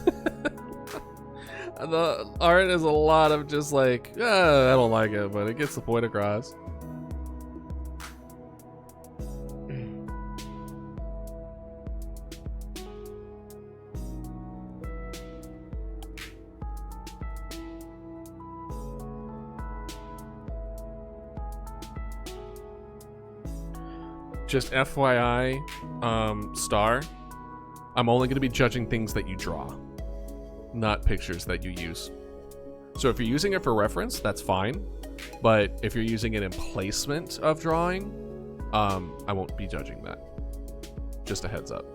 The art is a lot of just like, I don't like it, but it gets the point across. Just FYI, Star, I'm only going to be judging things that you draw, not pictures that you use. So if you're using it for reference, that's fine. But if you're using it in placement of drawing, I won't be judging that. Just a heads up.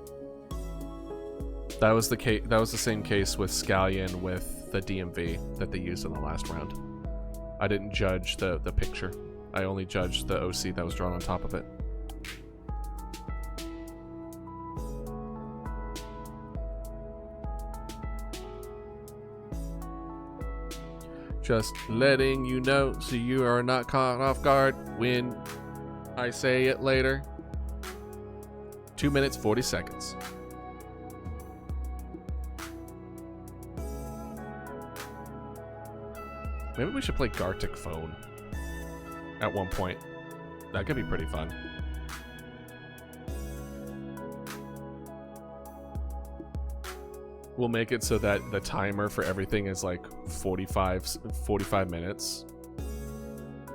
That was the case. That was the same case with Scallion with the DMV that they used in the last round. I didn't judge the picture. I only judged the OC that was drawn on top of it. Just letting you know so you are not caught off guard when I say it later. 2 minutes, 40 seconds. Maybe we should play Gartic Phone at one point. That could be pretty fun. We'll make it so that the timer for everything is like 45 minutes.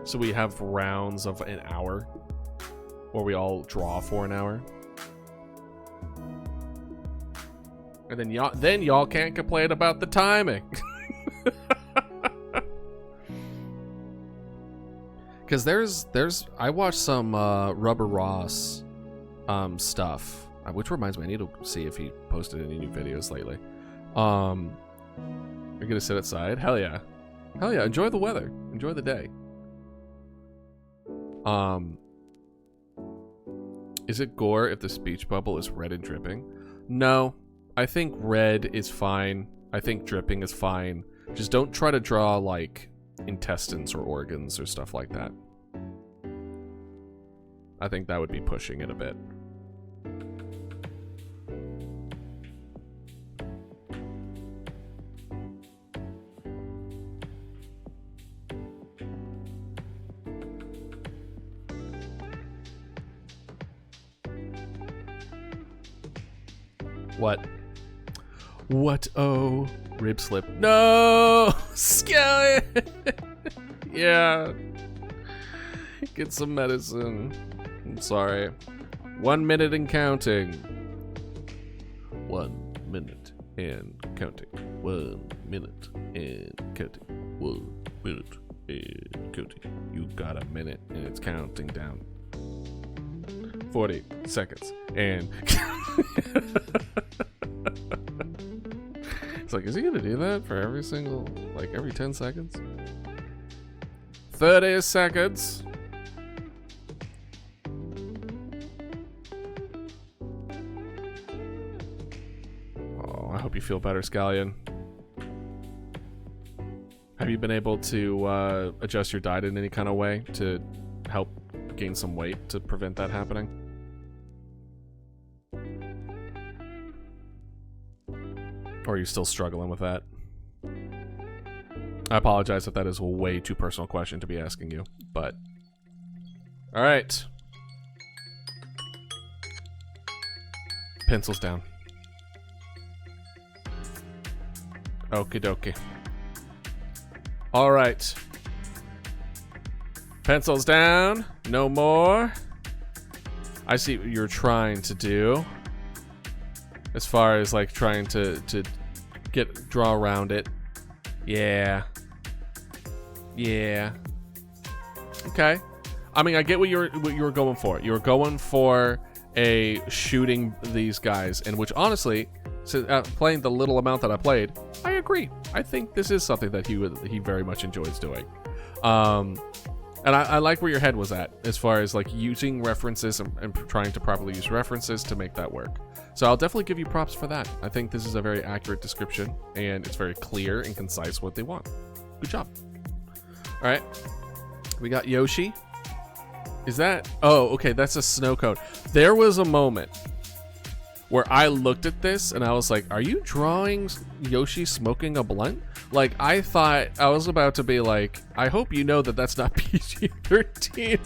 So we have rounds of an hour, or we all draw for an hour. And then y'all can't complain about the timing. Cause I watched some Rubber Ross stuff. Which reminds me, I need to see if he posted any new videos lately. You're gonna sit outside? Hell yeah. Hell yeah, enjoy the weather. Enjoy the day. Is it gore if the speech bubble is red and dripping? No. I think red is fine. I think dripping is fine. Just don't try to draw, like, intestines or organs or stuff like that. I think that would be pushing it a bit. What? Oh, rib slip. No! Skeleton! Yeah. Get some medicine. I'm sorry. 1 minute and counting. 1 minute and counting. 1 minute and counting. 1 minute and counting. You got a minute and it's counting down. 40 seconds and it's like, is he gonna do that for every single, like every 10 seconds? 30 seconds. Oh, I hope you feel better, Scallion. Have you been able to adjust your diet in any kind of way to help gain some weight to prevent that happening? Or are you still struggling with that? I apologize if that is a way too personal question to be asking you, but... Alright. Pencils down. Okie dokie. Alright. Pencils down. No more. I see what you're trying to do. As far as like trying to draw around it. Yeah. Yeah. Okay. I mean, I get what you were going for. You were going for a shooting these guys, and which honestly, playing the little amount that I played, I agree. I think this is something that he very much enjoys doing. And I like where your head was at as far as like using references and trying to properly use references to make that work. So I'll definitely give you props for that. I think this is a very accurate description and it's very clear and concise what they want. Good job. All right. We got Yoshi. Is that? Oh, okay. That's a snow cone. There was a moment where I looked at this and I was like, are you drawing Yoshi smoking a blunt? Like, I thought I was about to be like, I hope you know that that's not PG-13.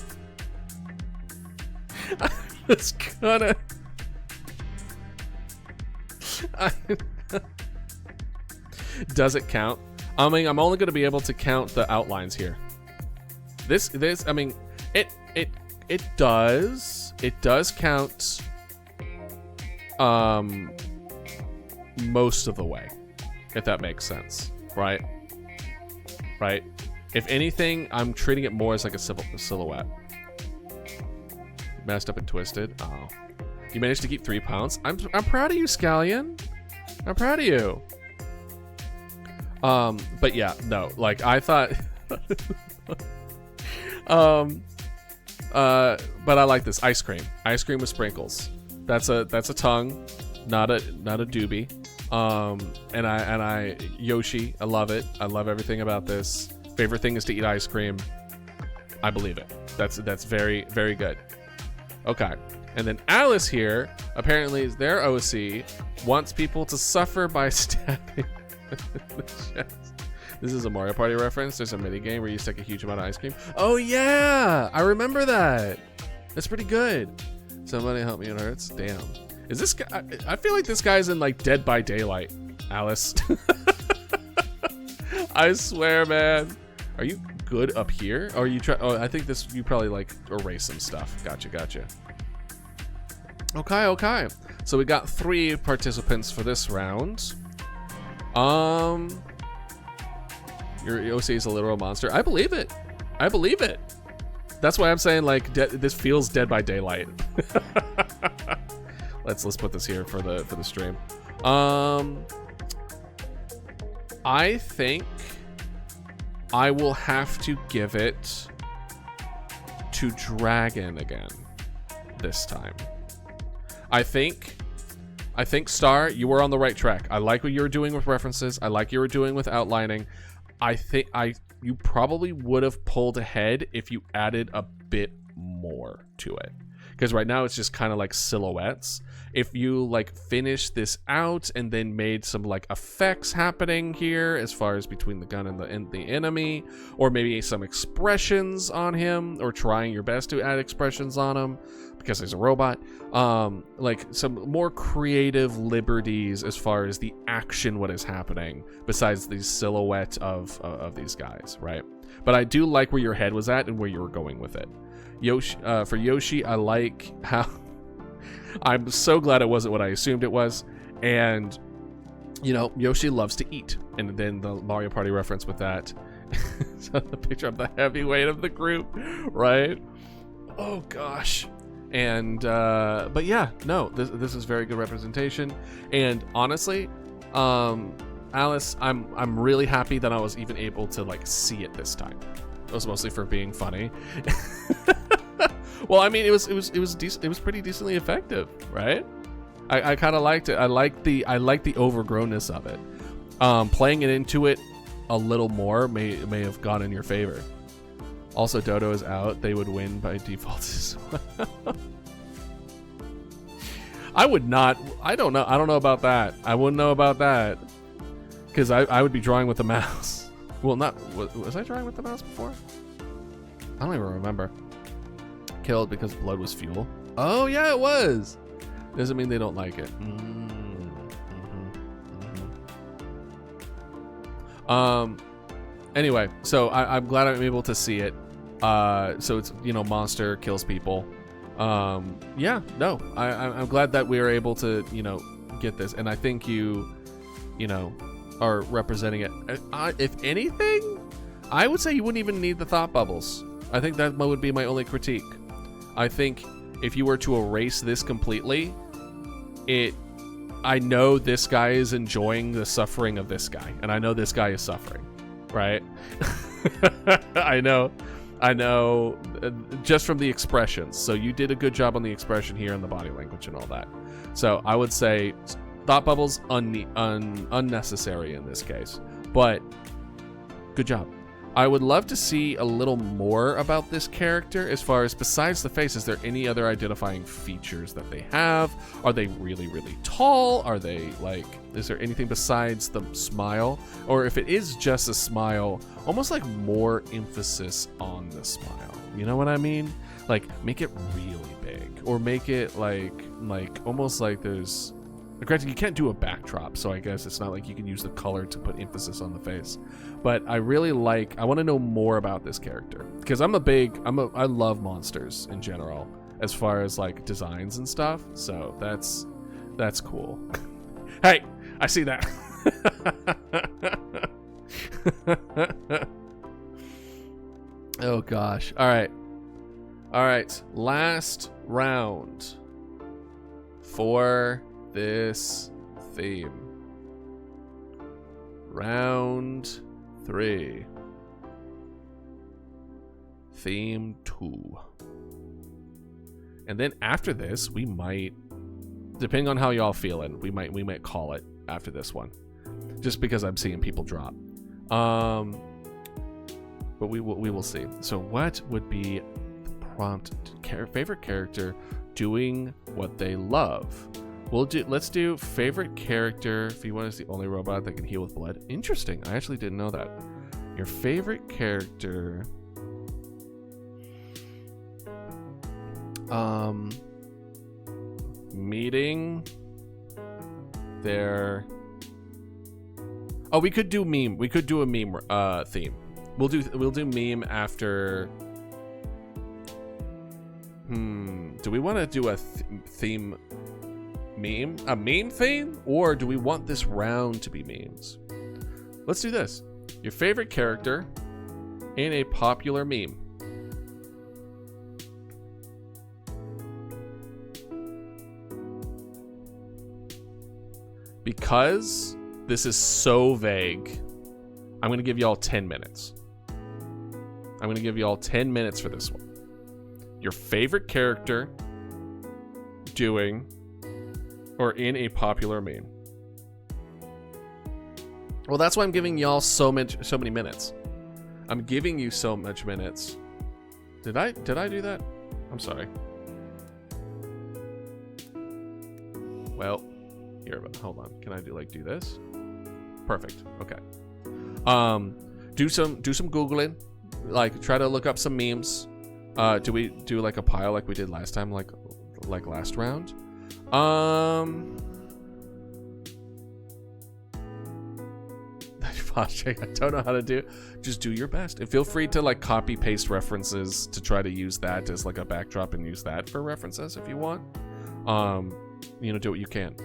I was gonna... Does it count? I mean, I'm only gonna be able to count the outlines here. This, I mean, it does count, most of the way, if that makes sense, right? Right? If anything, I'm treating it more as like a silhouette. Messed up and twisted. Oh. You managed to keep 3 pounds. I'm proud of you, Scallion. I'm proud of you. But yeah, no, like I thought but I like this ice cream with sprinkles. That's a tongue, not a doobie. And I Yoshi, I love it. I love everything about this. Favorite thing is to eat ice cream. I believe it. That's very, very good. Okay. And then Alice here, apparently their OC wants people to suffer by stabbing the chest. This is a Mario Party reference. There's a mini game where you stick a huge amount of ice cream. Oh yeah, I remember that. That's pretty good. Somebody help me, it hurts. Damn. Is this guy? I feel like this guy's in like Dead by Daylight, Alice. I swear, man. Are you good up here? Or are you try? Oh, I think this. You probably like erase some stuff. Gotcha. Okay. So we got 3 participants for this round. Your OC is a literal monster. I believe it. That's why I'm saying like this feels Dead by Daylight. Let's put this here for the stream. I think I will have to give it to Dragon again this time. I think Star, you were on the right track. I like what you were doing with references. I like you were doing with outlining. I think you probably would have pulled ahead if you added a bit more to it. Because right now it's just kind of like silhouettes. If you like finish this out and then made some like effects happening here as far as between the gun and the enemy, or maybe some expressions on him, or trying your best to add expressions on him because he's a robot, like some more creative liberties as far as the action, what is happening besides the silhouette of these guys, right? But I do like where your head was at and where you were going with it. Yoshi, for Yoshi, I like how I'm so glad it wasn't what I assumed it was. And you know, Yoshi loves to eat, and then the Mario Party reference with that. So the picture of the heavyweight of the group, right? Oh gosh. And but yeah, no, this is very good representation. And honestly, Alice, I'm really happy that I was even able to like see it this time. It was mostly for being funny. Well, I mean, it was decent. It was pretty decently effective, right? I kind of liked it. I like the overgrownness of it. Playing it into it a little more may have gone in your favor. Also, Dodo is out. They would win by default as well. I would not. I don't know about that. I wouldn't know about that because I would be drawing with the mouse. Well, not was I drawing with the mouse before? I don't even remember. Killed because blood was fuel. Oh yeah, it was. Doesn't mean they don't like it. Anyway, so I'm glad I'm able to see it. So it's, you know, monster kills people. Yeah, no, I'm glad that we were able to, you know, get this, and I think you know, are representing it. If anything, I would say you wouldn't even need the thought bubbles. I think that would be my only critique. I think if you were to erase this completely, I know this guy is enjoying the suffering of this guy, and I know this guy is suffering, right? I know, just from the expressions. So you did a good job on the expression here and the body language and all that. So I would say thought bubbles unnecessary in this case, but good job. I would love to see a little more about this character as far as, besides the face, is there any other identifying features that they have? Are they really, really tall? Are they like, is there anything besides the smile? Or if it is just a smile, almost like more emphasis on the smile. You know what I mean? Like make it really big, or make it like almost like there's, granted, you can't do a backdrop, so I guess it's not like you can use the color to put emphasis on the face. But I really I want to know more about this character, because I love monsters in general as far as like designs and stuff. So that's cool. Hey, I see that. Oh gosh. All right. Last round for this theme. Round 3. Theme 2. And then after this, we might, depending on how y'all feeling, we might call it after this one, just because I'm seeing people drop. But we will see. So what would be the prompt? Favorite character doing what they love. Let's do favorite character. Fiona is the only robot that can heal with blood. Interesting. I actually didn't know that. Your favorite character. Meeting their. Oh, we could do meme. We could do a meme theme. We'll do meme after. Do we want to do a theme meme? A meme theme? Or do we want this round to be memes? Let's do this. Your favorite character in a popular meme. Because this is so vague, I'm going to give y'all 10 minutes. I'm going to give y'all 10 minutes for this one. Your favorite character doing or in a popular meme. Well, that's why I'm giving y'all so many minutes. I'm giving you so much minutes. Did I do that? I'm sorry. Well, here, hold on. Can I do this? Perfect. Okay. Do some Googling. Like, try to look up some memes. Do we do like a pile like we did last time, like last round? I don't know how to do. Just do your best, and feel free to like copy paste references to try to use that as like a backdrop and use that for references if you want. Do what you can.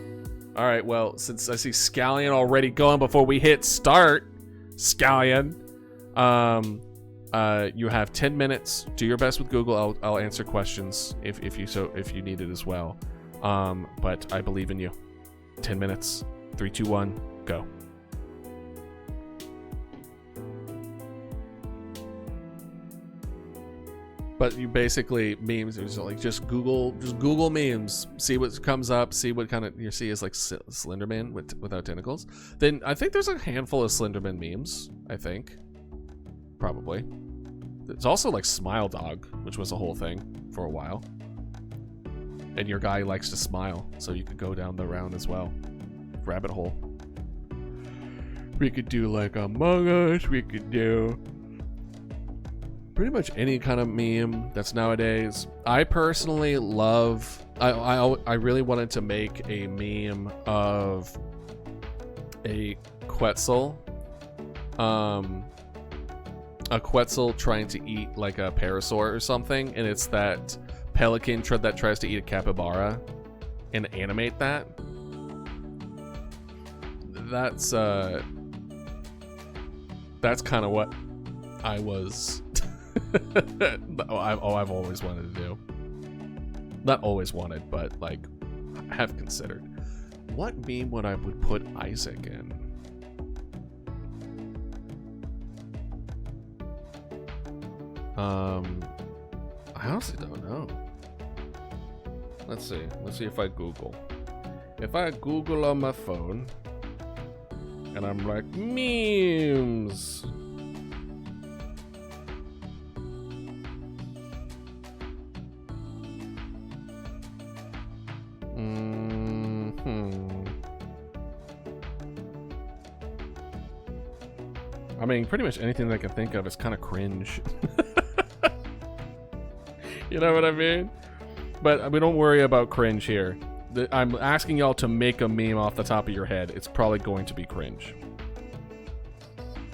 All right. Well, since I see Scallion already going before we hit start, Scallion, you have 10 minutes. Do your best with Google. I'll answer questions if you need it as well. But I believe in you. 10 minutes. 3, 2, 1, go. But you basically memes. It's like just Google memes. See what comes up. See what kind of you see is like Slenderman without tentacles. Then I think there's a handful of Slenderman memes. I think, probably. It's also like Smile Dog, which was a whole thing for a while. And your guy likes to smile, so you could go down the round as well. Rabbit hole. We could do like Among Us. We could do pretty much any kind of meme that's nowadays. I personally love. I really wanted to make a meme of a Quetzal. A Quetzal trying to eat like a parasaur or something, and it's that pelican that tries to eat a capybara, and animate that. That's kind of what I was. I've always wanted to do. Not always wanted, but like I have considered. What meme would put Isaac in? I honestly don't know. Let's see if I Google. If I Google on my phone and I'm like memes. I mean, pretty much anything that I can think of is kind of cringe. You know what I mean? But we don't worry about cringe here. I'm asking y'all to make a meme off the top of your head. It's probably going to be cringe.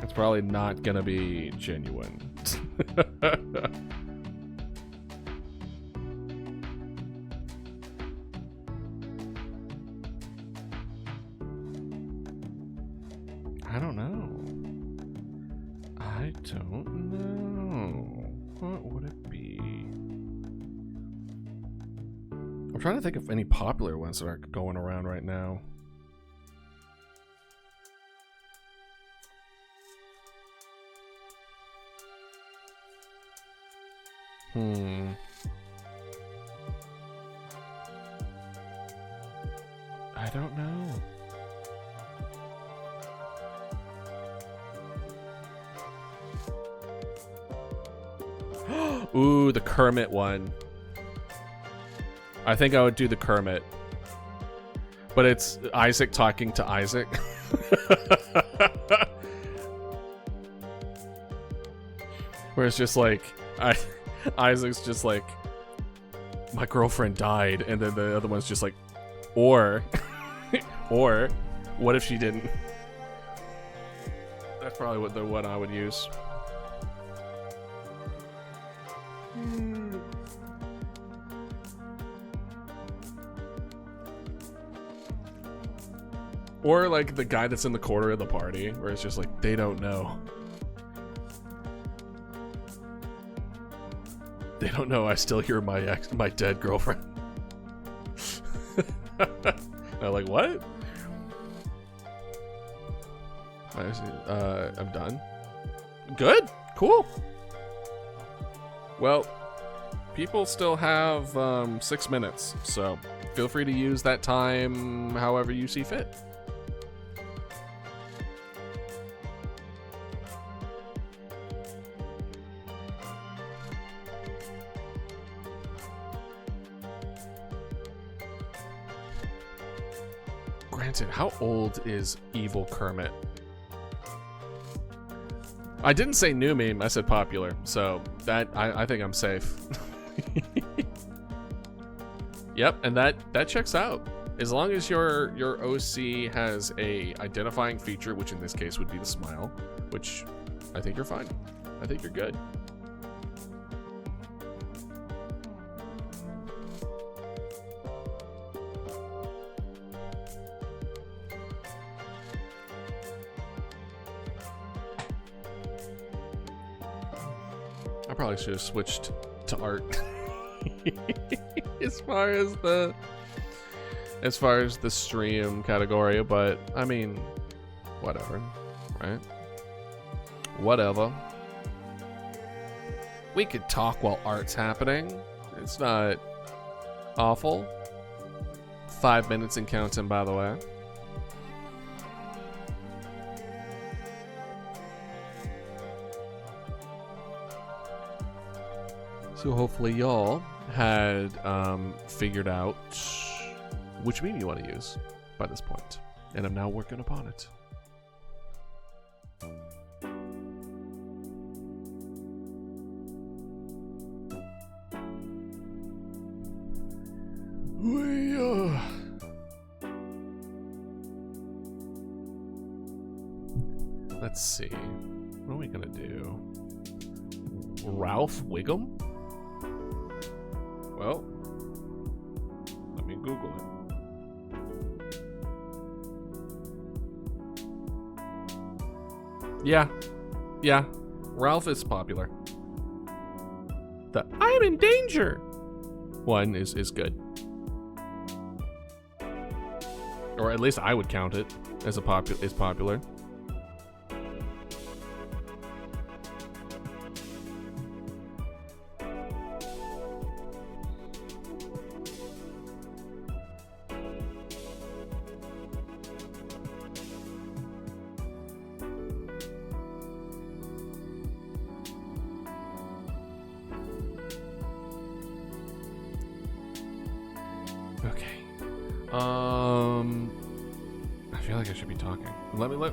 It's probably not gonna be genuine. I don't know. What would it be? I'm trying to think of any popular ones that are going around right now. I don't know. Ooh, the Kermit one. I think I would do the Kermit. But it's Isaac talking to Isaac. Where it's just like, Isaac's just like, my girlfriend died, and then the other one's just like, or what if she didn't? That's probably what I would use. Or like the guy that's in the corner of the party, where it's just like, they don't know. They don't know I still hear my dead girlfriend. I'm like, what? I'm done. Good. Cool. Well, people still have 6 minutes, so feel free to use that time however you see fit. Granted, how old is Evil Kermit? I didn't say new meme, I said popular, so that I think I'm safe. Yep, and that checks out. As long as your OC has a identifying feature, which in this case would be the smile, which I think you're fine. I think you're good. I probably should have switched to art. as far as the stream category, but I mean, whatever, right? Whatever. We could talk while art's happening. It's not awful. 5 minutes and counting, by the way. So hopefully y'all had figured out which meme you want to use by this point, and I'm now working upon it. Let's see. What are we gonna do? Ralph Wiggum? Well, let me Google it. Yeah, Ralph is popular. The I'm in danger one is good. Or at least I would count it as popular.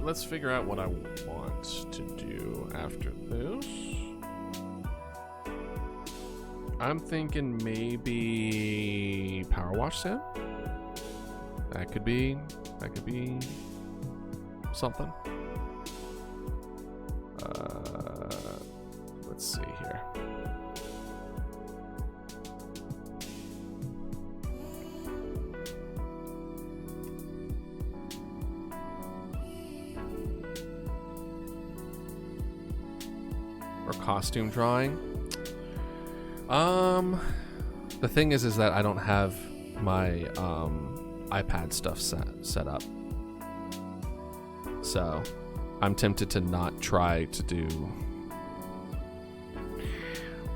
Let's figure out what I want to do after this. I'm thinking maybe Power Wash Sim. That could be something. Let's see here. Costume drawing. The thing is that I don't have my iPad stuff set up, so I'm tempted to not try to do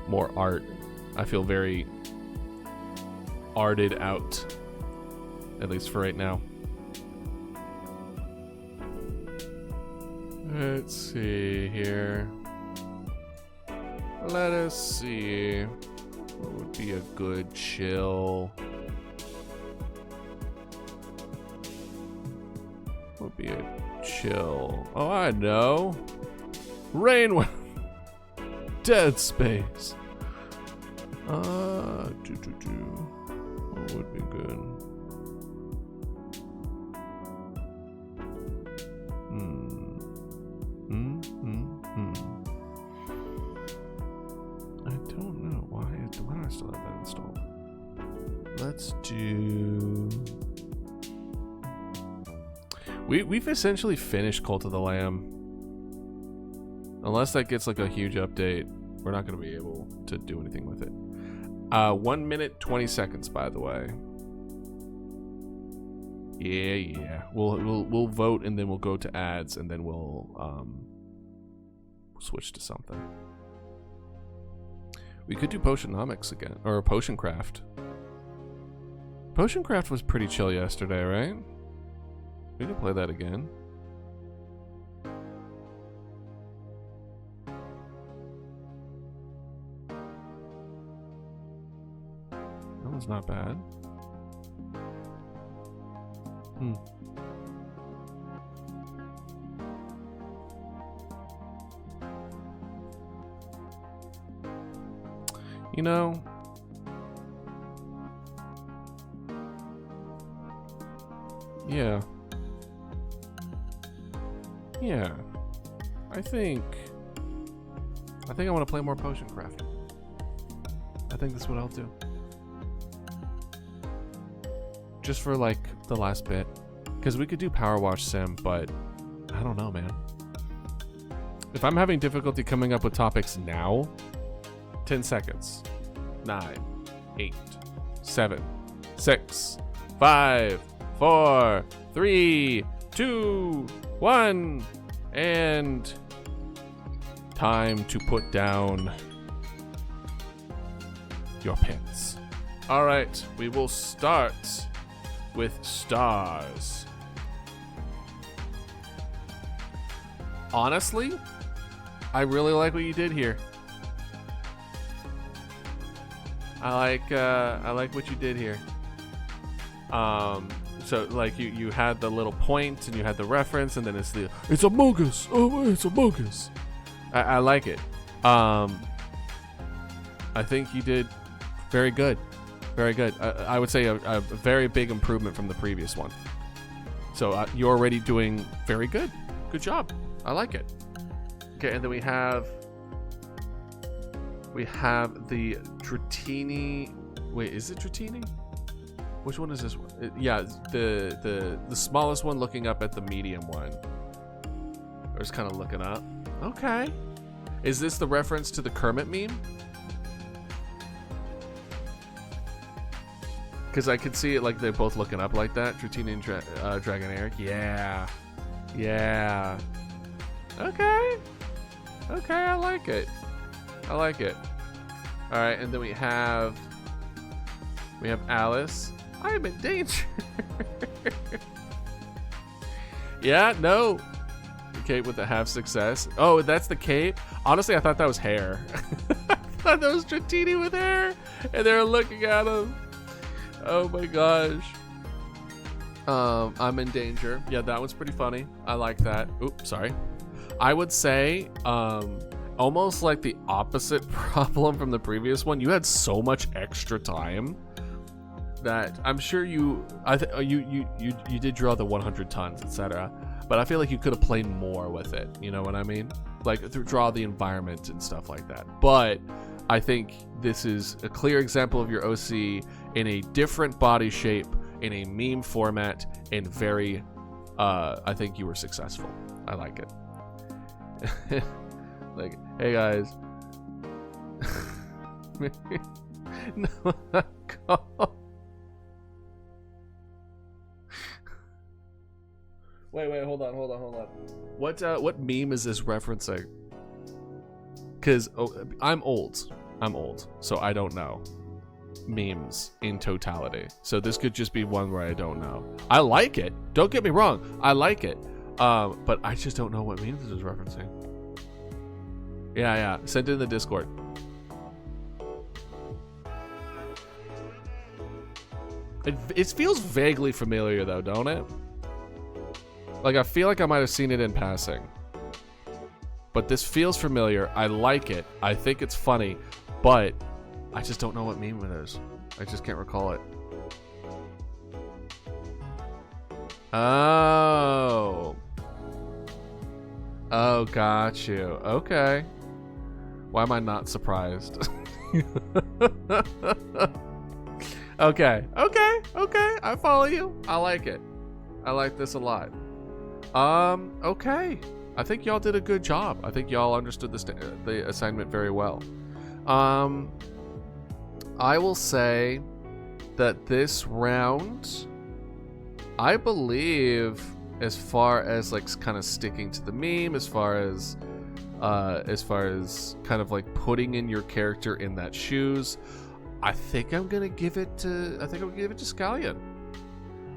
more art. I feel very arted out, at least for right now. Let's see here. Let us see. What would be a good chill? would be a chill? Oh, I know. Rain. Dead Space. What would be good? I don't know why do I still have that installed. Let's do. We've essentially finished Cult of the Lamb. Unless that gets like a huge update, we're not going to be able to do anything with it. 1 minute 20 seconds, by the way. Yeah. We'll vote and then we'll go to ads and then we'll switch to something. We could do Potionomics again, or Potion Craft. Potion Craft was pretty chill yesterday, right? We could play that again. That one's not bad. You know, yeah. I think I want to play more Potion Craft. I think that's what I'll do. Just for like the last bit, because we could do Power Wash Sim, but I don't know, man. If I'm having difficulty coming up with topics now, 10 seconds. 9, 8, 7, 6, 5, 4, 3, 2, 1, and time to put down your pets. All right, we will start with stars. Honestly, I really like what you did here. I like what you did here. So like you had the little point and you had the reference and then it's Among Us. Oh, it's Among Us. I like it. I think you did very good. Very good. I would say a very big improvement from the previous one. So you're already doing very good. Good job. I like it. Okay, and then we have the Dratini. Wait, is it Dratini? Which one is this one? Yeah, the smallest one looking up at the medium one. Or just kind of looking up. Okay. Is this the reference to the Kermit meme? Because I could see it like they're both looking up like that. Dratini and Dragon Eric. Yeah. Yeah. Okay. Okay, I like it. I like it. All right, and then we have Alice. I am in danger. Yeah, no. Cape with the half success. Oh, that's the cape? Honestly, I thought that was hair. I thought that was Dratini with hair. And they're looking at him. Oh my gosh. I'm in danger. Yeah, that one's pretty funny. I like that. Oops, sorry. I would say almost like the opposite problem from the previous one. You had so much extra time that I'm sure you did draw the 100 tons, etc. But I feel like you could have played more with it. You know what I mean? Like draw the environment and stuff like that. But I think this is a clear example of your OC in a different body shape, in a meme format, and very, I think you were successful. I like it. Like, hey guys. No, Wait, hold on. What meme is this referencing? Because I'm old, so I don't know memes in totality. So this could just be one where I don't know. I like it. Don't get me wrong. I like it. But I just don't know what memes this is referencing. Yeah. Send it in the Discord. It feels vaguely familiar though, don't it? Like, I feel like I might have seen it in passing. But this feels familiar. I like it. I think it's funny. But I just don't know what meme it is. I just can't recall it. Oh. Oh, got you. Okay. Why am I not surprised? Okay. I follow you. I like it. I like this a lot. Okay. I think y'all did a good job. I think y'all understood the assignment very well. I will say that this round, I believe, as far as like kind of sticking to the meme, as far as kind of like putting in your character in that shoes, I think I'm gonna give it to Scallion.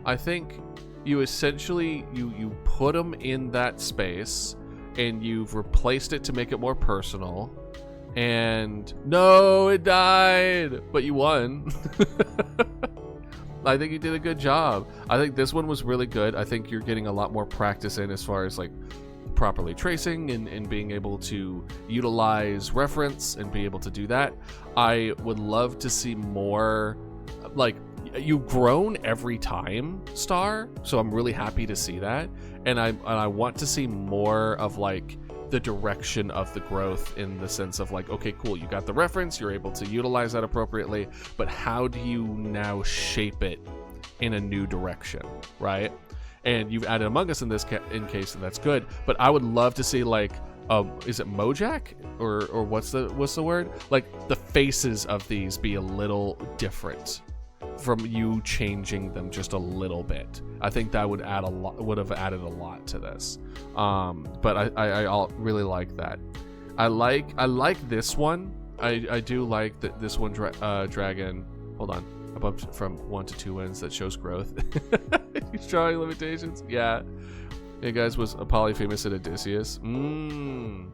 I think you essentially you put them in that space and you've replaced it to make it more personal. And no, it died, but you won. I think you did a good job. I think this one was really good. I think you're getting a lot more practice in as far as like properly tracing and being able to utilize reference and be able to do that. I would love to see more. Like, you've grown every time, Star, so I'm really happy to see that. And I want to see more of like the direction of the growth, in the sense of like, okay, cool, you got the reference, you're able to utilize that appropriately, but how do you now shape it in a new direction, right? And you've added Among Us in this case, and that's good. But I would love to see like, is it Mojack or what's the word? Like the faces of these be a little different from you changing them just a little bit. I think that would have added a lot to this. But I really like that. I like this one. I do like that this one dragon. Hold on. Above from 1 to 2 wins, that shows growth. He's drawing limitations. Yeah. Hey guys, was a Polyphemus at Odysseus? You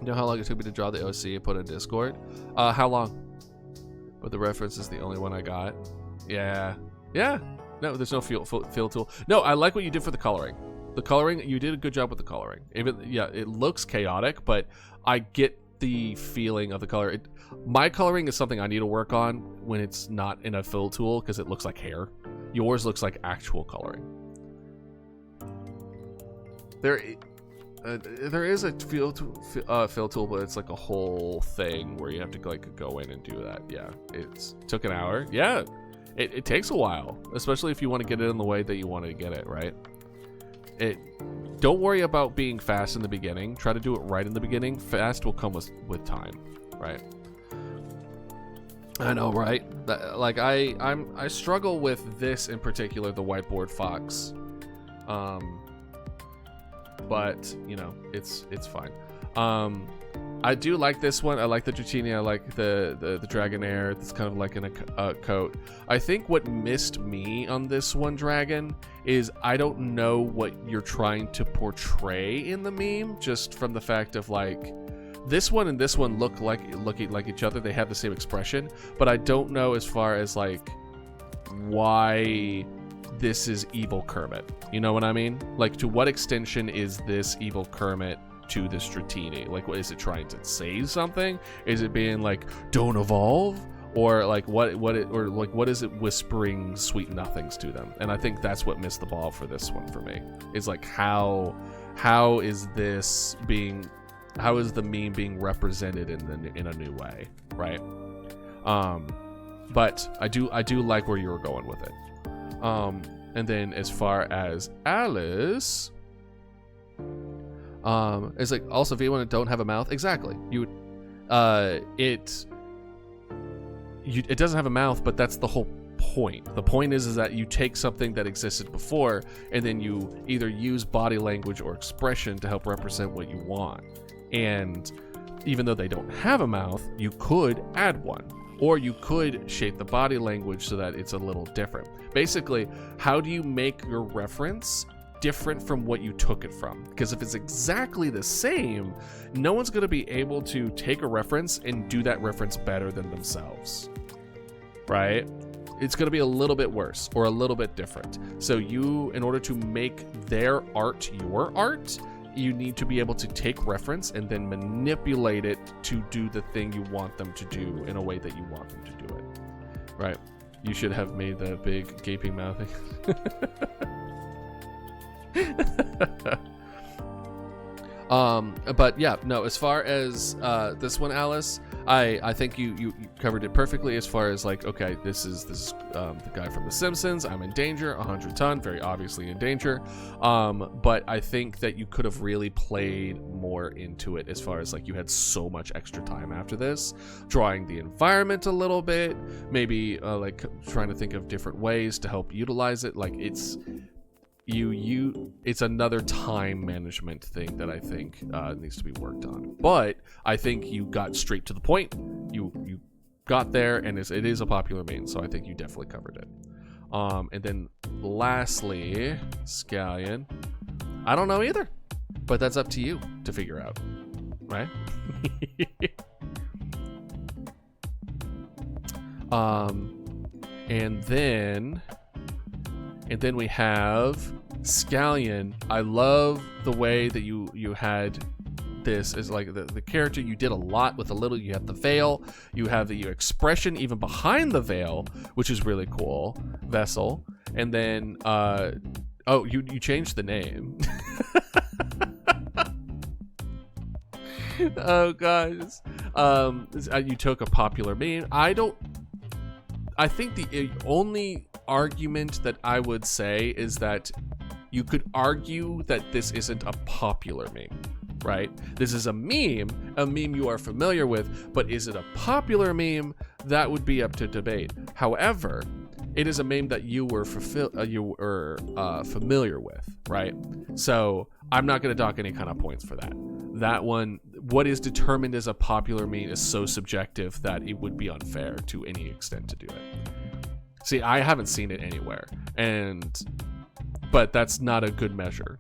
know how long it took me to draw the OC and put in Discord? How long? But the reference is the only one I got. Yeah. No, there's no fill tool. No, I like what you did for the coloring. The coloring, you did a good job with the coloring. It looks chaotic, but I get the feeling of the color. My coloring is something I need to work on when it's not in a fill tool, because it looks like hair. Yours looks like actual coloring. There is a fill tool, but it's like a whole thing where you have to like go in and do that. Yeah, it took an hour. Yeah, it takes a while, especially if you want to get it in the way that you want to get it, right? Don't worry about being fast in the beginning. Try to do it right in the beginning. Fast will come with time, right? I know, right? Like I struggle with this in particular, the Whiteboard Fox. But you know, it's fine. I do like this one. I like the Dratini. I like the Dragonair. It's kind of like in a coat. I think what missed me on this one, Dragon, is I don't know what you're trying to portray in the meme, just from the fact of like, this one and this one look like each other. They have the same expression, but I don't know as far as like why this is evil Kermit. You know what I mean? Like, to what extension is this evil Kermit to the Dratini? Like, what is it trying to say something? Is it being like, don't evolve? Or like what is it whispering sweet nothings to them? And I think that's what missed the ball for this one for me. Is like, how is the meme being represented in a new way, right? But I do like where you were going with it. And then as far as Alice, it's like, also V1 don't have a mouth. Exactly. It doesn't have a mouth, but that's the whole point. The point is that you take something that existed before, and then you either use body language or expression to help represent what you want. And even though they don't have a mouth, you could add one. Or you could shape the body language so that it's a little different. Basically, how do you make your reference different from what you took it from? Because if it's exactly the same, no one's going to be able to take a reference and do that reference better than themselves, right? it's going to be a little bit worse or a little bit different. So you, in order to make their art your art, you need to be able to take reference and then manipulate it to do the thing you want them to do in a way that you want them to do it. Right? You should have made the big gaping mouth thing. But yeah, no, as far as this one, Alice, I think you covered it perfectly as far as like, okay, this is the guy from The Simpsons. I'm in danger, 100 ton, very obviously in danger. But I think that you could have really played more into it as far as like you had so much extra time after this, drawing the environment a little bit, maybe like trying to think of different ways to help utilize it. Like it's another time management thing that I think needs to be worked on. But I think you got straight to the point. You got there, and it is a popular main, so I think you definitely covered it. And then lastly, Scallion. I don't know either, but that's up to you to figure out, right? And then we have Scallion. I love the way that you had this as like the character. You did a lot with a little. You have the veil. You have the expression even behind the veil, which is really cool. Vessel. And then you changed the name. Oh guys. You took a popular meme. I think the only argument that I would say is that you could argue that this isn't a popular meme, right? This is a meme you are familiar with, but is it a popular meme? That would be up to debate. However, it is a meme that you were familiar with, right? So I'm not going to dock any kind of points for that. That one, what is determined as a popular meme is so subjective that it would be unfair to any extent to do it. See, I haven't seen it anywhere, but that's not a good measure.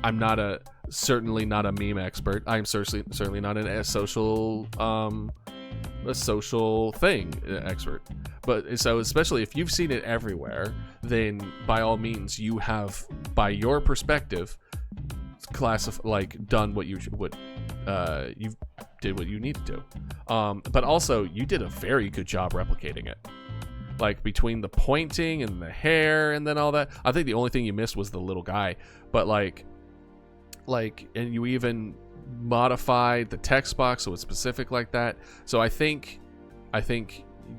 I'm certainly not a meme expert. I'm certainly not a social thing expert. But so, especially if you've seen it everywhere, then by all means, you have, by your perspective, done what you did what you need to do. But also, you did a very good job replicating it. Like between the pointing and the hair and then all that. I think the only thing you missed was the little guy. But and you even modified the text box so it's specific like that. So I think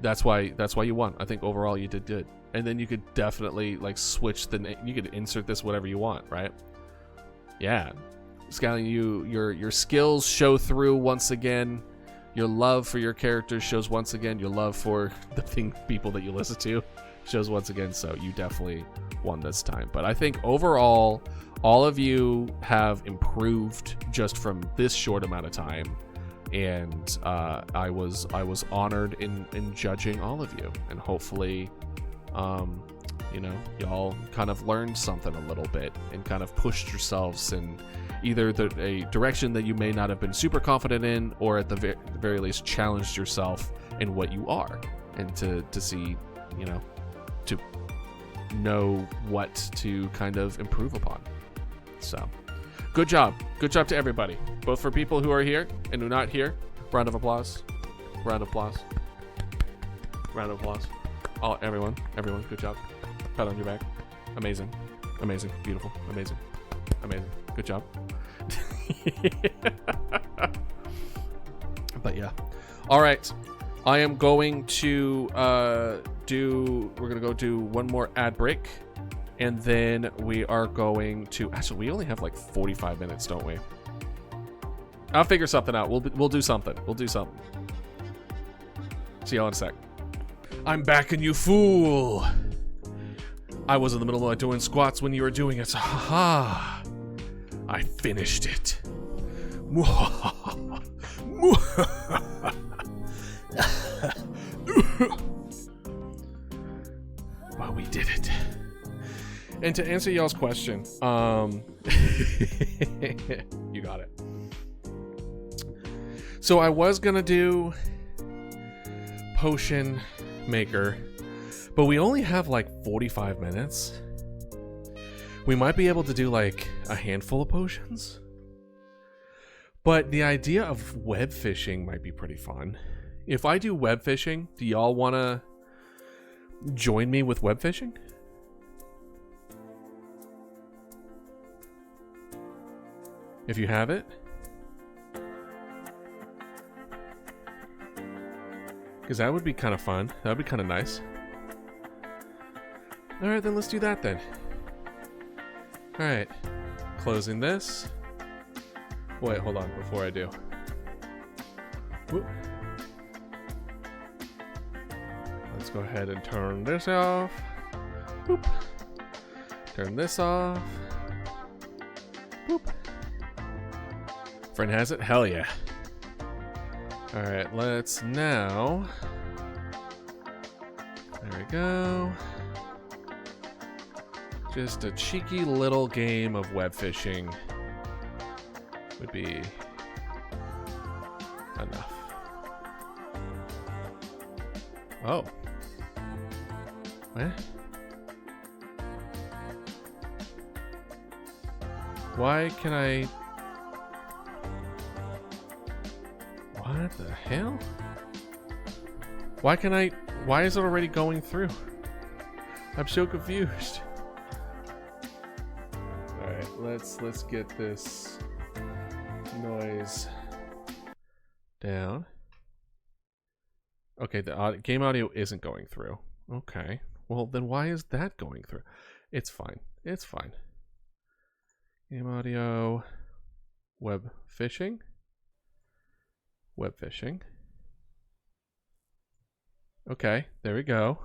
that's why you won. I think overall you did good. And then you could definitely like switch the name. You could insert this whatever you want, right? Yeah. Scallion, your skills show through once again. Your love for your characters shows once again. Your love for the people that you listen to shows once again. So you definitely won this time. But I think overall, all of you have improved just from this short amount of time. And I was honored in judging all of you. And hopefully, y'all kind of learned something a little bit and kind of pushed yourselves in either a direction that you may not have been super confident in, or at the very least challenged yourself in what you are, and to see, to know what to kind of improve upon. So, good job to everybody, both for people who are here and who are not here. Round of applause. All everyone, good job. Pat on your back. Amazing, beautiful, amazing. Good job. But yeah. All right. I am going to we're going to go do one more ad break, and then we are going to, actually we only have like 45 minutes, don't we? I'll figure something out. We'll do something. See y'all in a sec. I'm back, and you fool. I was in the middle of doing squats when you were doing it. Ha! I finished it. Well, we did it. And to answer y'all's question, you got it. So I was gonna do potion maker, But we only have like 45 minutes. We might be able to do like a handful of potions. But the idea of web fishing might be pretty fun. If I do web fishing, do y'all want to join me with web fishing? If you have it. Because that would be kind of fun. That would be kind of nice. Alright, then let's do that then. Alright. Closing this. Wait, hold on before I do. Whoop. Let's go ahead and turn this off. Boop. Turn this off. Boop. Friend has it? Hell yeah. Alright, let's now... There we go. Just a cheeky little game of web fishing would be enough. Oh. What? Why can I... What the hell? Why can I... Why is it already going through? I'm so confused. Alright, let's get this noise down. Okay, the game audio isn't going through. Okay. Well, then why is that going through? It's fine. It's fine. Game audio. Web fishing. Web fishing. Okay, there we go.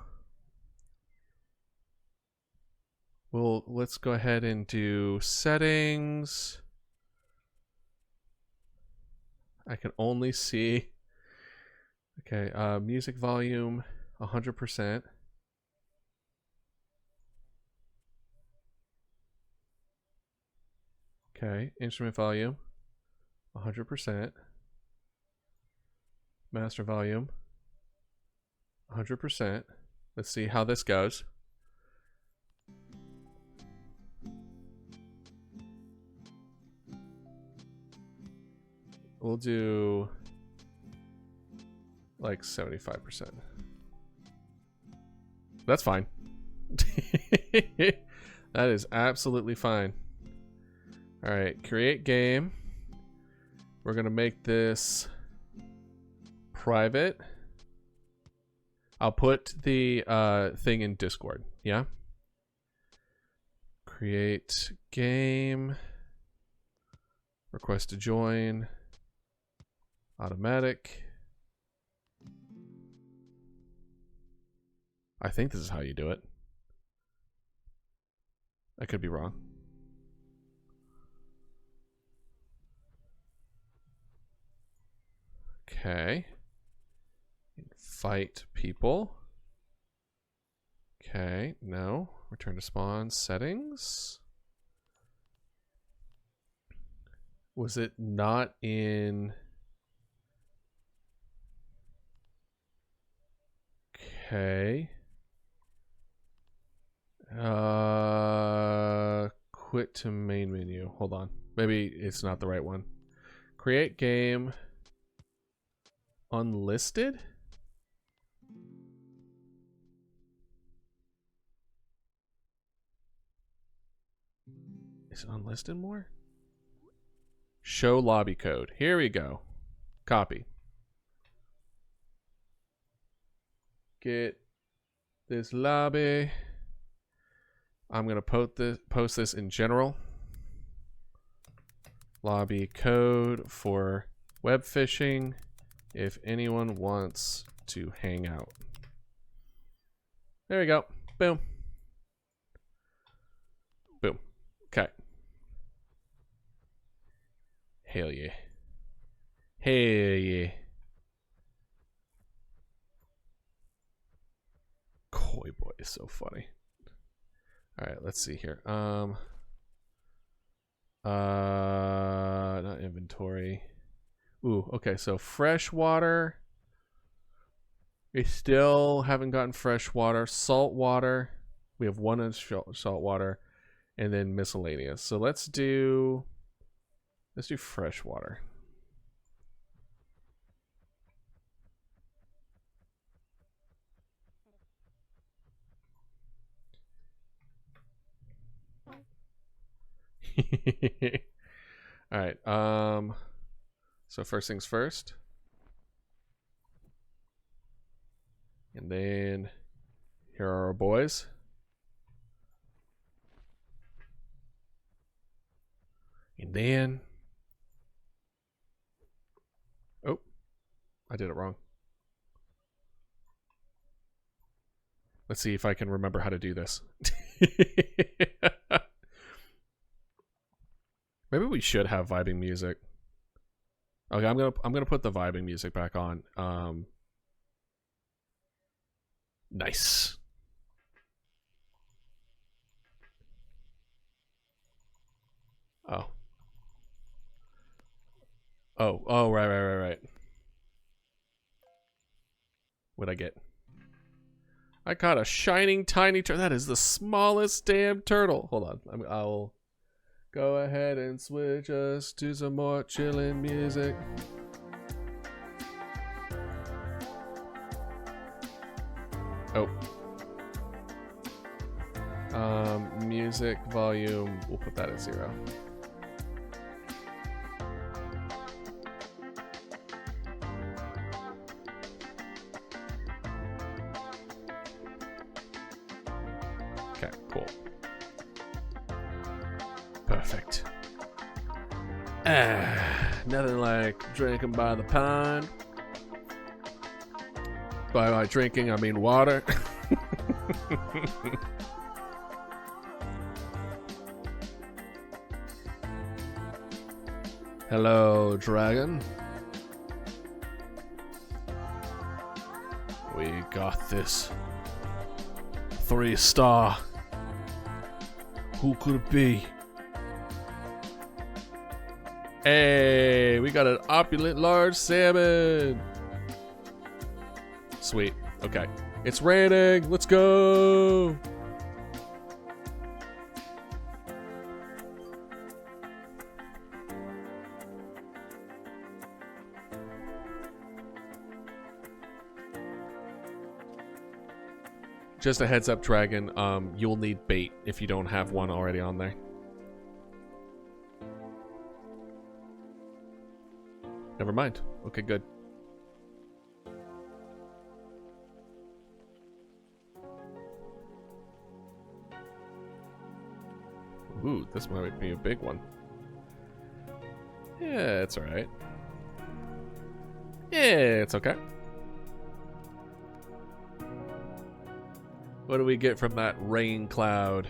Well, let's go ahead and do settings. I can only see. Okay, music volume 100%. Okay, instrument volume 100%. Master volume 100%. Let's see how this goes. We'll do like 75%. That's fine. That is absolutely fine. All right, create game. We're gonna make this private. I'll put the thing in Discord. Yeah. Create game. Request to join. Automatic. I think this is how you do it. I could be wrong. Okay. Invite people. Okay, no. Return to spawn. Settings. Was it not in... Okay. Quit to main menu. Hold on. Maybe it's not the right one. Create game. Unlisted? Is unlisted more? Show lobby code. Here we go. Copy. Get this lobby. I'm going to post this in general. Lobby code for web fishing if anyone wants to hang out. There we go. Boom. Boom. Okay. Hell yeah. Hell yeah. Koi boy is so funny. All right, let's see here. Not inventory. Ooh, okay, so fresh water. We still haven't gotten fresh water. Salt water. We have 1 inch salt water. And then miscellaneous. So let's do fresh water. All right. So first things first. And then here are our boys. And then, oh, I did it wrong. Let's see if I can remember how to do this. Maybe we should have vibing music. Okay, I'm gonna put the vibing music back on. Nice. Oh. Oh, right. What'd I get? I caught a shining tiny turtle. That is the smallest damn turtle. Hold on. I'll go ahead and switch us to some more chilling music. Oh. Music volume. We'll put that at 0. Okay, cool. Perfect. Nothing like drinking by the pond. By drinking, I mean water. Hello, dragon. We got this. 3-star. Who could it be? Hey, we got an opulent large salmon. Sweet. Okay. It's raining. Let's go. Just a heads up, dragon. You'll need bait if you don't have one already on there. Never mind. Okay, good. Ooh, this might be a big one. Yeah, it's alright. Yeah, it's okay. What do we get from that rain cloud?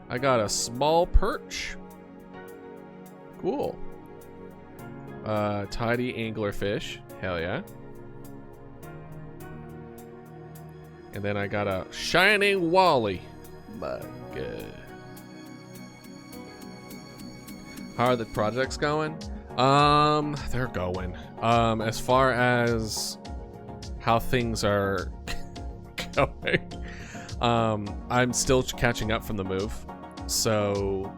I got a small perch. Cool. Tidy anglerfish. Hell yeah. And then I got a shining wally. My god. How are the projects going? They're going. As far as how things are going, I'm still catching up from the move. So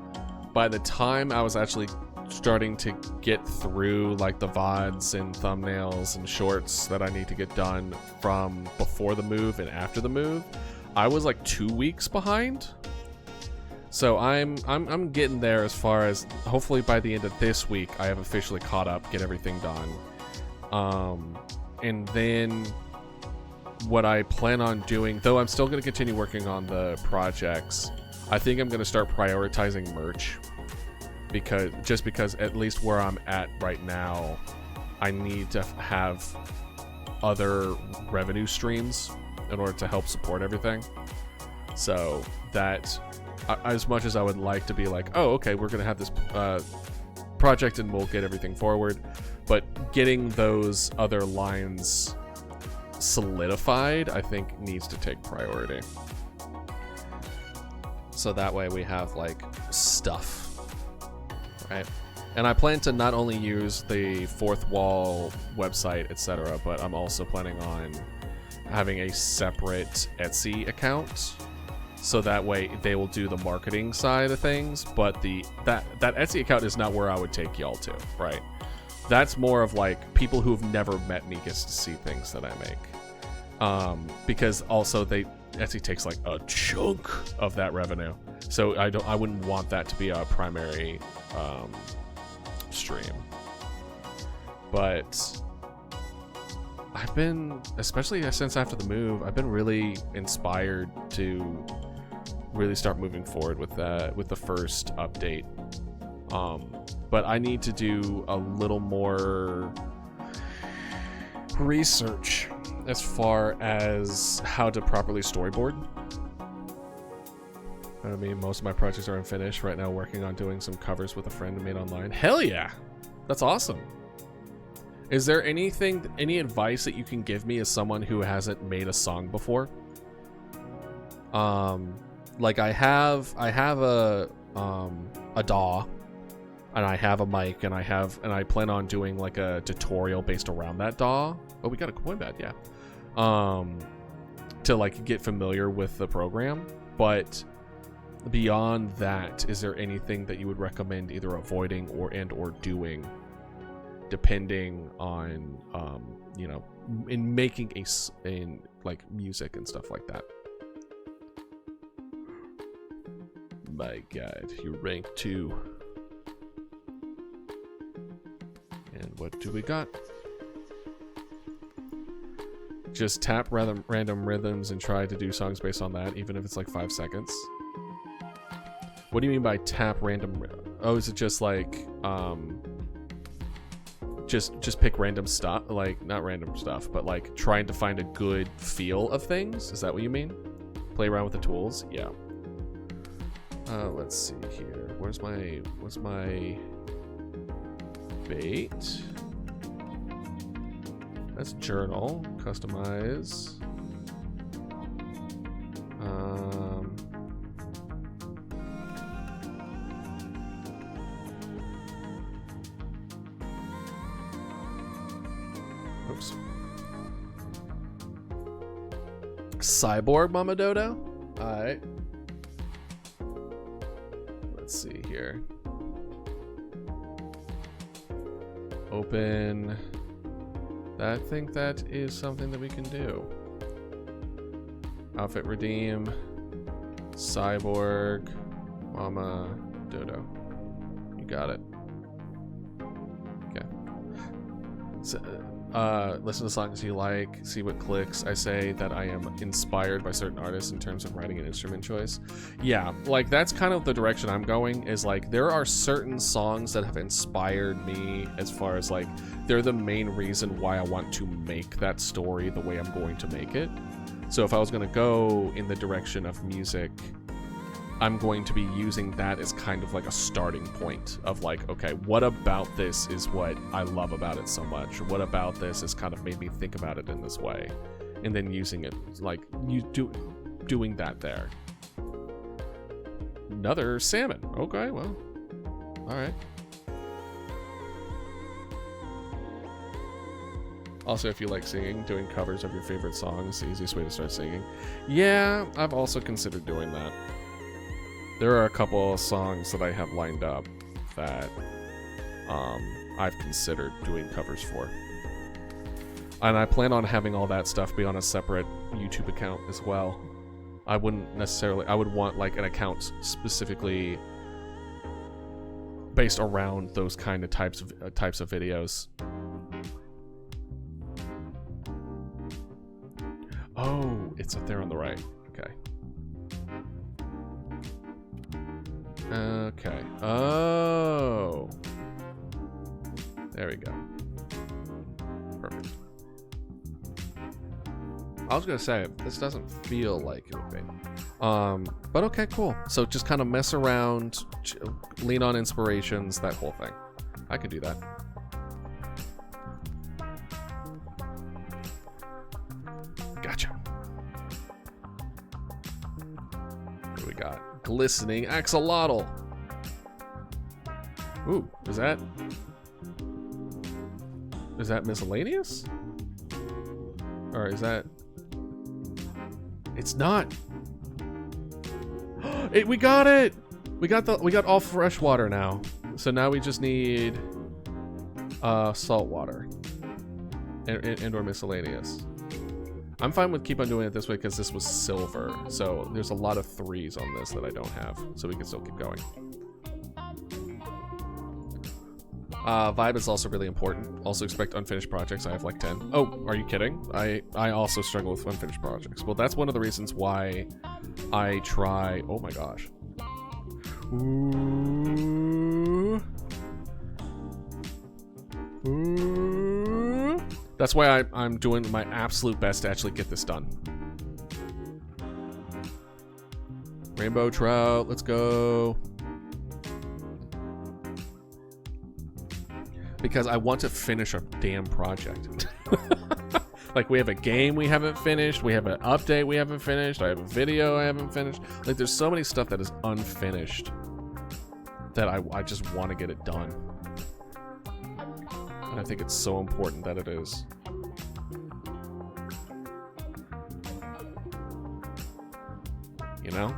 by the time I was actually starting to get through like the VODs and thumbnails and shorts that I need to get done from before the move and after the move, I was like 2 weeks behind. So I'm getting there as far as hopefully by the end of this week I have officially caught up, get everything done. And then what I plan on doing, though I'm still going to continue working on the projects, I think I'm going to start prioritizing merch. Because at least where I'm at right now, I need to have other revenue streams in order to help support everything. So that, as much as I would like to be like, oh, okay, we're going to have this project and we'll get everything forward, but getting those other lines solidified, I think needs to take priority. So that way we have like stuff. Right. And I plan to not only use the Fourth Wall website, etc., but I'm also planning on having a separate Etsy account, so that way they will do the marketing side of things. But that Etsy account is not where I would take y'all to, right? That's more of like people who've never met me gets to see things that I make, because also Etsy takes like a chunk of that revenue, so I wouldn't want that to be a primary stream. But I've been, especially since after the move, I've been really inspired to really start moving forward with the first update. But I need to do a little more research as far as how to properly storyboard. I mean, most of my projects are unfinished right now, working on doing some covers with a friend made online. Hell yeah! That's awesome. Is there any advice that you can give me as someone who hasn't made a song before? Like I have a DAW, and I have a mic, and I plan on doing like a tutorial based around that DAW. Oh, we got a coin bed, yeah. To like get familiar with the program. But beyond that, is there anything that you would recommend either avoiding or doing, depending on you know, in making in like music and stuff like that? My God, you're rank 2. And what do we got? Just tap random rhythms and try to do songs based on that, even if it's like 5 seconds. What do you mean by tap random? Oh, is it just like just pick random stuff, like not random stuff, but like trying to find a good feel of things? Is that what you mean? Play around with the tools? Yeah. Let's see here. What's my bait? That's journal. Customize. Oops. Cyborg Mama Dodo? Alright. Let's see here. Open. I think that is something that we can do. Outfit redeem. Cyborg Mama Dodo. You got it. Okay. So, listen to songs you like, see what clicks. I say that I am inspired by certain artists in terms of writing an instrument choice. Yeah, like that's kind of the direction I'm going, is like there are certain songs that have inspired me as far as like they're the main reason why I want to make that story the way I'm going to make it. So if I was going to go in the direction of music, I'm going to be using that as kind of like a starting point of like, okay, what about this is what I love about it so much? What about this has kind of made me think about it in this way? And then using it, like, doing that there. Another salmon. Okay, well, all right. Also, if you like singing, doing covers of your favorite songs is the easiest way to start singing. Yeah, I've also considered doing that. There are a couple of songs that I have lined up that I've considered doing covers for. And I plan on having all that stuff be on a separate YouTube account as well. I wouldn't necessarily... I would want like an account specifically based around those kind of types of videos. Oh, it's up there on the right. Okay. Okay. Oh. There we go. Perfect. I was gonna say, this doesn't feel like it would be. But okay, cool. So just kind of mess around, lean on inspirations, that whole thing. I could do that. Gotcha. What do we got? Glistening axolotl. Ooh, is that miscellaneous? Or is that... It's not. We got it. We got all fresh water now. So now we just need salt water and or miscellaneous. I'm fine with keep on doing it this way because this was silver. So there's a lot of 3s on this that I don't have. So we can still keep going. Vibe is also really important. Also expect unfinished projects. I have like 10. Oh, are you kidding? I also struggle with unfinished projects. Well, that's one of the reasons why I try... Oh my gosh. Ooh. Ooh. That's why I'm doing my absolute best to actually get this done. Rainbow trout, let's go. Because I want to finish a damn project. Like, we have a game we haven't finished, we have an update we haven't finished, I have a video I haven't finished. Like, there's so many stuff that is unfinished that I just want to get it done. And I think it's so important that it is. You know?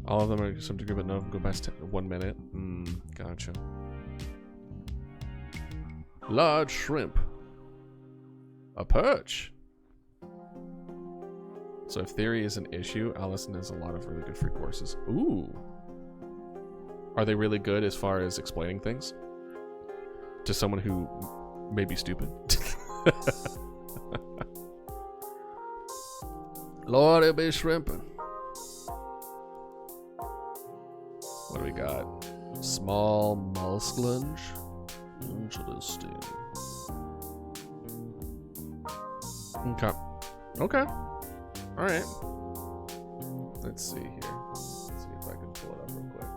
All of them are some degree, but none of them go past 1 minute. Gotcha. Large shrimp. A perch. So if theory is an issue, Allison has a lot of really good free courses. Ooh. Are they really good as far as explaining things? To someone who may be stupid? Lord, it be shrimping. What do we got? Small mollusk lunge. Interesting. Okay. Okay. Alright. Let's see here. Let's see if I can pull it up real quick.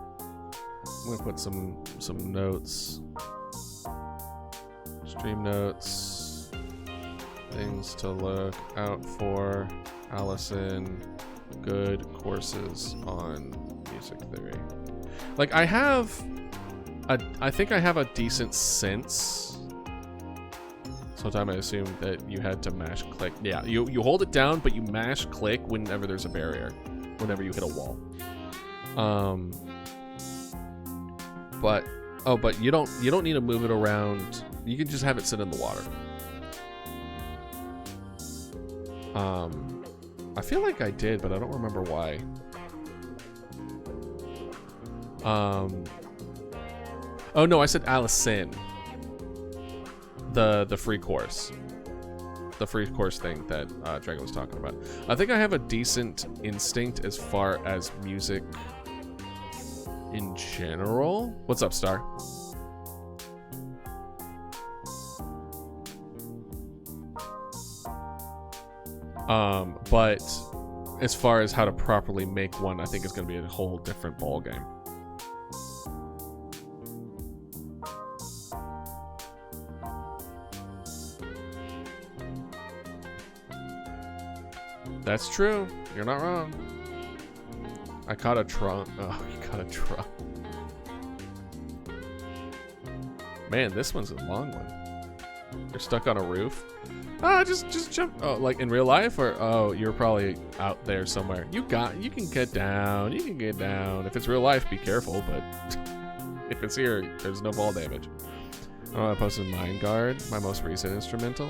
I'm gonna put some notes. Stream notes. Things to look out for. Allison. Good courses on music theory. Like, I think I have a decent sense. Sometimes I assume that you had to mash click. Yeah, you hold it down, but you mash click whenever there's a barrier, whenever you hit a wall. But you don't need to move it around. You can just have it sit in the water. I feel like I did, but I don't remember why. Oh no, I said Allison. The free course. The free course thing that Dragon was talking about. I think I have a decent instinct as far as music in general. What's up, Star? But as far as how to properly make one, I think it's going to be a whole different ball game. That's true. You're not wrong. I caught a trunk. Oh, you caught a trunk. Man, this one's a long one. You're stuck on a roof. Ah, just jump. Oh, like in real life, or oh, you're probably out there somewhere. You can get down. You can get down. If it's real life, be careful. But if it's here, there's no fall damage. Oh, I posted Mind Guard, my most recent instrumental.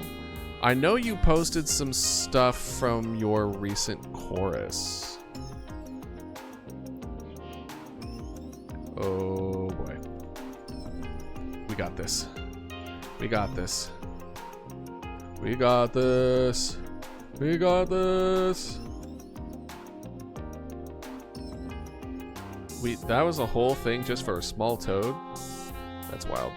I know you posted some stuff from your recent chorus. Oh boy. We got this. We got this. We got this. We got this. That was a whole thing just for a small toad? That's wild.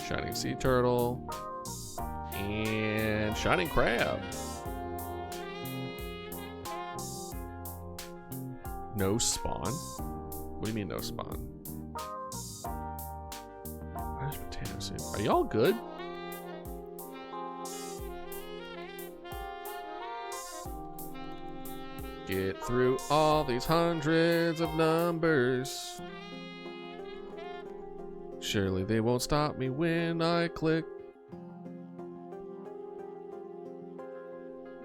Shining sea turtle. And shining crab. No spawn? What do you mean no spawn? Mashed potato soup. Are y'all good? Get through all these hundreds of numbers. Surely they won't stop me when I click.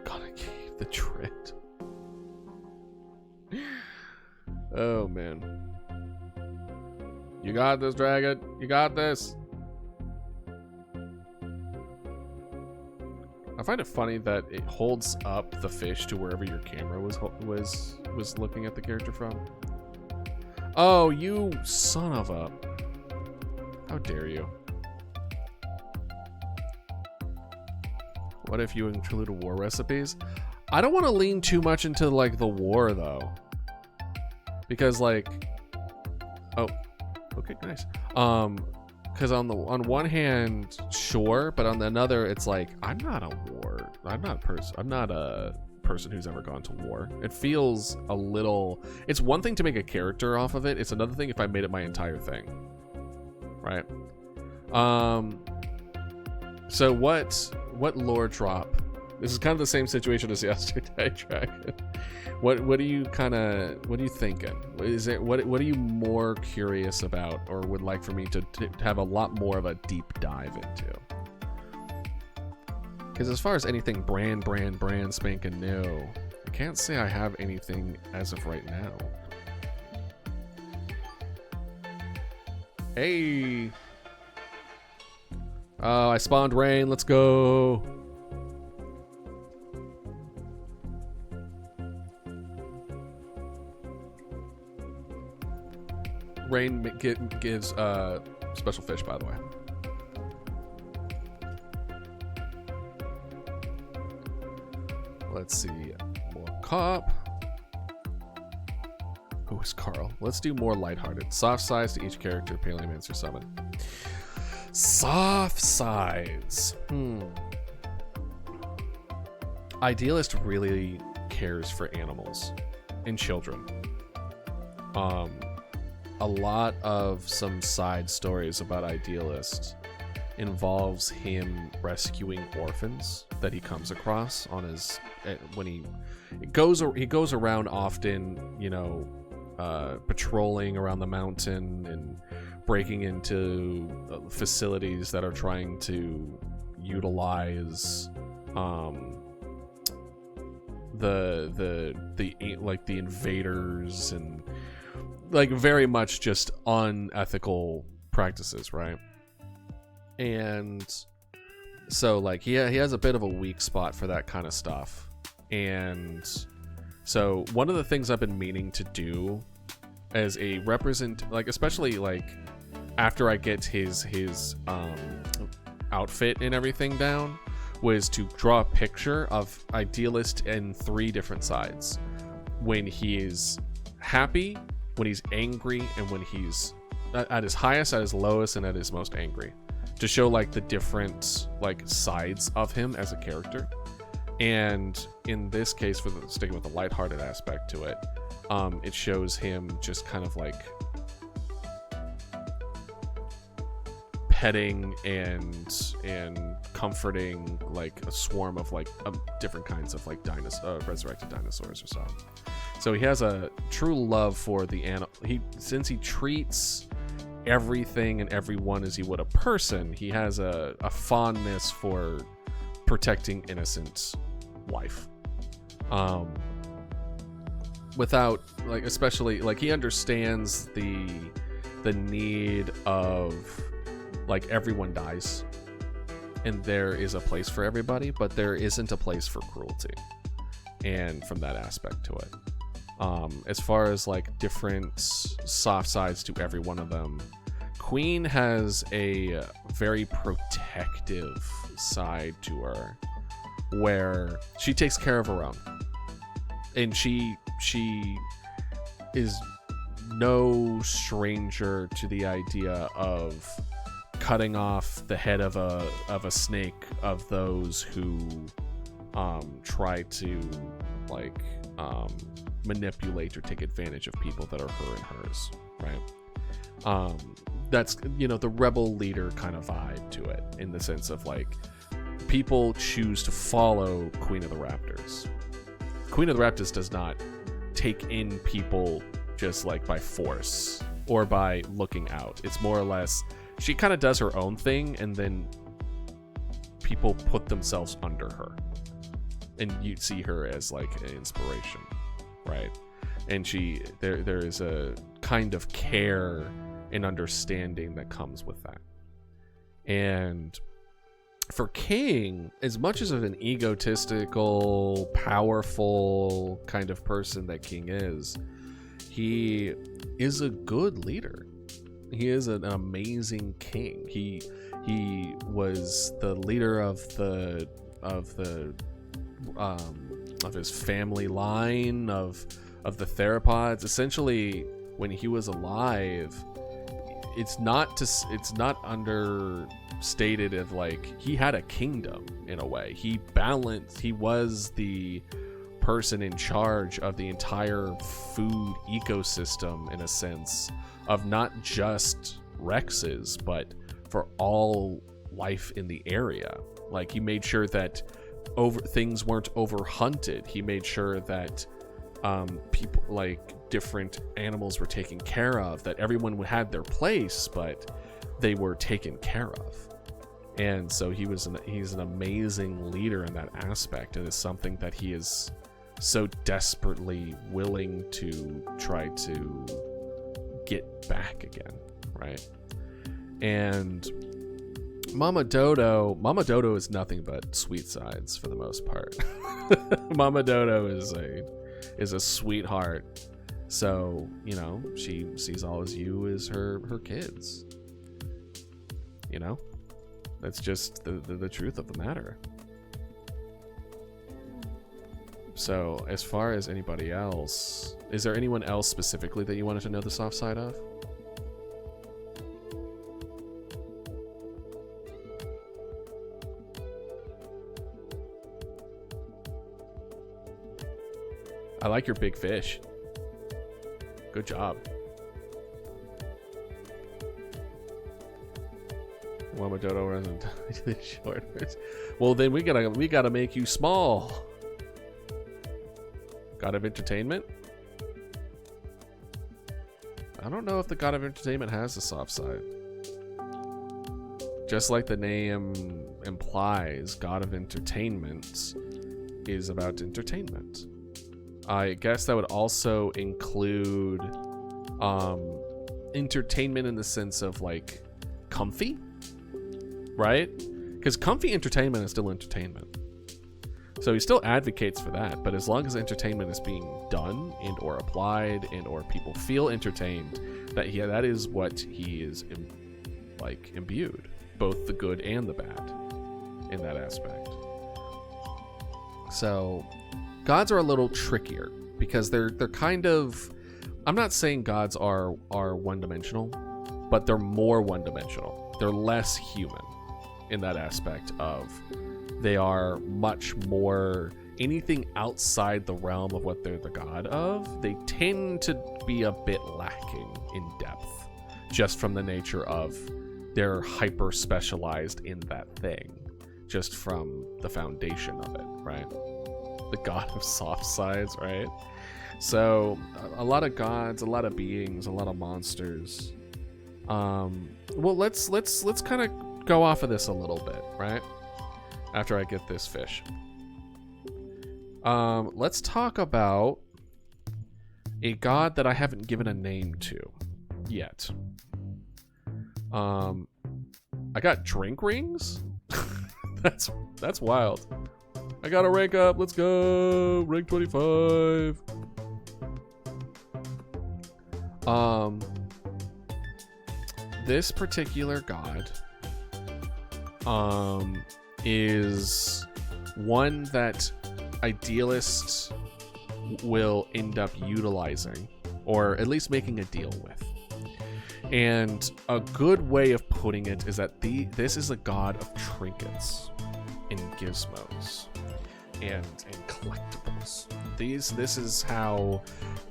Gotta keep the trend. Oh, man. You got this, dragon. You got this. I find it funny that it holds up the fish to wherever your camera was looking at the character from. Oh, you son of a... How dare you? What if you include war recipes? I don't want to lean too much into like the war though, because like, oh, okay, nice. Because on one hand, sure, but on the another, it's like I'm not a person who's ever gone to war. It feels a little. It's one thing to make a character off of it. It's another thing if I made it my entire thing. Right. So what lore drop? This is kind of the same situation as yesterday, Dragon. What are you thinking? What are you more curious about or would like for me to have a lot more of a deep dive into? Because as far as anything brand spanking new, I can't say I have anything as of right now. Hey! Oh, I spawned Rain. Let's go. Rain gives special fish, by the way. Let's see. More cop. Who is Carl? Let's do more lighthearted. Soft sides to each character, Paleomancer summon. Soft sides. Idealist really cares for animals and children. A lot of some side stories about Idealist involves him rescuing orphans that he comes across on his when he goes around often, you know, patrolling around the mountain and breaking into facilities that are trying to utilize the invaders and like very much just unethical practices, right? And so like he has a bit of a weak spot for that kind of stuff. And so one of the things I've been meaning to do as a especially like after I get his outfit and everything down, was to draw a picture of Idealist in 3 different sides. When he's happy, when he's angry, and when he's at his highest, at his lowest, and at his most angry, to show like the different like sides of him as a character. And in this case, sticking with the lighthearted aspect to it, it shows him just kind of like petting and comforting like a swarm of like different kinds of like resurrected dinosaurs or so. So he has a true love for the animal. Since he treats everything and everyone as he would a person, he has a fondness for protecting innocent life. Without like, especially like he understands the need of like everyone dies and there is a place for everybody, but there isn't a place for cruelty. And from that aspect to it, as far as like different soft sides to every one of them, Queen has a very protective side to her where she takes care of her own, and she is no stranger to the idea of cutting off the head of a snake of those who try to like manipulate or take advantage of people that are her and hers, right? That's, you know, the rebel leader kind of vibe to it, in the sense of like people choose to follow Queen of the Raptors. Queen of the Raptors does not take in people just like by force or by looking out. It's more or less she kind of does her own thing, and then people put themselves under her, and you see her as like an inspiration, right? And there is a kind of care and understanding that comes with that. And for King, as much as of an egotistical, powerful kind of person that King is, he is a good leader. He is an amazing king. He was the leader of his family line of the theropods. Essentially, when he was alive, it's not understated of like he had a kingdom in a way. He was the person in charge of the entire food ecosystem in a sense of not just Rex's, but for all life in the area. Like he made sure that things weren't overhunted. He made sure that people, like different animals, were taken care of, that everyone had their place, but they were taken care of. And so he's an amazing leader in that aspect, and it's something that he is so desperately willing to try to get back again, right? And Mama Dodo is nothing but sweet sides for the most part. Mama Dodo is a sweetheart. So, you know, she sees all as you as her kids. You know? That's just the truth of the matter. So, as far as anybody else, is there anyone else specifically that you wanted to know the soft side of? I like your big fish. Good job. Mama Dodo runs into the shoulders. Well, then we gotta make you small. God of Entertainment? I don't know if the God of Entertainment has a soft side. Just like the name implies, God of Entertainment is about entertainment. I guess that would also include entertainment in the sense of like comfy, right? Because comfy entertainment is still entertainment. So he still advocates for that, but as long as entertainment is being done and or applied and or people feel entertained, that is what he is imbued, both the good and the bad in that aspect. So gods are a little trickier because they're kind of, I'm not saying gods are one-dimensional, but they're more one-dimensional. They're less human in that aspect of they are much more anything outside the realm of what they're the god of. They tend to be a bit lacking in depth just from the nature of they're hyper specialized in that thing, just from the foundation of it, right? The god of soft sides, right? So a lot of gods, a lot of beings, a lot of monsters. Well, let's kind of go off of this a little bit, right? After I get this fish. Let's talk about a god that I haven't given a name to yet. I got drink rings? That's wild. I gotta rank up. Let's go. Rank 25. This particular god is one that idealists will end up utilizing, or at least making a deal with. And a good way of putting it is that this is a god of trinkets and gizmos and collectibles. This is how,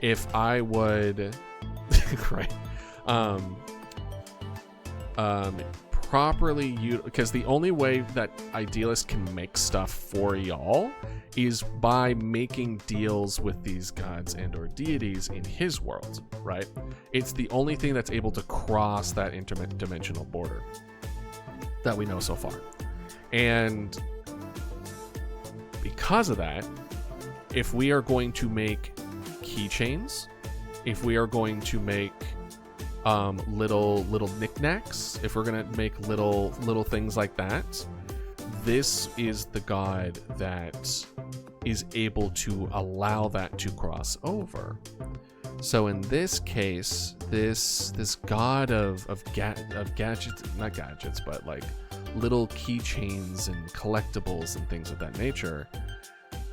if I would right, properly because the only way that Idealist can make stuff for y'all is by making deals with these gods and or deities in his world, right? It's the only thing that's able to cross that interdimensional border that we know so far. And because of that, if we are going to make keychains, if we are going to make little knickknacks, if we're gonna make little things like that, this is the god that is able to allow that to cross over. So in this case, this god of gadgets, not gadgets, but like little keychains and collectibles and things of that nature,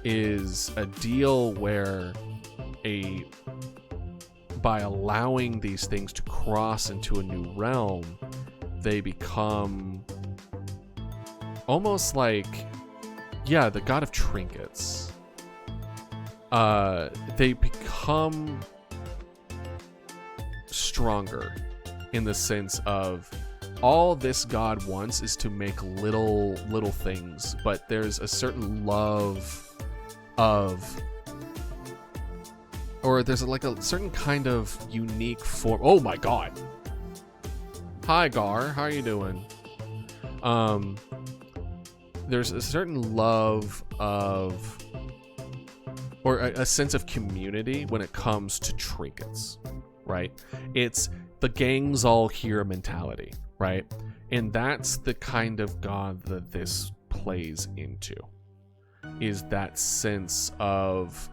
is a deal where by allowing these things to cross into a new realm, they become almost like, yeah, the god of trinkets. They become stronger in the sense of all this god wants is to make little things, but there's a certain love of, or there's like a certain kind of unique form. Oh my god. Hi Gar, how are you doing? There's a certain love of, or a sense of community when it comes to trinkets, right? It's the gang's all here mentality, right? And that's the kind of god that this plays into, is that sense of,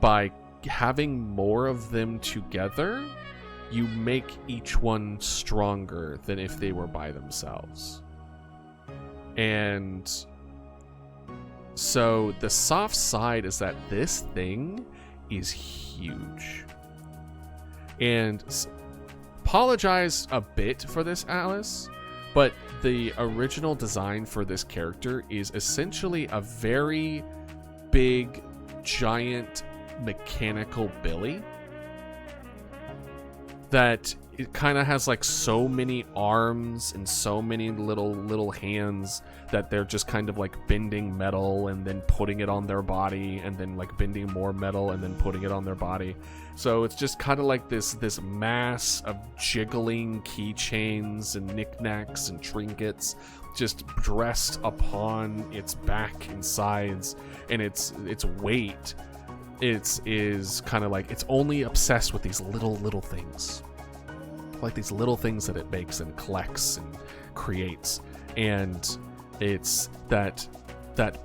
by having more of them together, you make each one stronger than if they were by themselves. And so the soft side is that this thing is huge. And apologize a bit for this, Alice, but the original design for this character is essentially a very big, giant mechanical Billy that it kind of has like so many arms and so many little hands that they're just kind of like bending metal and then putting it on their body, and then like bending more metal and then putting it on their body. So it's just kind of like this mass of jiggling keychains and knickknacks and trinkets just dressed upon its back and sides, and its weight is kind of like, it's only obsessed with these little things, like these little things that it makes and collects and creates. And it's that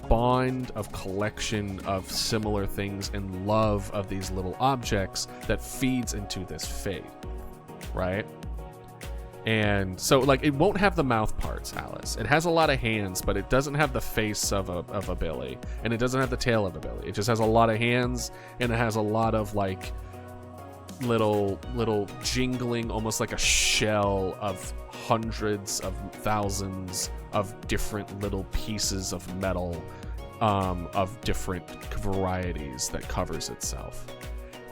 bond of collection of similar things and love of these little objects that feeds into this fate, right? And so, like, it won't have the mouth parts, Alice. It has a lot of hands, but it doesn't have the face of a Billy, and it doesn't have the tail of a Billy. It just has a lot of hands, and it has a lot of like little jingling, almost like a shell of hundreds of thousands of different little pieces of metal, of different varieties that covers itself.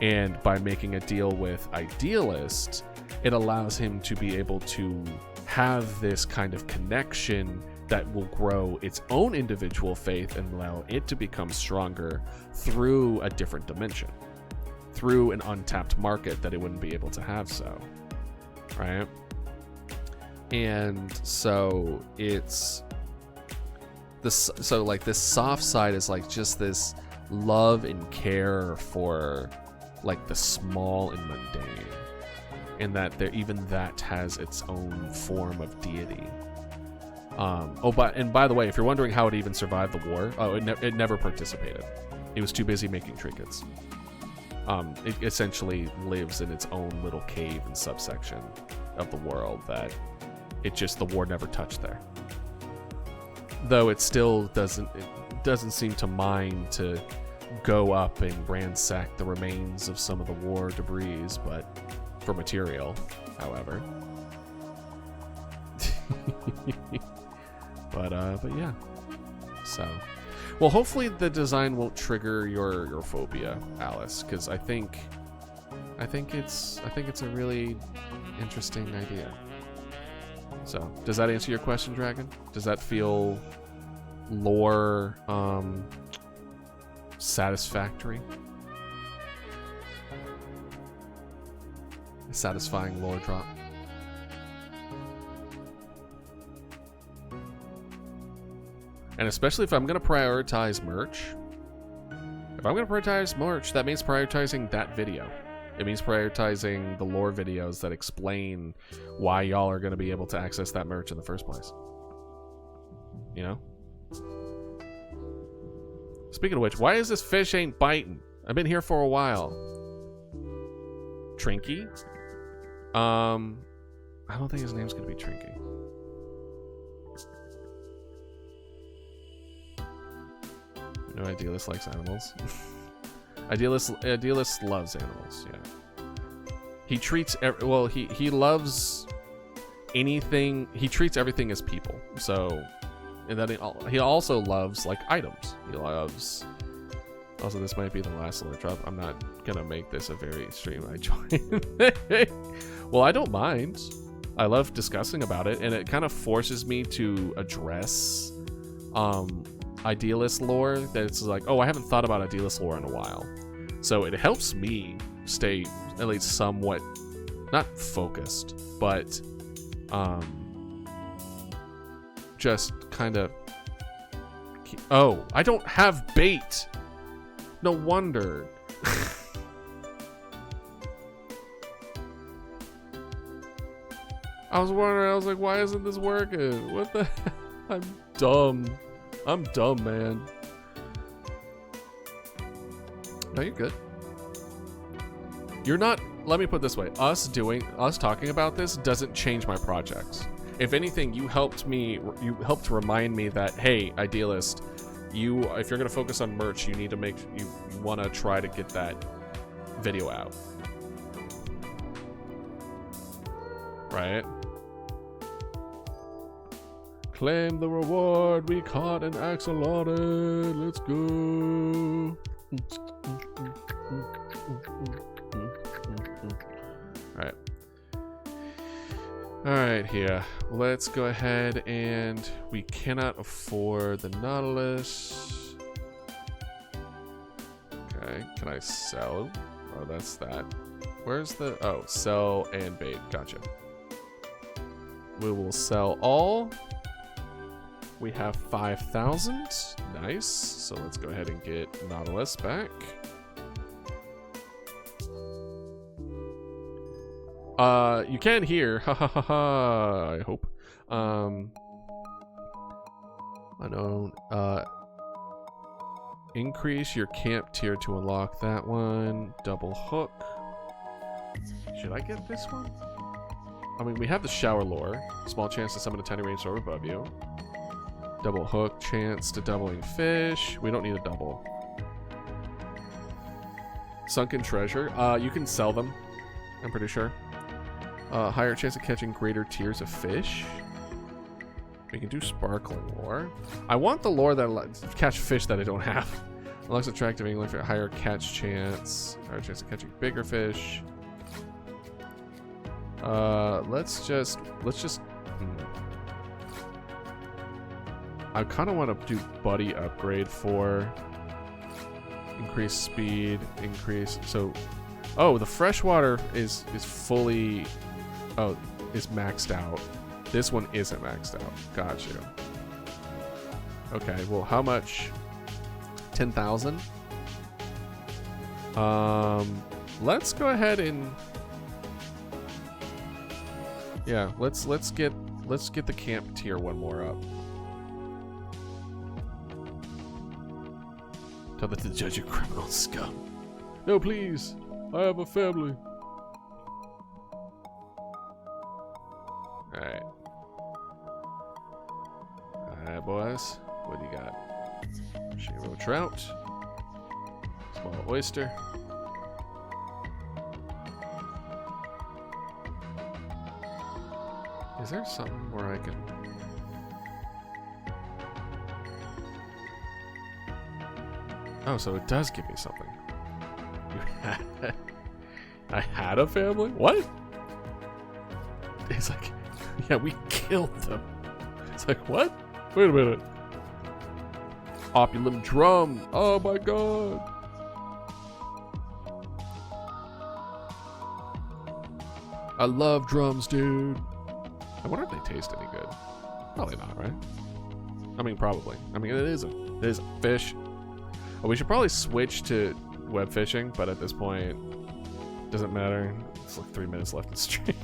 And by making a deal with Idealist, it allows him to be able to have this kind of connection that will grow its own individual faith and allow it to become stronger through a different dimension, through an untapped market that it wouldn't be able to have, so, right? And so it's this, so like this soft side is like just this love and care for like the small and mundane, and that there, even that has its own form of deity. By the way, if you're wondering how it even survived the war, it never participated. It was too busy making trinkets. It essentially lives in its own little cave and subsection of the world that the war never touched there. Though it still doesn't seem to mind to go up and ransack the remains of some of the war debris, but for material, however. but yeah. So, well, hopefully the design won't trigger your phobia, Alice, because I think it's a really interesting idea. So, does that answer your question, Dragon? Does that feel lore satisfactory? A satisfying lore drop. And especially if I'm going to prioritize merch. If I'm going to prioritize merch, that means prioritizing that video. It means prioritizing the lore videos that explain why y'all are going to be able to access that merch in the first place. You know? Speaking of which, why is this fish ain't biting? I've been here for a while. Trinky? I don't think his name's going to be Trinky. No, Idealist likes animals. Idealist loves animals, yeah. He treats, well, he loves anything, he treats everything as people. So, and that he also loves, like, items. He loves, also this might be the last lore drop. I'm not gonna make this a very stream I join. Well, I don't mind. I love discussing about it, and it kind of forces me to address, Idealist lore that's like, oh, I haven't thought about Idealist lore in a while. So it helps me stay at least somewhat, not focused, but just kind of, oh, I don't have bait. No wonder. I was wondering, I was like, why isn't this working? What the heck? I'm dumb. I'm dumb, man. No, you're good. You're not, let me put it this way. Us talking about this doesn't change my projects. If anything, you helped remind me that, hey, Idealist, if you're going to focus on merch, you need to you want to try to get that video out. Right? Claim the reward, we caught an axolotl, let's go. Alright. Alright, here. Let's go ahead and we cannot afford the Nautilus. Okay, can I sell? Oh, that's that. Where's the, oh, sell and bait, gotcha. We will sell all. We have 5,000. Nice. So let's go ahead and get Nautilus back. You can hear. Ha ha ha ha. I hope. I don't. Increase your camp tier to unlock that one. Double hook. Should I get this one? I mean, we have the shower lore. Small chance to summon a tiny range sword above you. Double hook, chance to doubling fish. We don't need a double. Sunken treasure. You can sell them, I'm pretty sure. Higher chance of catching greater tiers of fish. We can do sparkling lore. I want the lore that catch fish that I don't have. Unlocks attractive angling for a higher catch chance. Higher chance of catching bigger fish. Let's just. I kind of want to do buddy upgrade for increase speed, increase. So, oh, the freshwater is fully, oh, is maxed out. This one isn't maxed out. Got you. Okay, well, how much? 10,000. Let's go ahead and, yeah, let's get the camp tier one more up. Tell that to judge a criminal scum. No, please. I have a family. Alright. Alright, boys. What do you got? Shiro trout. Small oyster. Is there something where I can... Oh, so it does give me something. I had a family? What? It's like, Yeah, we killed them. It's like, what? Wait a minute. Opulent drum. Oh my god. I love drums, dude. I wonder if they taste any good. Probably not, right? I mean, probably. I mean, it is a fish. Oh, we should probably switch to web fishing, but at this point, doesn't matter. It's like 3 minutes left in stream.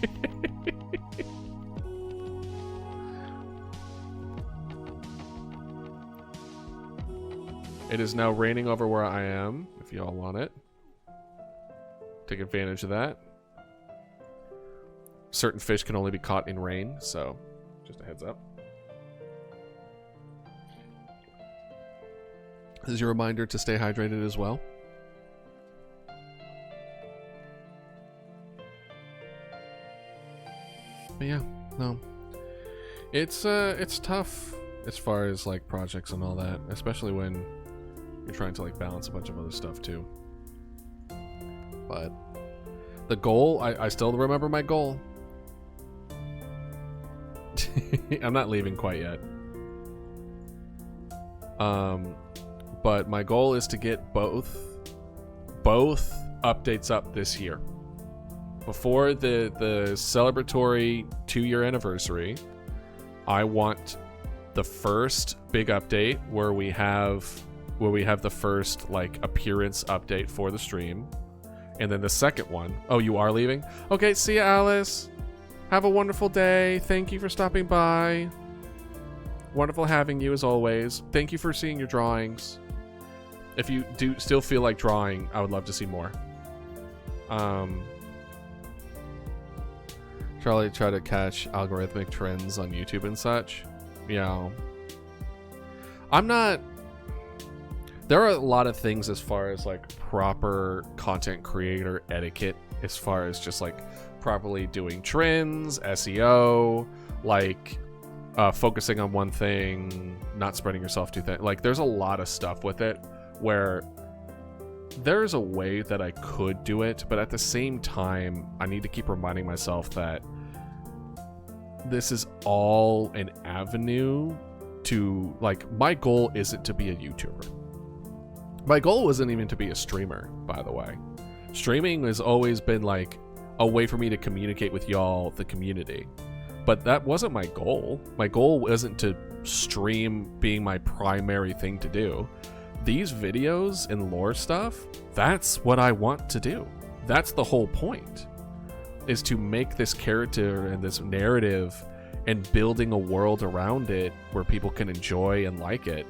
It is now raining over where I am, if y'all want it. Take advantage of that. Certain fish can only be caught in rain, so just a heads up. This is your reminder to stay hydrated as well. But yeah, no. It's tough as far as like projects and all that, especially when you're trying to like balance a bunch of other stuff too. But the goal, I still remember my goal. I'm not leaving quite yet. But my goal is to get both updates up this year. Before the celebratory 2-year anniversary, I want the first big update where we have the first like appearance update for the stream, and then the second one. Oh, you are leaving? Okay, see ya, Alice. Have a wonderful day. Thank you for stopping by. Wonderful having you as always. Thank you for seeing your drawings. If you do still feel like drawing, I would love to see more. Charlie tried to catch algorithmic trends on YouTube and such. Yeah. I'm not... There are a lot of things as far as like proper content creator etiquette, as far as just like properly doing trends, SEO, like focusing on one thing, not spreading yourself too thin. Like there's a lot of stuff with it where there's a way that I could do it, but at the same time, I need to keep reminding myself that this is all an avenue to, like, my goal isn't to be a YouTuber. My goal wasn't even to be a streamer, by the way. Streaming has always been like a way for me to communicate with y'all, the community. But that wasn't my goal. My goal wasn't to stream being my primary thing to do. These videos and lore stuff, that's what I want to do. That's the whole point, is to make this character and this narrative and building a world around it where people can enjoy and like it.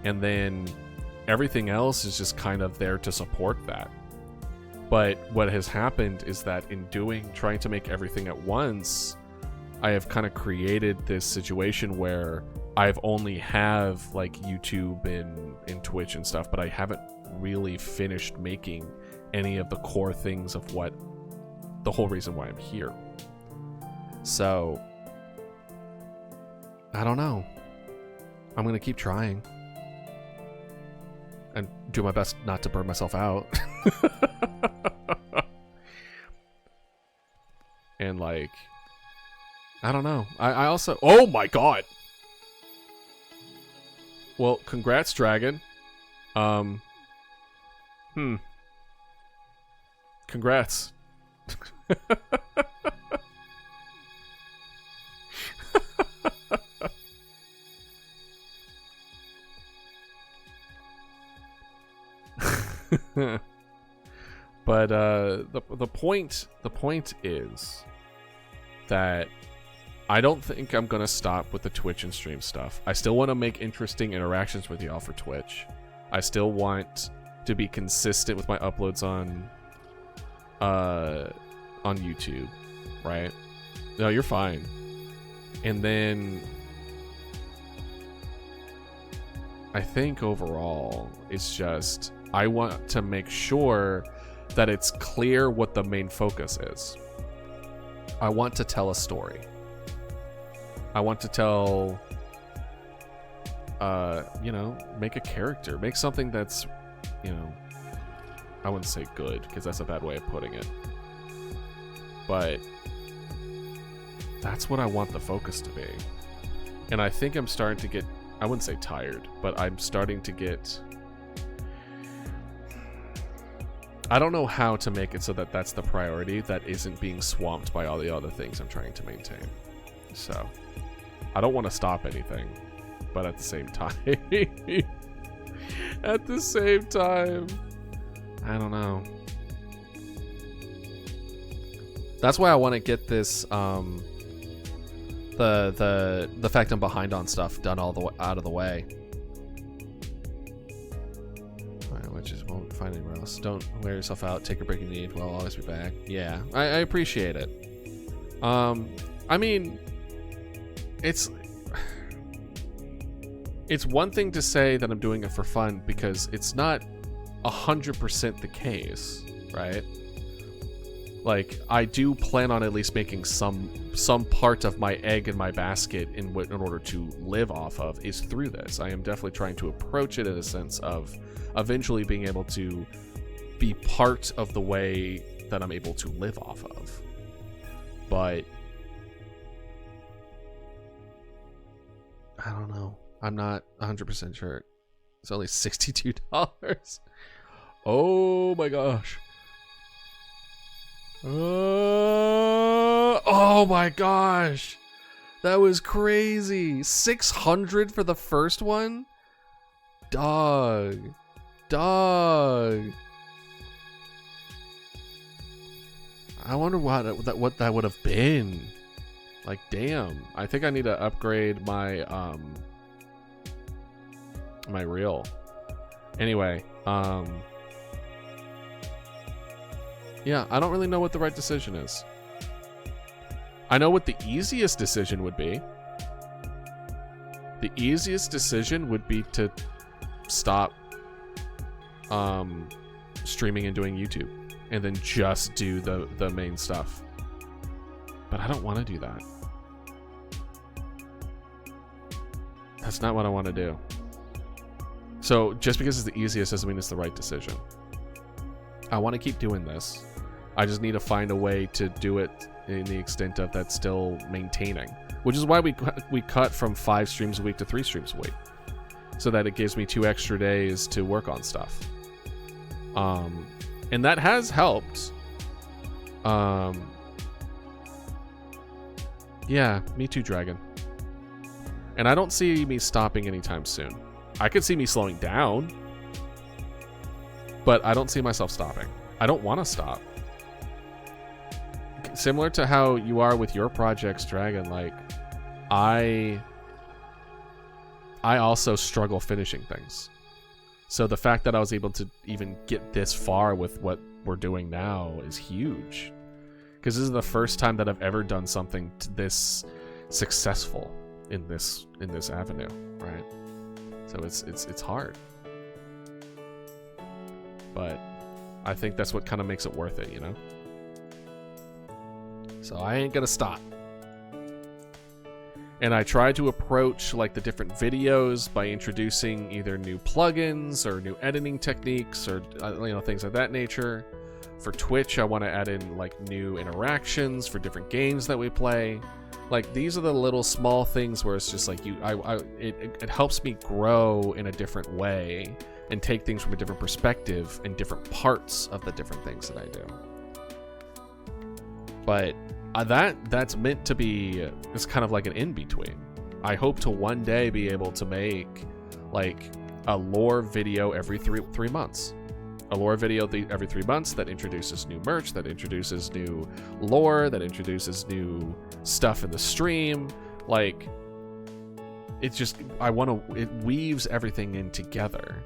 And then everything else is just kind of there to support that. But what has happened is that in trying to make everything at once, I have kind of created this situation where I've only have like YouTube and Twitch and stuff, but I haven't really finished making any of the core things of what the whole reason why I'm here. So I don't know. I'm gonna keep trying and do my best not to burn myself out. And like, I don't know. I also, oh my god. Well, congrats, Dragon. Congrats. But the point is that I don't think I'm gonna stop with the Twitch and stream stuff. I still want to make interesting interactions with y'all for Twitch. I still want to be consistent with my uploads on YouTube, right? No, you're fine. And then I think overall it's just I want to make sure that it's clear what the main focus is. I want to tell a story. I want to tell, make a character. Make something that's, I wouldn't say good, because that's a bad way of putting it. But That's what I want the focus to be. And I think I'm starting to get, I wouldn't say tired, but I'm starting to get, I don't know how to make it so that that's the priority that isn't being swamped by all the other things I'm trying to maintain. So, I don't want to stop anything, but at the same time, I don't know. That's why I want to get this, the fact I'm behind on stuff done out of the way. Alright, which is won't find anywhere else. Don't wear yourself out. Take a break you need. Well, I'll always be back. Yeah, I appreciate it. I mean, it's one thing to say that I'm doing it for fun because it's not 100% the case, right? Like, I do plan on at least making some part of my egg in my basket in order to live off of is through this. I am definitely trying to approach it in a sense of eventually being able to be part of the way that I'm able to live off of. But I don't know. I'm not 100% sure. It's only $62. Oh my gosh. Oh my gosh. That was crazy. 600 for the first one? Dog. I wonder what that would have been. Like, damn. I think I need to upgrade my my reel. Anyway, yeah, I don't really know what the right decision is. I know what the easiest decision would be. The easiest decision would be to stop streaming and doing YouTube and then just do the main stuff. But I don't want to do that. That's not what I want to do. So just because it's the easiest doesn't mean it's the right decision. I want to keep doing this. I just need to find a way to do it in the extent of that's still maintaining. Which is why we cut from 5 streams a week to 3 streams a week. So that it gives me 2 extra days to work on stuff. And that has helped. Yeah, me too, Dragon. And I don't see me stopping anytime soon. I could see me slowing down, but I don't see myself stopping. I don't want to stop. Similar to how you are with your projects, Dragon, like, I also struggle finishing things. So the fact that I was able to even get this far with what we're doing now is huge. Because this is the first time that I've ever done something this successful in this avenue, right? So it's hard. But I think that's what kind of makes it worth it, you know? So I ain't gonna stop. And I try to approach like the different videos by introducing either new plugins or new editing techniques or things of that nature. For Twitch, I want to add in like new interactions for different games that we play. Like, these are the little small things where it's just like it helps me grow in a different way and take things from a different perspective and different parts of the different things that I do. But that's meant to be, it's kind of like an in-between. I hope to one day be able to make like a lore video every three months. A lore video every 3 months that introduces new merch, that introduces new lore, that introduces new stuff in the stream. Like, it's just, it weaves everything in together.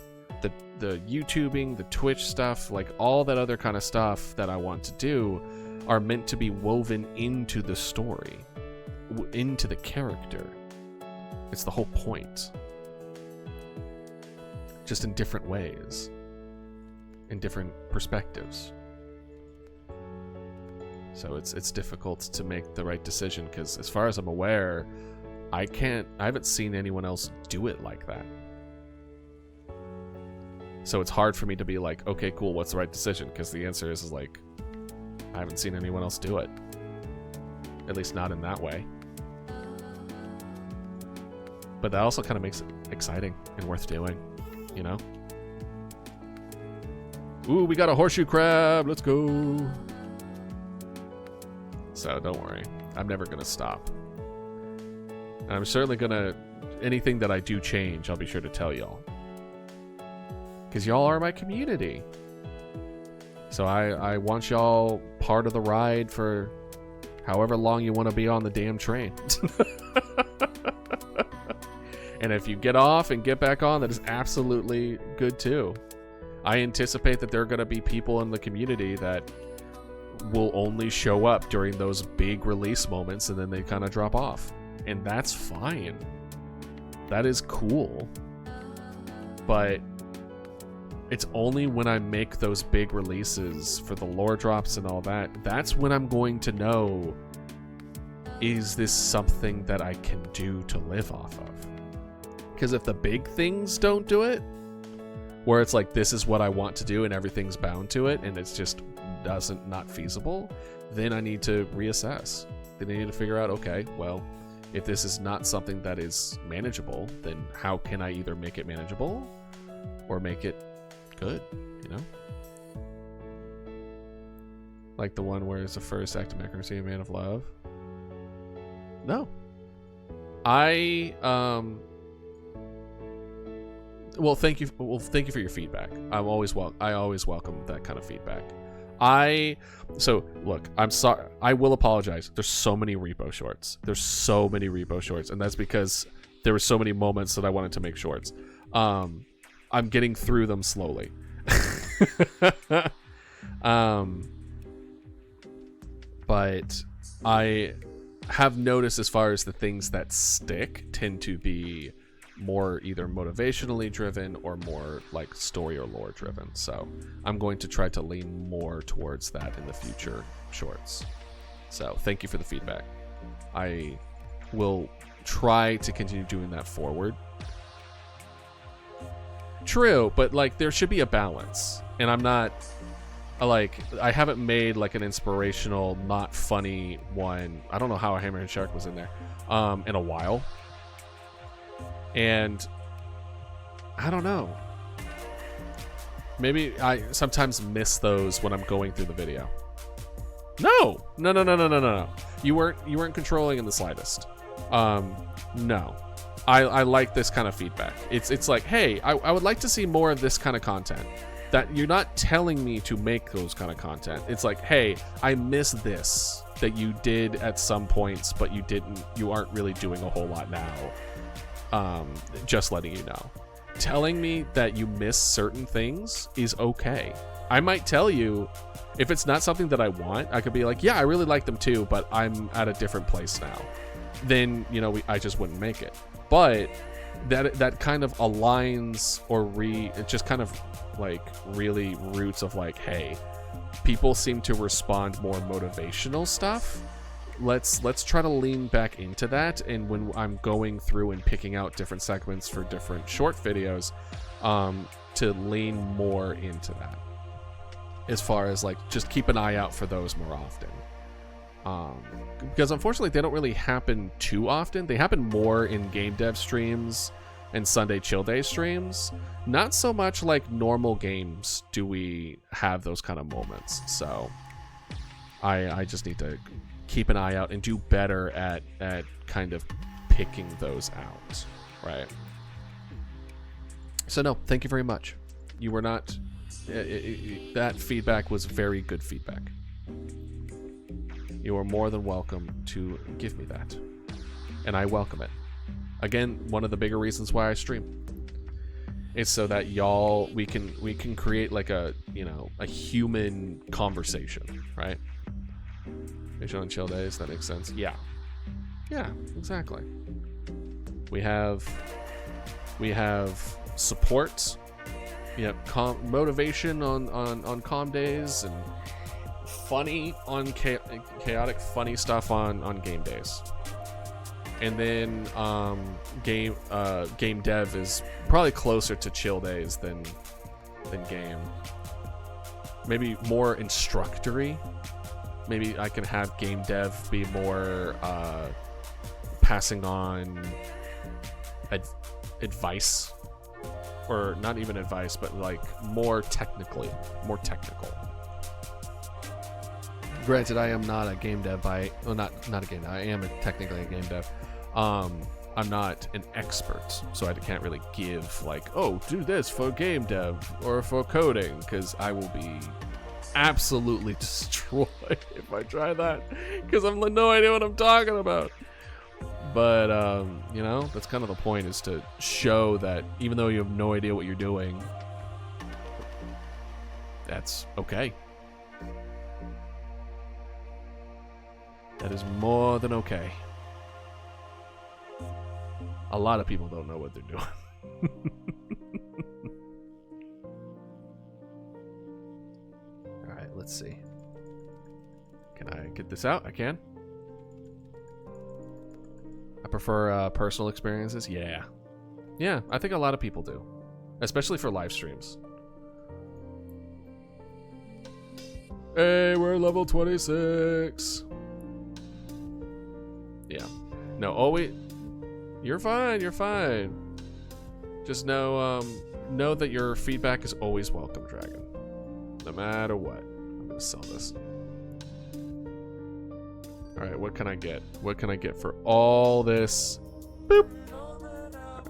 The YouTubing, the Twitch stuff, like all that other kind of stuff that I want to do are meant to be woven into the story, into the character. It's the whole point. Just in different ways. In different perspectives. So it's difficult to make the right decision because as far as I'm aware, I haven't seen anyone else do it like that. So it's hard for me to be like, okay, cool, what's the right decision? Because the answer is like, I haven't seen anyone else do it. at least not in that way. But that also kind of makes it exciting and worth doing, you know? Ooh, we got a horseshoe crab. Let's go. So don't worry. I'm never going to stop. And I'm certainly going to... Anything that I do change, I'll be sure to tell y'all. Because y'all are my community. So I want y'all part of the ride for however long you want to be on the damn train. And if you get off and get back on, that is absolutely good too. I anticipate that there are going to be people in the community that will only show up during those big release moments and then they kind of drop off. And that's fine. That is cool. But it's only when I make those big releases for the lore drops and all that, that's when I'm going to know, is this something that I can do to live off of? Because if the big things don't do it, where it's like, this is what I want to do and everything's bound to it and it's just not feasible, then I need to reassess. Then I need to figure out, okay, well, if this is not something that is manageable, then how can I either make it manageable or make it good, you know? Like the one where it's the first act of accuracy, a man of love. No. Well, thank you for your feedback. I always welcome that kind of feedback. So look, I'm sorry. I will apologize. There's so many repo shorts. And that's because there were so many moments that I wanted to make shorts. I'm getting through them slowly. But I have noticed, as far as the things that stick tend to be more either motivationally driven or more like story or lore driven. So I'm going to try to lean more towards that in the future shorts. So thank you for the feedback. I will try to continue doing that forward. True, but like there should be a balance. And I'm not like, I haven't made like an inspirational, not funny one. I don't know how a Hammer and Shark was in there in a while. And I don't know. Maybe I sometimes miss those when I'm going through the video. No. You weren't controlling in the slightest. No. I like this kind of feedback. It's like, hey, I would like to see more of this kind of content. That you're not telling me to make those kind of content. It's like, hey, I miss this that you did at some points, but you aren't really doing a whole lot now. Just letting you know. Telling me that you miss certain things is okay. I might tell you, if it's not something that I want, I could be like, yeah, I really like them too, but I'm at a different place now. Then, you know, I just wouldn't make it. But that kind of aligns or it just kind of like really roots of like, hey, people seem to respond more motivational stuff. Let's try to lean back into that. And when I'm going through and picking out different segments for different short videos, to lean more into that, as far as like just keep an eye out for those more often, because unfortunately they don't really happen too often. They happen more in game dev streams and Sunday chill day streams. Not so much like normal games do we have those kind of moments. So I just need to keep an eye out and do better at kind of picking those out, right? So no, thank you very much. You were not that feedback was very good feedback. You are more than welcome to give me that, and I welcome it. Again, one of the bigger reasons why I stream is so that we can create like a human conversation, right? On chill days, that makes sense. Yeah, exactly. We have support, motivation on calm days, and funny on chaotic funny stuff on game days. And then game dev is probably closer to chill days than game. Maybe more instructory maybe I can have game dev be more passing on advice, or not even advice, but like more technical. Granted, I am not a game dev not a game dev. I am technically a game dev. I'm not an expert, so I can't really give like, oh, do this for game dev or for coding, because I will be absolutely destroyed if I try that, because I'm no idea what I'm talking about. But you know, that's kind of the point, is to show that even though you have no idea what you're doing, that's okay. That is more than okay. A lot of people don't know what they're doing. Alright, let's see. Can I get this out? I can. I prefer personal experiences. Yeah. Yeah, I think a lot of people do. Especially for live streams. Hey, we're level 26. Yeah. No, always... You're fine, you're fine. Just know that your feedback is always welcome, Dragon. No matter what. I'm gonna sell this. Alright, what can I get? What can I get for all this? Boop!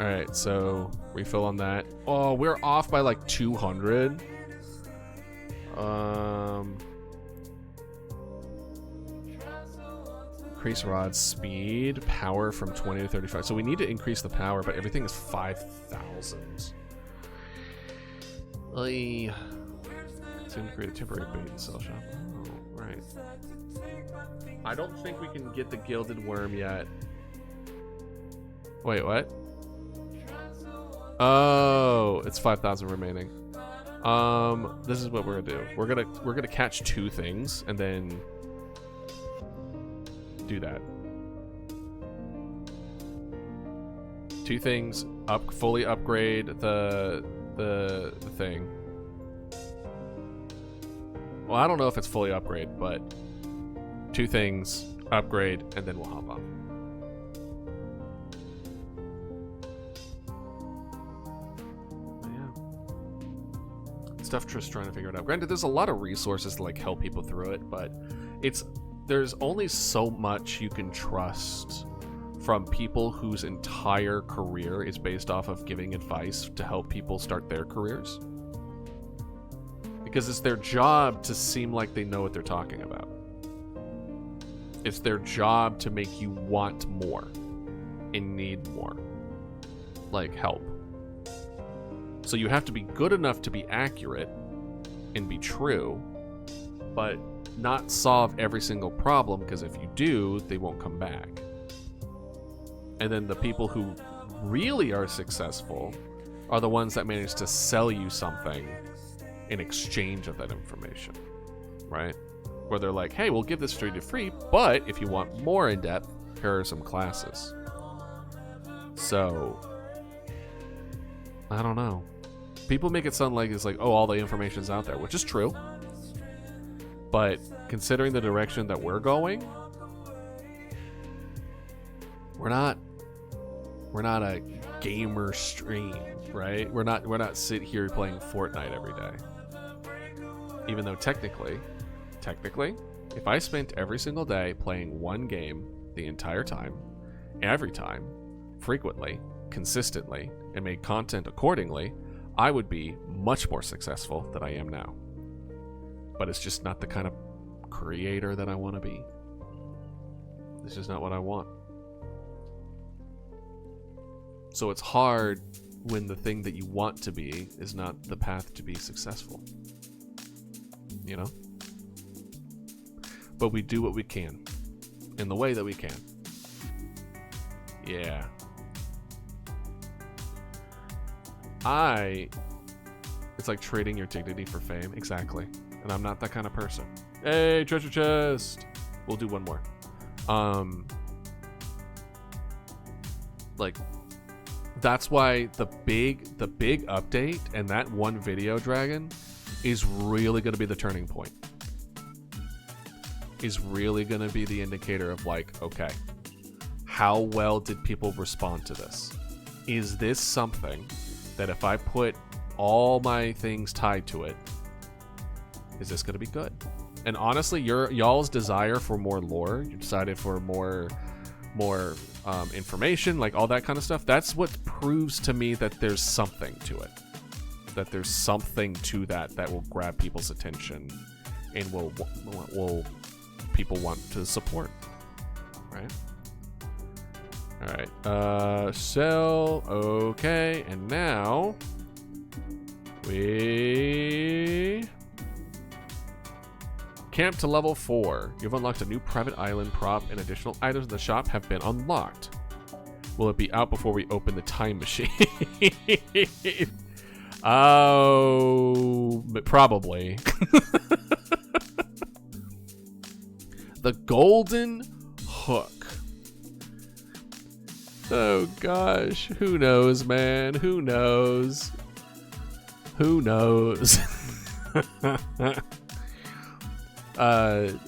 Alright, so refill on that. Oh, we're off by like 200. Increase rod speed, power from 20 to 35. So we need to increase the power, but everything is 5,000. To create a temporary bait and sell shop. Oh, right. I don't think we can get the gilded worm yet. Wait, what? Oh, it's 5,000 remaining. This is what we're gonna do. We're gonna catch 2 things and then do that. 2 things, fully upgrade the thing. Well, I don't know if it's fully upgrade, but 2 things, upgrade, and then we'll hop on. Yeah. Stuff just trying to figure it out. Granted, there's a lot of resources to like help people through it, but there's only so much you can trust from people whose entire career is based off of giving advice to help people start their careers. Because it's their job to seem like they know what they're talking about. It's their job to make you want more and need more, like help. So you have to be good enough to be accurate and be true, but not solve every single problem, because if you do, they won't come back. And then the people who really are successful are the ones that manage to sell you something in exchange of that information, right? Where they're like, hey, we'll give this to you free, but if you want more in depth, here are some classes. So, I don't know. People make it sound like it's like, oh, all the information's out there, which is true. But considering the direction that we're going, we're not a gamer stream, right? We're not sit here playing Fortnite every day. Even though technically, if I spent every single day playing one game the entire time, every time, frequently, consistently, and made content accordingly, I would be much more successful than I am now. But it's just not the kind of creator that I want to be. This is not what I want. So it's hard when the thing that you want to be is not the path to be successful. You know? But we do what we can. In the way that we can. Yeah. It's like trading your dignity for fame. Exactly. And I'm not that kind of person. Hey, treasure chest! We'll do one more. Like, that's why the big update and that one video, Dragon, is really going to be the turning point. is really going to be the indicator of like, okay, how well did people respond to this? Is this something that if I put all my things tied to it, is this going to be good? And honestly, y'all's desire for more lore, you decided for more information, like all that kind of stuff. That's what proves to me that there's something to it. That there's something to that will grab people's attention and will people want to support, right? All right, sell, okay, and now we camp to level 4. You've unlocked a new private island prop, and additional items in the shop have been unlocked. Will it be out before we open the time machine? Oh, probably. The golden hook. Oh gosh, who knows, man? Who knows? Who knows? I'm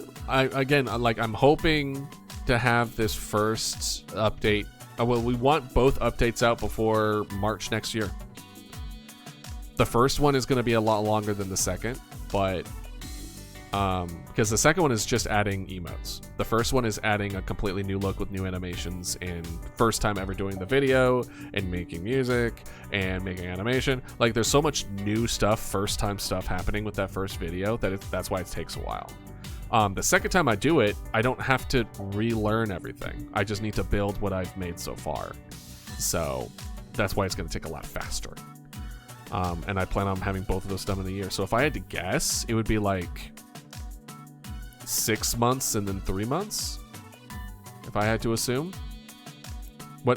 hoping to have this first update. Well, we want both updates out before March next year. The first one is going to be a lot longer than the second, but because the second one is just adding emotes. The first one is adding a completely new look with new animations and first time ever doing the video and making music and making animation. Like there's so much new stuff, first time stuff happening with that first video that's why it takes a while. The second time I do it, I don't have to relearn everything. I just need to build what I've made so far. So that's why it's going to take a lot faster. And I plan on having both of those done in a year. So if I had to guess, it would be like 6 months and then 3 months, if I had to assume.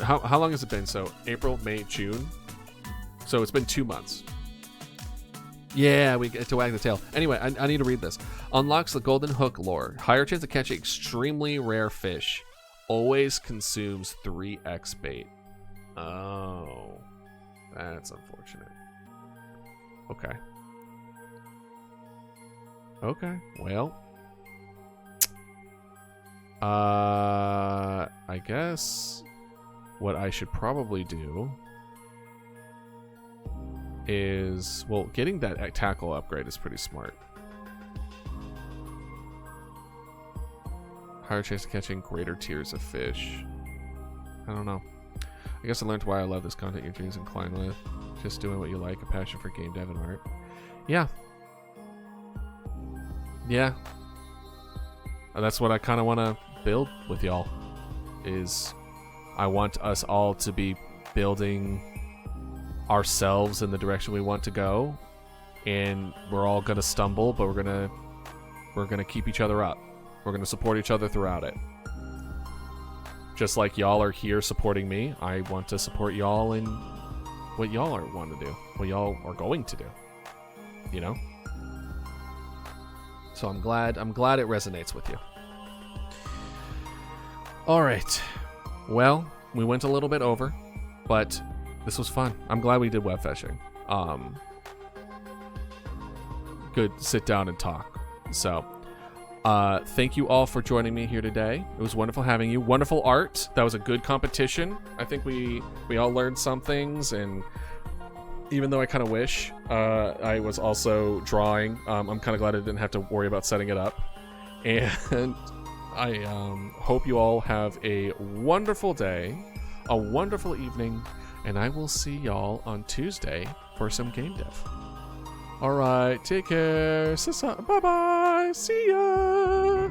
How long has it been? So April, May, June. So it's been 2 months. Yeah, we get to wag the tail. Anyway, I need to read this. Unlocks the golden hook lore. Higher chance of catching extremely rare fish. Always consumes 3x bait. Oh, that's unfortunate. Okay. Okay, well. I guess what I should probably do is, well, getting that tackle upgrade is pretty smart. Higher chance of catching greater tiers of fish. I don't know. I guess I learned why I love this content your dreams inclined with. Just doing what you like, a passion for game dev and art. Yeah. Yeah. That's what I kind of want to build with y'all. Is I want us all to be building ourselves in the direction we want to go, and we're all gonna stumble, but we're gonna keep each other up. We're gonna support each other throughout it. Just like y'all are here supporting me, I want to support y'all in what y'all are want to do, what y'all are going to do. You know? So I'm glad it resonates with you. All right. Well, we went a little bit over, but this was fun. I'm glad we did web fishing. Good sit down and talk. So, thank you all for joining me here today. It was wonderful having you. Wonderful art. That was a good competition. I think we all learned some things, and even though I kind of wish I was also drawing, I'm kind of glad I didn't have to worry about setting it up. And I hope you all have a wonderful day, a wonderful evening, and I will see y'all on Tuesday for some game dev. All right, take care. Bye-bye. See ya.